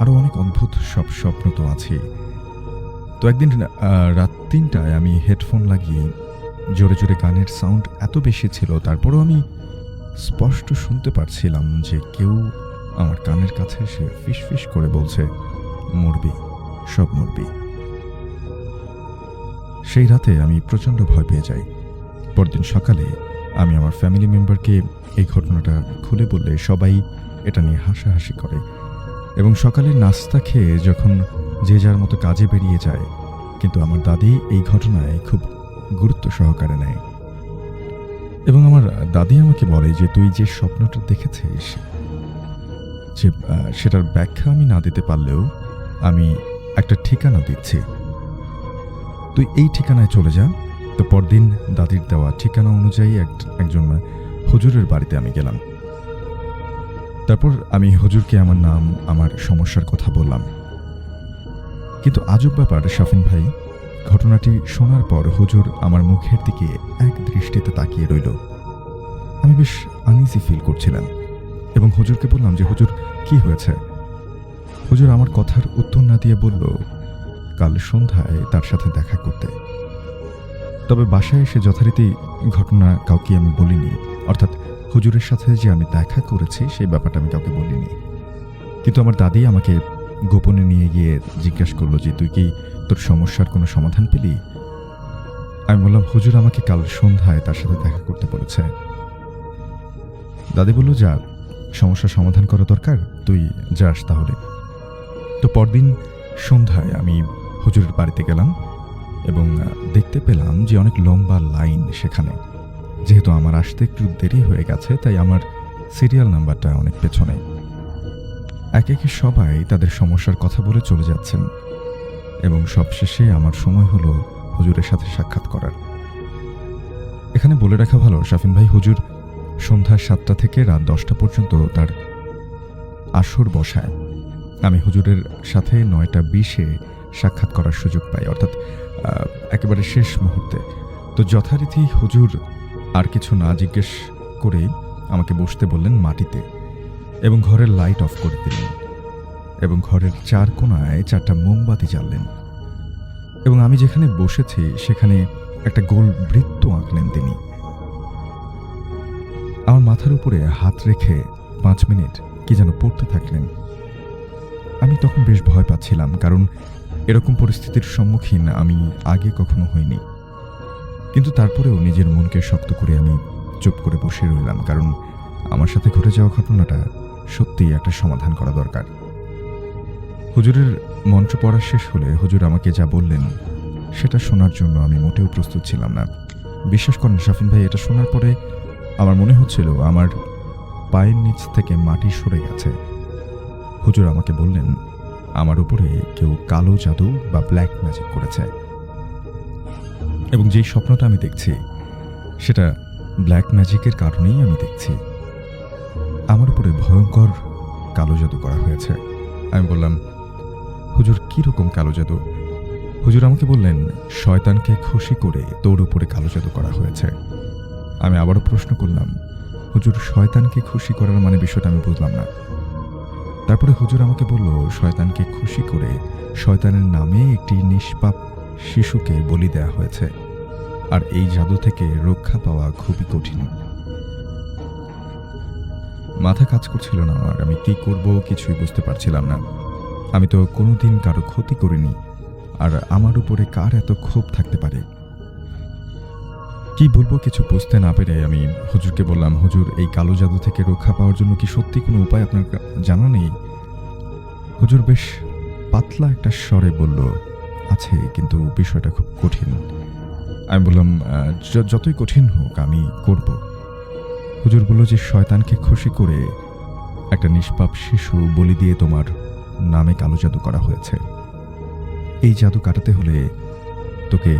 আরও অনেক অদ্ভুত সব স্বপ্ন তো আছে। তো একদিন রাত 3টায় আমি হেডফোন লাগিয়ে জোরে জোরে গানের সাউন্ড এত বেশি ছিল, তারপরও আমি স্পষ্ট শুনতে পারছিলাম যে কেউ আমার কানের কাছে এসে ফিস ফিস করে বলছে, মরবি, সব মরবি। সেই রাতে আমি প্রচণ্ড ভয় পেয়ে যাই। পরদিন সকালে আমি আমার ফ্যামিলি মেম্বারকে এই ঘটনাটা খুলে বললে সবাই এটা নিয়ে হাসাহাসি করে, এবং সকালে নাস্তা খেয়ে যখন যে যার মতো কাজে বেরিয়ে যায়, কিন্তু আমার দাদি এই ঘটনায় খুব গুরুত্ব সহকারে নেয়। এবং আমার দাদি আমাকে বলে যে তুই যে স্বপ্নটা দেখেছিস, যে সেটার ব্যাখ্যা আমি না দিতে পারলেও আমি একটা ঠিকানা দিচ্ছি, তুই এই ঠিকানায় চলে যা। তো পরদিন দাদির দেওয়া ঠিকানা অনুযায়ী একজন হুজুরের বাড়িতে আমি গেলাম। তারপর আমি হুজুরকে আমার নাম, আমার সমস্যার কথা বললাম। কিন্তু আজব ব্যাপার শাফিন ভাই, ঘটনাটি শোনার পর হুজুর আমার মুখের দিকে এক দৃষ্টিতে তাকিয়ে রইল। আমি বেশ আনইজি ফিল করছিলাম এবং হুজুরকে বললাম যে হুজুর কি হয়েছে। হুজুর আমার কথার উত্তর না দিয়ে বলল, কাল সন্ধ্যায় তার সাথে দেখা করতে। তবে বাসায় এসে যথারীতি ঘটনা কাউকে আমি বলিনি, অর্থাৎ হুজুরের সাথে যে আমি দেখা করেছি সেই ব্যাপারটা আমি কাউকে বলিনি। কিন্তু আমার দাদি আমাকে গোপনে নিয়ে গিয়ে জিজ্ঞাসা করলো যে তুই কি তোর সমস্যার কোনো সমাধান পেলি? আমি বললাম, হুজুর আমাকে কাল সন্ধ্যায় তার সাথে দেখা করতে বলেছে। দাদি বলল, যা, সমস্যার সমাধান করা দরকার, তুই যাস তাহলে। তো পরদিন সন্ধ্যায় আমি হুজুরের বাড়িতে গেলাম এবং দেখতে পেলাম যে অনেক লম্বা লাইন সেখানে। যেহেতু আমার আসতে একটু দেরি হয়ে গেছে, তাই আমার সিরিয়াল নাম্বারটা অনেক পেছনে। একে একে সবাই তাদের সমস্যার কথা বলে চলে যাচ্ছেন এবং সবশেষে আমার সময় হলো হুজুরের সাথে সাক্ষাৎ করার। এখানে বলে রাখা ভালো শাফিন ভাই, হুজুর সন্ধ্যা 7টা থেকে রাত 10টা পর্যন্ত তার আসর বসায়। আমি হুজুরের সাথে 9টা 20-এ সাক্ষাৎ করার সুযোগ পাই, অর্থাৎ একেবারে শেষ মুহূর্তে। তো যথারীতি হুজুর আর কিছু না জিজ্ঞেস করে আমাকে বসতে বললেন মাটিতে এবং ঘরের লাইট অফ করে দিলেন। এবং ঘরের 4 কোণায় 4টা মোমবাতি জ্বাললেন এবং আমি যেখানে বসেছি সেখানে একটা গোল বৃত্ত আঁকলেন তিনি। আমার মাথার উপরে হাত রেখে 5 মিনিট কি যেন পড়তে থাকলেন। আমি তখন বেশ ভয় পাচ্ছিলাম, কারণ এরকম পরিস্থিতির সম্মুখীন আমি আগে কখনো হইনি। কিন্তু তারপরেও নিজের মনকে শক্ত করে আমি চুপ করে বসে রইলাম, কারণ আমার সাথে ঘটে যাওয়া ঘটনাটা সত্যিই একটা সমাধান করা দরকার। হুজুরের মন্ত্র পড়া শেষ হলে হুজুর আমাকে যা বললেন সেটা শোনার জন্য আমি মোটেও প্রস্তুত ছিলাম না। বিশ্বাস করেন শাফিন ভাই, এটা শোনার পরে আমার মনে হচ্ছিল আমার পায়ের নিচ থেকে মাটি সরে গেছে। হুজুর আমাকে বললেন আমার উপরে কেউ কালো জাদু বা ব্ল্যাক ম্যাজিক করেছে, এবং যেই স্বপ্নটা আমি দেখছি সেটা ব্ল্যাক ম্যাজিকের কারণেই আমি দেখছি। আমার উপরে ভয়ঙ্কর কালো জাদু করা হয়েছে। আমি বললাম, হুজুর কীরকম কালো জাদু? হুজুর আমাকে বললেন, শয়তানকে খুশি করে তোর উপরে কালো জাদু করা হয়েছে। আমি আবারও প্রশ্ন করলাম, হুজুর শয়তানকে খুশি করার মানে বিষয়টা আমি বুঝলাম না। তারপরে হুজুর আমাকে বলল, শয়তানকে খুশি করে শয়তানের নামে একটি নিষ্পাপ শিশুকে বলি দেয়া হয়েছে, আর এই জাদু থেকে রক্ষা পাওয়া খুবই কঠিন। মাথা কাজ করছিল না আমার, আমি কি করব কিছুই বুঝতে পারছিলাম না। আমি তো কোনোদিন কারো ক্ষতি করিনি, আর আমার উপরে কার এত ক্ষোভ থাকতে পারে? কি বলবো কিছু বুঝতে না পেরে আমি হুজুরকে বললাম, হুজুর এই কালো জাদু থেকে রক্ষা পাওয়ার জন্য কি সত্যি কোনো উপায় আপনার জানা নেই? হুজুর বেশ পাতলা একটা স্বরে বলল, আছে, কিন্তু বিষয়টা খুব কঠিন। আমি বললাম, যতই কঠিন হোক আমি করব। হুজুর বলল যে শয়তানকে খুশি করে একটা নিষ্পাপ শিশু বলি দিয়ে তোমার নামে কালো জাদু করা হয়েছে। এই জাদু কাটাতে হলে তোকে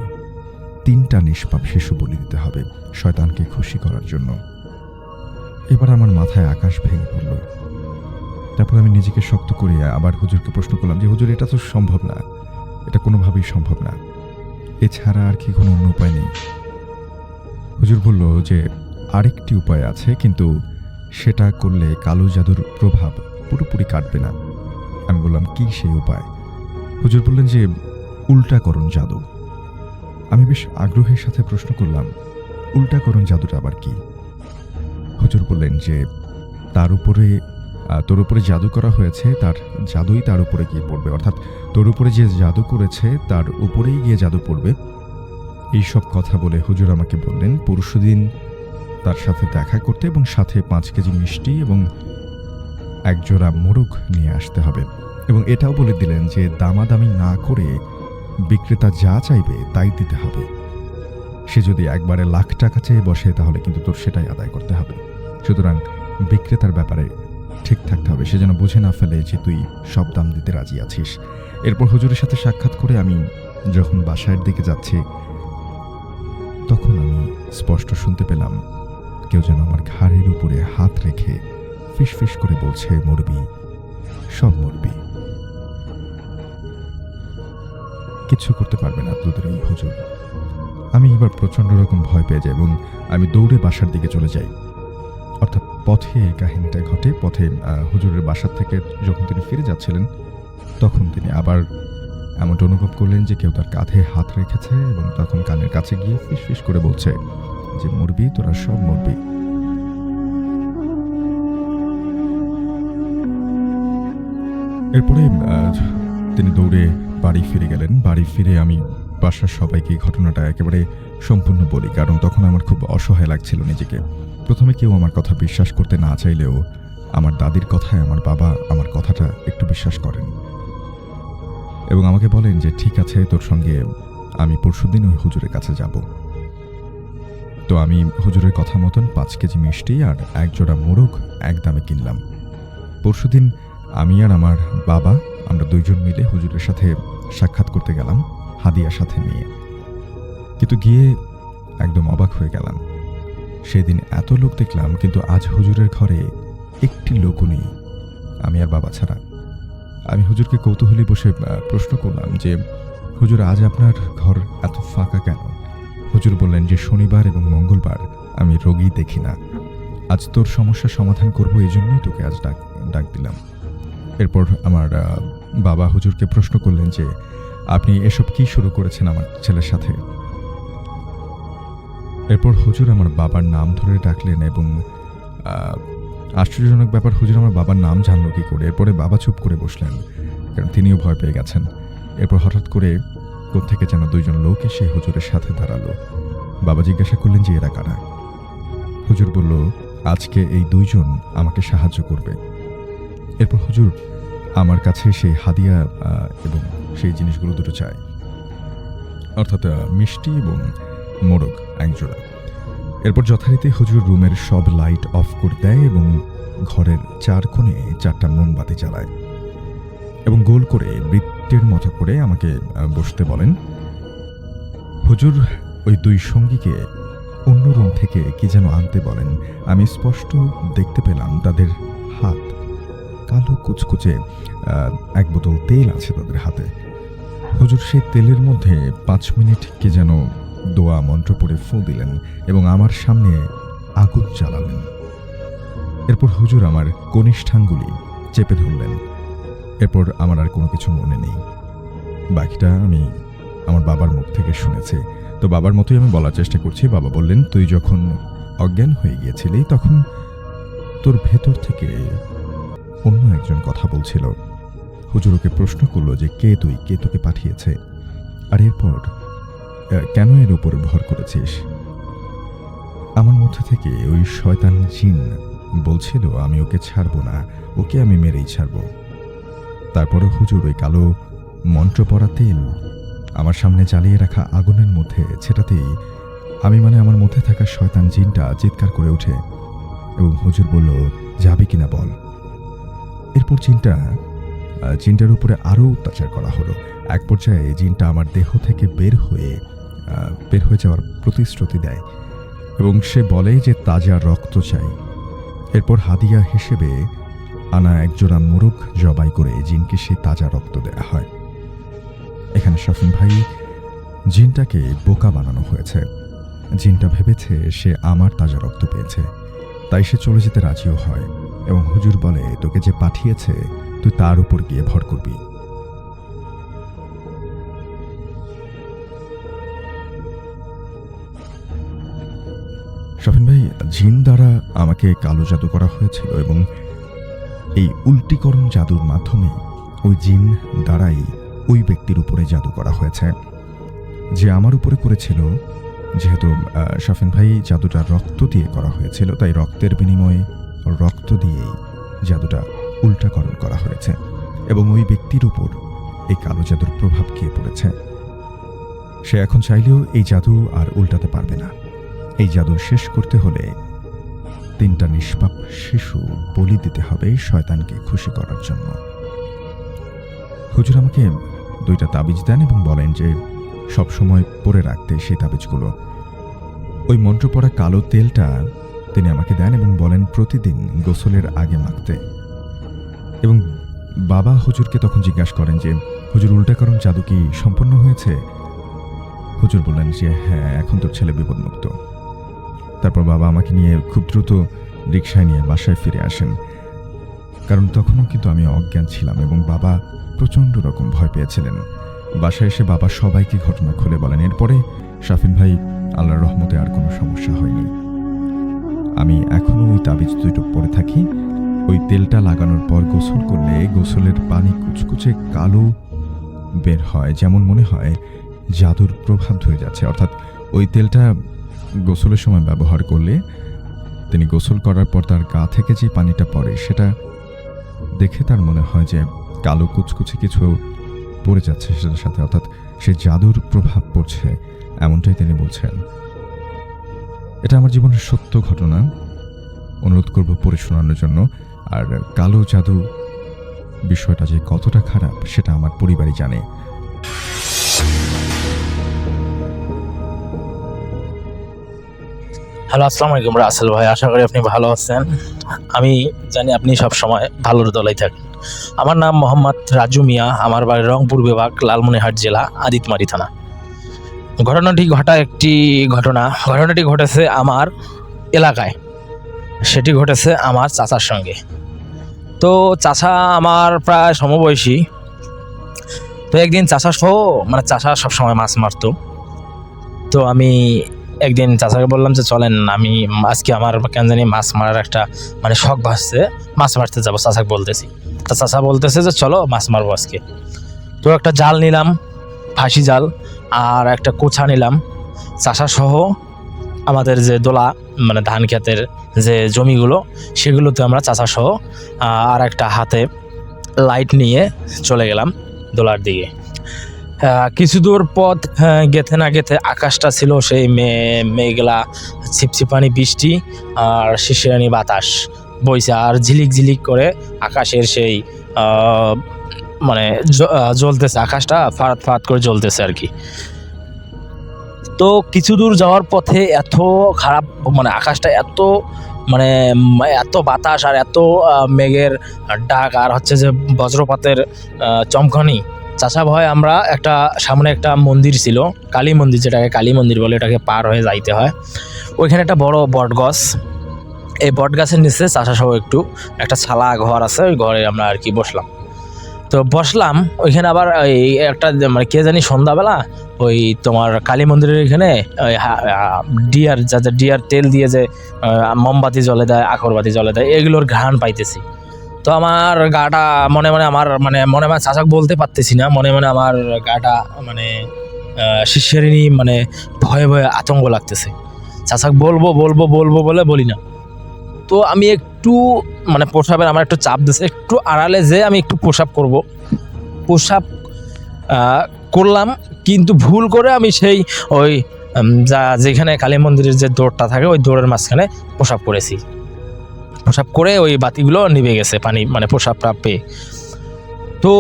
3টা নিষ্পাপ শিশু বলি দিতে হবে শয়তানকে খুশি করার জন্য। এবার আমার মাথায় আকাশ ভেঙে পড়ল। তারপর আমি নিজেকে শক্ত করে আবার হুজুরকে প্রশ্ন করলাম যে হুজুর এটা তো সম্ভব না, এটা কোনোভাবেই সম্ভব না, এছাড়া আর কি কোনো অন্য উপায় নেই? হুজুর বলল যে আরেকটি উপায় আছে, কিন্তু সেটা করলে কালো জাদুর প্রভাব পুরোপুরি কাটবে না। আমি বললাম, কি সেই উপায়? হুজুর বললেন যে উল্টাকরণ জাদু। আমি বেশ আগ্রহের সাথে প্রশ্ন করলাম, উল্টাকরণ জাদুটা আবার কি? হুজুর বললেন যে তোর উপরে জাদু করা হয়েছে, তার জাদুই তার উপরে গিয়ে পড়বে, অর্থাৎ তোর উপরে যে জাদু করেছে তার উপরেই গিয়ে জাদু পড়বে। এইসব কথা বলে হুজুর আমাকে বললেন পরশুদিন তার সাথে দেখা করতে এবং সাথে 5 কেজি মিষ্টি এবং 1 জোড়া মোরগ নিয়ে আসতে হবে, এবং এটাও বলে দিলেন যে দামাদামি না করে বিক্রেতা যা চাইবে তাই দিতে হবে। সে যদি একবারে লাখ টাকা চেয়ে বসে তাহলে কিন্তু তোর সেটাই আদায় করতে হবে। সুতরাং বিক্রেতার ব্যাপারে ঠিক থাকতে হবে, সে যেন বুঝে না ফেলে যে তুই সব দাম দিতে রাজি আছিস। এরপর হুজুরের সাথে সাক্ষাৎ করে আমি যখন বাসার দিকে যাচ্ছি তখন আমি স্পষ্ট শুনতে পেলাম কেউ যেন আমার ঘাড়ের উপরে হাত রেখে ফিসফিস করে বলছে, মরবি, সব মরবি, কিচ্ছু করতে পারবে না তোদের এই হুজুর। আমি এবার প্রচন্ড রকম ভয় পেয়ে যাই এবং আমি দৌড়ে বাসার দিকে চলে যাই। অর্থাৎ পথে এই কাহিনীটা ঘটে। পথে হুজুরের বাসার থেকে যখন তিনি ফিরে যাচ্ছিলেন তখন তিনি আবার এমনটা অনুভব করলেন যে কেউ তার কাঁধে হাত রেখেছে এবং তখন কানের কাছে গিয়ে ফিসফিস করে বলছে যে মরবি, তোরা সব মরবি। এরপরে তিনি দৌড়ে বাড়ি ফিরে গেলেন। বাড়ি ফিরে আমি বাসার সবাইকে ঘটনাটা একেবারে সম্পূর্ণ বলি, কারণ তখন আমার খুব অসহায় লাগছিল নিজেকে। প্রথমে কেউ আমার কথা বিশ্বাস করতে না চাইলেও আমার দাদির কথায় আমার বাবা আমার কথাটা একটু বিশ্বাস করেন এবং আমাকে বলেন যে ঠিক আছে, তোর সঙ্গে আমি পরশুদিন ওই হুজুরের কাছে যাব। তো আমি হুজুরের কথা মতন 5 কেজি মিষ্টি আর 1 জোড়া মোরগ একদমে কিনলাম। পরশুদিন আমি আর আমার বাবা আমরা 2 জন মিলে হুজুরের সাথে সাক্ষাৎ করতে গেলাম হাদিয়া সাথে নিয়ে। কিন্তু গিয়ে একদম অবাক হয়ে গেলাম। সেদিন এত লোক দেখলাম, কিন্তু আজ হুজুরের ঘরে একটি লোকও নেই, আমি আর বাবা ছাড়া। আমি হুজুরকে কৌতূহলী বসে প্রশ্ন করলাম যে হুজুর, আজ আপনার ঘর এত ফাঁকা কেন? হুজুর বললেন যে শনিবার এবং মঙ্গলবার আমি রোগী দেখি না, আজ তোর সমস্যার সমাধান করব, এই জন্যই তোকে আজ ডাক দিলাম। এরপর আমার বাবা হুজুরকে প্রশ্ন করলেন যে আপনি এসব কি শুরু করেছেন আমার ছেলের সাথে। এরপর হুজুর আমার বাবার নাম ধরে ডাকলেন এবং আশ্চর্যজনক ব্যাপার, হুজুর আমার বাবার নাম জানলো কি করে। এরপরে বাবা চুপ করে বসলেন, কারণ তিনিও ভয় পেয়ে গেছেন। এরপর হঠাৎ করে কোত্থেকে যেন দুইজন লোক এসে হুজুরের সাথে দাঁড়ালো। বাবা জিজ্ঞাসা করলেন যে এরা কারা। হুজুর বলল, আজকে এই দুইজন আমাকে সাহায্য করবে। এরপর হুজুর আমার কাছে সেই হাদিয়া এবং সেই জিনিসগুলো দুটো চায়, অর্থাৎ মিষ্টি এবং মোরগ একজোড়া। এরপর যথারীতি হুজুর রুমের সব লাইট অফ করে দেয় এবং ঘরের 4 কোণে 4টা মোমবাতি জ্বালায় এবং গোল করে বৃত্তের মতো করে আমাকে বসতে বলেন। হুজুর ওই দুই সঙ্গীকে অন্য রুম থেকে কি যেন আনতে বলেন। আমি স্পষ্ট দেখতে পেলাম তাদের হাত কালো কুচকুচে, 1 বোতল তেল আছে তাদের হাতে। হুজুর সেই তেলের মধ্যে 5 মিনিট কি যেন দোয়া মন্ত্র পড়ে ফু দিলেন এবং আমার সামনে আগুন জ্বালালেন। এরপর হুজুর আমার কনিষ্ঠাঙ্গুলি চেপে ধরলেন। এরপর আমার আর কোনো কিছু মনে নেই। বাকিটা আমি আমার বাবার মুখ থেকে শুনেছি। তো বাবার মতোই আমি বলার চেষ্টা করছি। বাবা বললেন, তুই যখন অজ্ঞান হয়ে গিয়েছিলি তখন তোর ভেতর থেকে অন্য একজন কথা বলছিল। হুজুর ওকে প্রশ্ন করলো যে কে তুই, কে তোকে পাঠিয়েছে, আর এরপর কেন এর উপর ভর করেছিস। আমার মধ্যে থেকে ওই শয়তান জিন বলছিল আমি ওকে ছাড়বো না, ওকে আমি মেরেই ছাড়বো। তারপরে হুজুর ওই কালো মন্ত্র পড়া তেল আমার সামনে জ্বালিয়ে রাখা আগুনের মধ্যে ছেটাতেই আমি আমার মধ্যে থাকা শয়তান জিনটা চিৎকার করে ওঠে এবং হুজুর বলল, যাবি কিনা বল। এরপর জিনটার উপরে আরও অত্যাচার করা হলো। এক পর্যায়ে জিনটা আমার দেহ থেকে বের হয়ে যাওয়ার প্রতিশ্রুতি দেয় এবং সে বলে যে তাজা রক্ত চাই। এরপর হাদিয়া হিসেবে আনা 1 জোড়া মোরগ জবাই করে জিনকে সে তাজা রক্ত দেয়া হয়। এখানে শফিন ভাই, জিনটাকে বোকা বানানো হয়েছে। জিনটা ভেবেছে সে আমার তাজা রক্ত পেয়েছে, তাই সে চলে যেতে রাজিও হয় এবং হুজুর বলে, তোকে যে পাঠিয়েছে তুই তার উপর গিয়ে ভর করবি। শফিন ভাই, জিন দ্বারা আমাকে কালো জাদু করা হয়েছিল এবং এই উল্টিকরণ জাদুর মাধ্যমে ওই জিন দ্বারাই ওই ব্যক্তির উপরে জাদু করা হয়েছে যে আমার উপরে করেছিল। যেহেতু শফিন ভাই জাদুটা রক্ত দিয়ে করা হয়েছিল, তাই রক্তের বিনিময়ে রক্ত দিয়েই জাদুটা উল্টাকরণ করা হয়েছে এবং ওই ব্যক্তির উপর এই কালো জাদুর প্রভাব গিয়ে পড়েছে। সে এখন চাইলেও এই জাদু আর উল্টাতে পারবে না। এই জাদু শেষ করতে হলে 3টা নিষ্পাপ শিশু বলি দিতে হবে শয়তানকে খুশি করার জন্য। হুজুর আমাকে 2টা তাবিজ দেন এবং বলেন যে সব সময় পরে রাখতে সেই তাবিজগুলো। ওই মন্ত্র পড়া কালো তেলটা তিনি আমাকে দেন এবং বলেন প্রতিদিন গোসলের আগে মাখতে। এবং বাবা হুজুরকে তখন জিজ্ঞাসা করেন যে হুজুর, উল্টাকরণ জাদু কি সম্পন্ন হয়েছে? হুজুর বললেন যে হ্যাঁ, এখন তোর ছেলে বিপদমুক্ত। তারপর বাবা আমাকে নিয়ে খুব দ্রুত রিকশায় নিয়ে বাসায় ফিরে আসেন, কারণ তখনও কিন্তু আমি অজ্ঞান ছিলাম এবং বাবা প্রচণ্ড রকম ভয় পেয়েছিলেন। বাসায় এসে বাবা সবাইকে ঘটনা খুলে বলেন। এরপরে শাফিন ভাই, আল্লাহর রহমতে আর কোনো সমস্যা হয়নি। আমি এখনও ওই তাবিজ 2টো পরে থাকি। ওই তেলটা লাগানোর পর গোসল করলে গোসলের পানি কুচকুচে কালো বের হয়, যেমন মনে হয় জাদুর প্রভাব ধরে যাচ্ছে। অর্থাৎ ওই তেলটা গোসলের সময় ব্যবহার করলে তিনি গোসল করার পর তার গা থেকে যে পানিটা পড়ে সেটা দেখে তার মনে হয় যে কালো কুচকুচে কিছু পড়ে যাচ্ছে সেটার সাথে, অর্থাৎ সে জাদুর প্রভাব পড়ছে, এমনটাই তিনি বলছেন। এটা আমার জীবনের সত্য ঘটনা, অনুরোধ করব পড়ে শোনানোর জন্য। আর কালো জাদু বিষয়টা যে কতটা খারাপ সেটা আমার পরিবারই জানে। হ্যালো, আসসালামু আলাইকুম রাসেল ভাই, আশা করি আপনি ভালো আছেন। আমি জানি আপনি সব সময় ভালোর দলেই থাকেন। আমার নাম মোহাম্মদ রাজু মিয়া, আমার বাড়ি রংপুর বিভাগ, লালমনিরহাট জেলা, আদিতমারি থানা। ঘটনাটি ঘটেছে আমার এলাকায়, সেটি ঘটেছে আমার চাচার সঙ্গে। তো চাচা আমার প্রায় সমবয়সী। তো একদিন চাচা সহ, মানে চাচা সবসময় মাছ মারতো। তো আমি একদিন চাচাকে বললাম যে চলেন, আমি আজকে আমার কেন জানি মাছ মারার একটা মানে শখ ভাসছে, মাছ মারতে যাবো। চাচাকে বলতেছি, তা চাচা বলতেছে যে চলো মাছ মারবো আজকে। তো একটা জাল নিলাম, ফাঁসি জাল, আর একটা কোছা নিলাম। চাষা সহ আমাদের যে দোলা, মানে ধান ক্ষেতের যে জমিগুলো, সেগুলোতে আমরা চাষা সহ আর একটা হাতে লাইট নিয়ে চলে গেলাম দোলার দিকে। কিছু দূর পথ গেথে না গেথে আকাশটা ছিল সেই মেঘলা, ছিপছিপানি বৃষ্টি আর শিশিরানি বাতাস বইছে, আর ঝিলিক ঝিলিক করে আকাশের সেই মানে জ্বলতেছে, আকাশটা ফারাত ফারাত করে জ্বলতেছে আর কি। তো কিছু দূর যাওয়ার পথে এত খারাপ, মানে আকাশটা এত মানে এত বাতাস আর এত মেঘের ডাক আর হচ্ছে যে বজ্রপাতের চমকানি। চাচা ভয় আমরা একটা সামনে একটা মন্দির ছিল, কালী মন্দির, যেটাকে কালী মন্দির বলে, এটাকে পার হয়ে যাইতে হয়। ওইখানে একটা বড় বট গাছ, এই বট গাছের নিচে চাচা সহ একটা ছালা ঘর আছে, ওই ঘরে আমরা আর কি বসলাম। তো বসলাম ওইখানে, আবার ওই একটা মানে কে জানি সন্ধ্যাবেলা ওই তোমার কালী মন্দিরের এখানে ওই ডিয়ার, যাদের ডিয়ার তেল দিয়ে যে মোমবাতি জ্বলে দেয়, আকরবাতি জ্বলে দেয়, এগুলোর ঘ্রাণ পাইতেছি। তো আমার গাটা মনে মনে চাচাকে বলতে পারতেছি না, মনে মনে আমার গাটা মানে শিরশিরানি, মানে ভয়ে ভয়ে আতঙ্ক লাগতেছে। চাচাকে বলবো বলবো বলবো বলে বলি না। তো আমি একটু মানে প্রসাবের আমার একটু চাপ দিচ্ছে, একটু আড়ালে যে আমি একটু প্রসাব করব, প্রসাব করলাম, কিন্তু ভুল করে আমি সেই ওই যেখানে কালী মন্দিরের যে দৌড়টা থাকে, ওই দৌড়ের মাঝখানে প্রসাব করেছি। প্রসাব করে ওই বাতিগুলো নিভে গেছে, পানি মানে প্রসাব পেয়ে। তো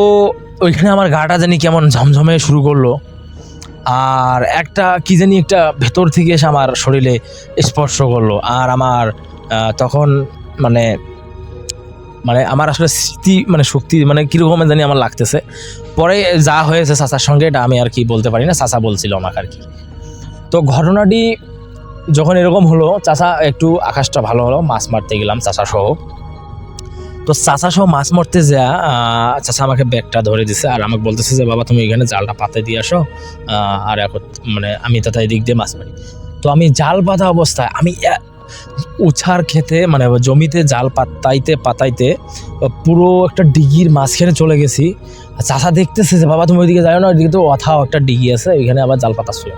ওইখানে আমার গাটা জানি কেমন ঝমঝমে শুরু করলো, আর একটা কি জানি একটা ভেতর থেকে এসে আমার শরীরে স্পর্শ করলো। আর আমার তখন মানে আমার আসলে স্মৃতি মানে শক্তি মানে কীরকম জানি আমার লাগতেছে। পরে যা হয়েছে চাচার সঙ্গে এটা আমি আর কি বলতে পারি না, চাচা বলছিল আমাকে আর কি। তো ঘটনাটি যখন এরকম হলো, চাচা একটু আকাশটা ভালো হলো, মাছ মারতে গেলাম চাচা সহ। তো চাচা সহ মাছ মারতে যা চাচা আমাকে ব্যাগটা ধরে দিছে, আর আমাকে বলতেছে যে বাবা তুমি এখানে জালটা পাতে দিয়ে আসো, আর এখন মানে আমি তাতে এদিক দিয়ে মাছ মারি। তো আমি জাল পাতা অবস্থায় আমি উছার খেতে মানে জমিতে জাল পাতাইতে পুরো একটা ডিগির মাঝখানে চলে গেছি। চাচা দেখতেছে যে বাবা তুমি ওইদিকে যাও না, ওইদিকে তো অথাও একটা ডিগি আছে, ওইখানে আবার জাল পাতা ছিল।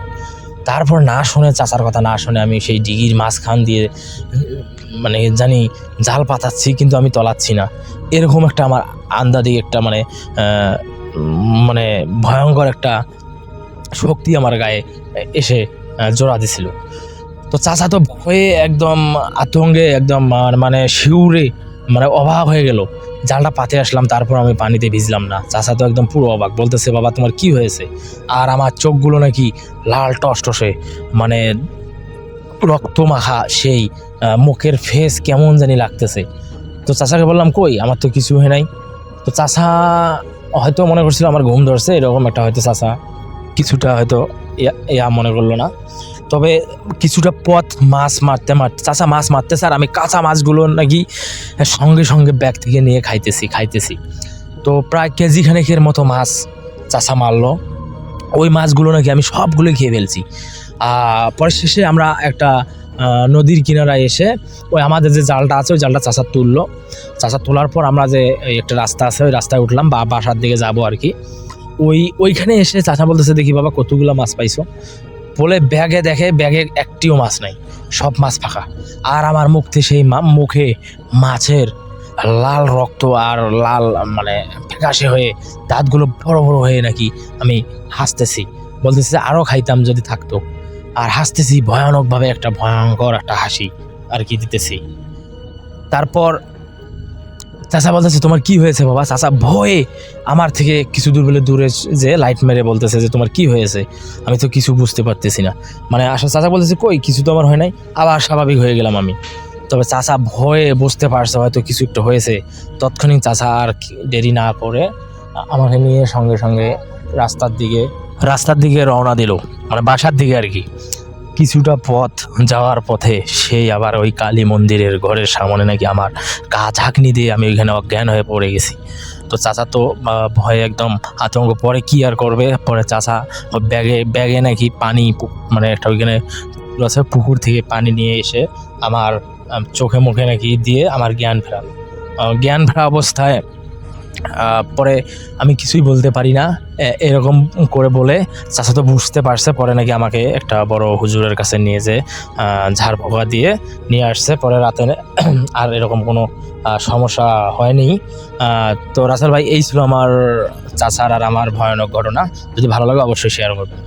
তারপর না শুনে, চাচার কথা না শুনে আমি সেই ডিগির মাঝখান দিয়ে মানে জানি জাল পাতাচ্ছি, কিন্তু আমি তলাচ্ছি না। এরকম একটা আমার আন্দাজি একটা মানে ভয়ঙ্কর একটা শক্তি আমার গায়ে এসে জোড়া দিছিল। তো চাচা তো ভয়ে একদম আতঙ্কে একদম মানে শিউরে মানে অবাক হয়ে গেল। জালটা পাতে আসলাম, তারপর আমি পানিতে ভিজলাম না। চাচা তো একদম পুরো অবাক, বলতেছে বাবা তোমার কি হয়েছে? আর আমার চোখগুলো নাকি লাল টসটসে, মানে রক্ত মাখা, সেই মুখের ফেস কেমন জানি লাগতেছে। তো চাচাকে বললাম কই, আমার তো কিছু হয় নাই। তো চাচা হয়তো মনে করছিল আমার ঘুম ধরছে, এরকম একটা হয়তো চাচা কিছুটা হয়তো ইয়া মনে করলো না। তবে কিছুটা পথ মাছ মারতে চাচা মাছ মারতেছে, আর আমি কাঁচা মাছগুলো নাকি সঙ্গে সঙ্গে ব্যাগ থেকে নিয়ে খাইতেছি। তো প্রায় কেজি খানেকের মতো মাছ চাচা মারলো। ওই মাছগুলো নাকি আমি সবগুলো খেয়ে ফেলছি। পরে শেষে আমরা একটা নদীর কিনারায় এসে ওই আমাদের যে জালটা আছে, ওই জালটা চাচা তুললো। চাচা তোলার পর আমরা যে একটা রাস্তা আছে, ওই রাস্তায় উঠলাম, বাসার দিকে যাবো আর কি। ওইখানে এসে চাচা বলতেছে দেখি বাবা কতগুলো মাছ পাইছো বলে ব্যাগে দেখে, ব্যাগে একটিও মাছ নাই, সব মাছ ফাঁকা। আর আমার মুখে মাছের লাল রক্ত আর লাল মানে ফ্যাকাশে হয়ে দাঁতগুলো বড় বড় হয়ে নাকি আমি হাসতেছি, বলতেছি আরও খাইতাম যদি থাকতো। আর হাসতেছি ভয়ানকভাবে, একটা ভয়ঙ্কর একটা হাসি আর কি দিতেছি। তারপর চাচা বলতেছে তোমার কি হয়েছে বাবা? চাচা ভয়ে আমার থেকে কিছু দূরে যে লাইট মেরে বলতেছে যে তোমার কি হয়েছে? আমি তো কিছু বুঝতে পারতেছি না। মানে আসলে চাচা বলতেছে কই কিছু তো আমার হয় নাই। আবার স্বাভাবিক হয়ে গেলাম আমি। তবে চাচা ভয়ে বুঝতে পারছে হয়তো কিছু একটা হয়েছে। তৎক্ষণিক চাচা আর দেরি না করে আমাকে নিয়ে সঙ্গে সঙ্গে রাস্তার দিকে রওনা দিল, মানে বাসার দিকে আর কি। কিছুটা পথ যাওয়ার পথে সেই আবার ওই কালী মন্দিরের ঘরের সামনে নাকি আমার ঝাঁকনি দিয়ে আমি ওইখানে অজ্ঞান হয়ে পড়ে গেছি। তো চাচা তো ভয়ে একদম আতঙ্ক, পরে কি আর করবে, পরে চাচা ব্যাগে নাকি পানি মানে একটা ওইখানে আছে পুকুর থেকে পানি নিয়ে এসে আমার চোখে মুখে নাকি দিয়ে আমার জ্ঞান ফেরালো। জ্ঞান ফেরা অবস্থায় পরে আমি কিছুই বলতে পারি না এরকম করে বলে চাচা তো বুঝতে পারছে, পরে নাকি আমাকে একটা বড় হুজুরের কাছে নিয়ে যে ঝাড় পোকা দিয়ে নিয়ে আসছে। পরে রাতে আর এরকম কোনো সমস্যা হয়নি। তো রাসেল ভাই, এই ছিল আমার চাচার আর আমার ভয়ানক ঘটনা। যদি ভালো লাগে অবশ্যই শেয়ার করবেন।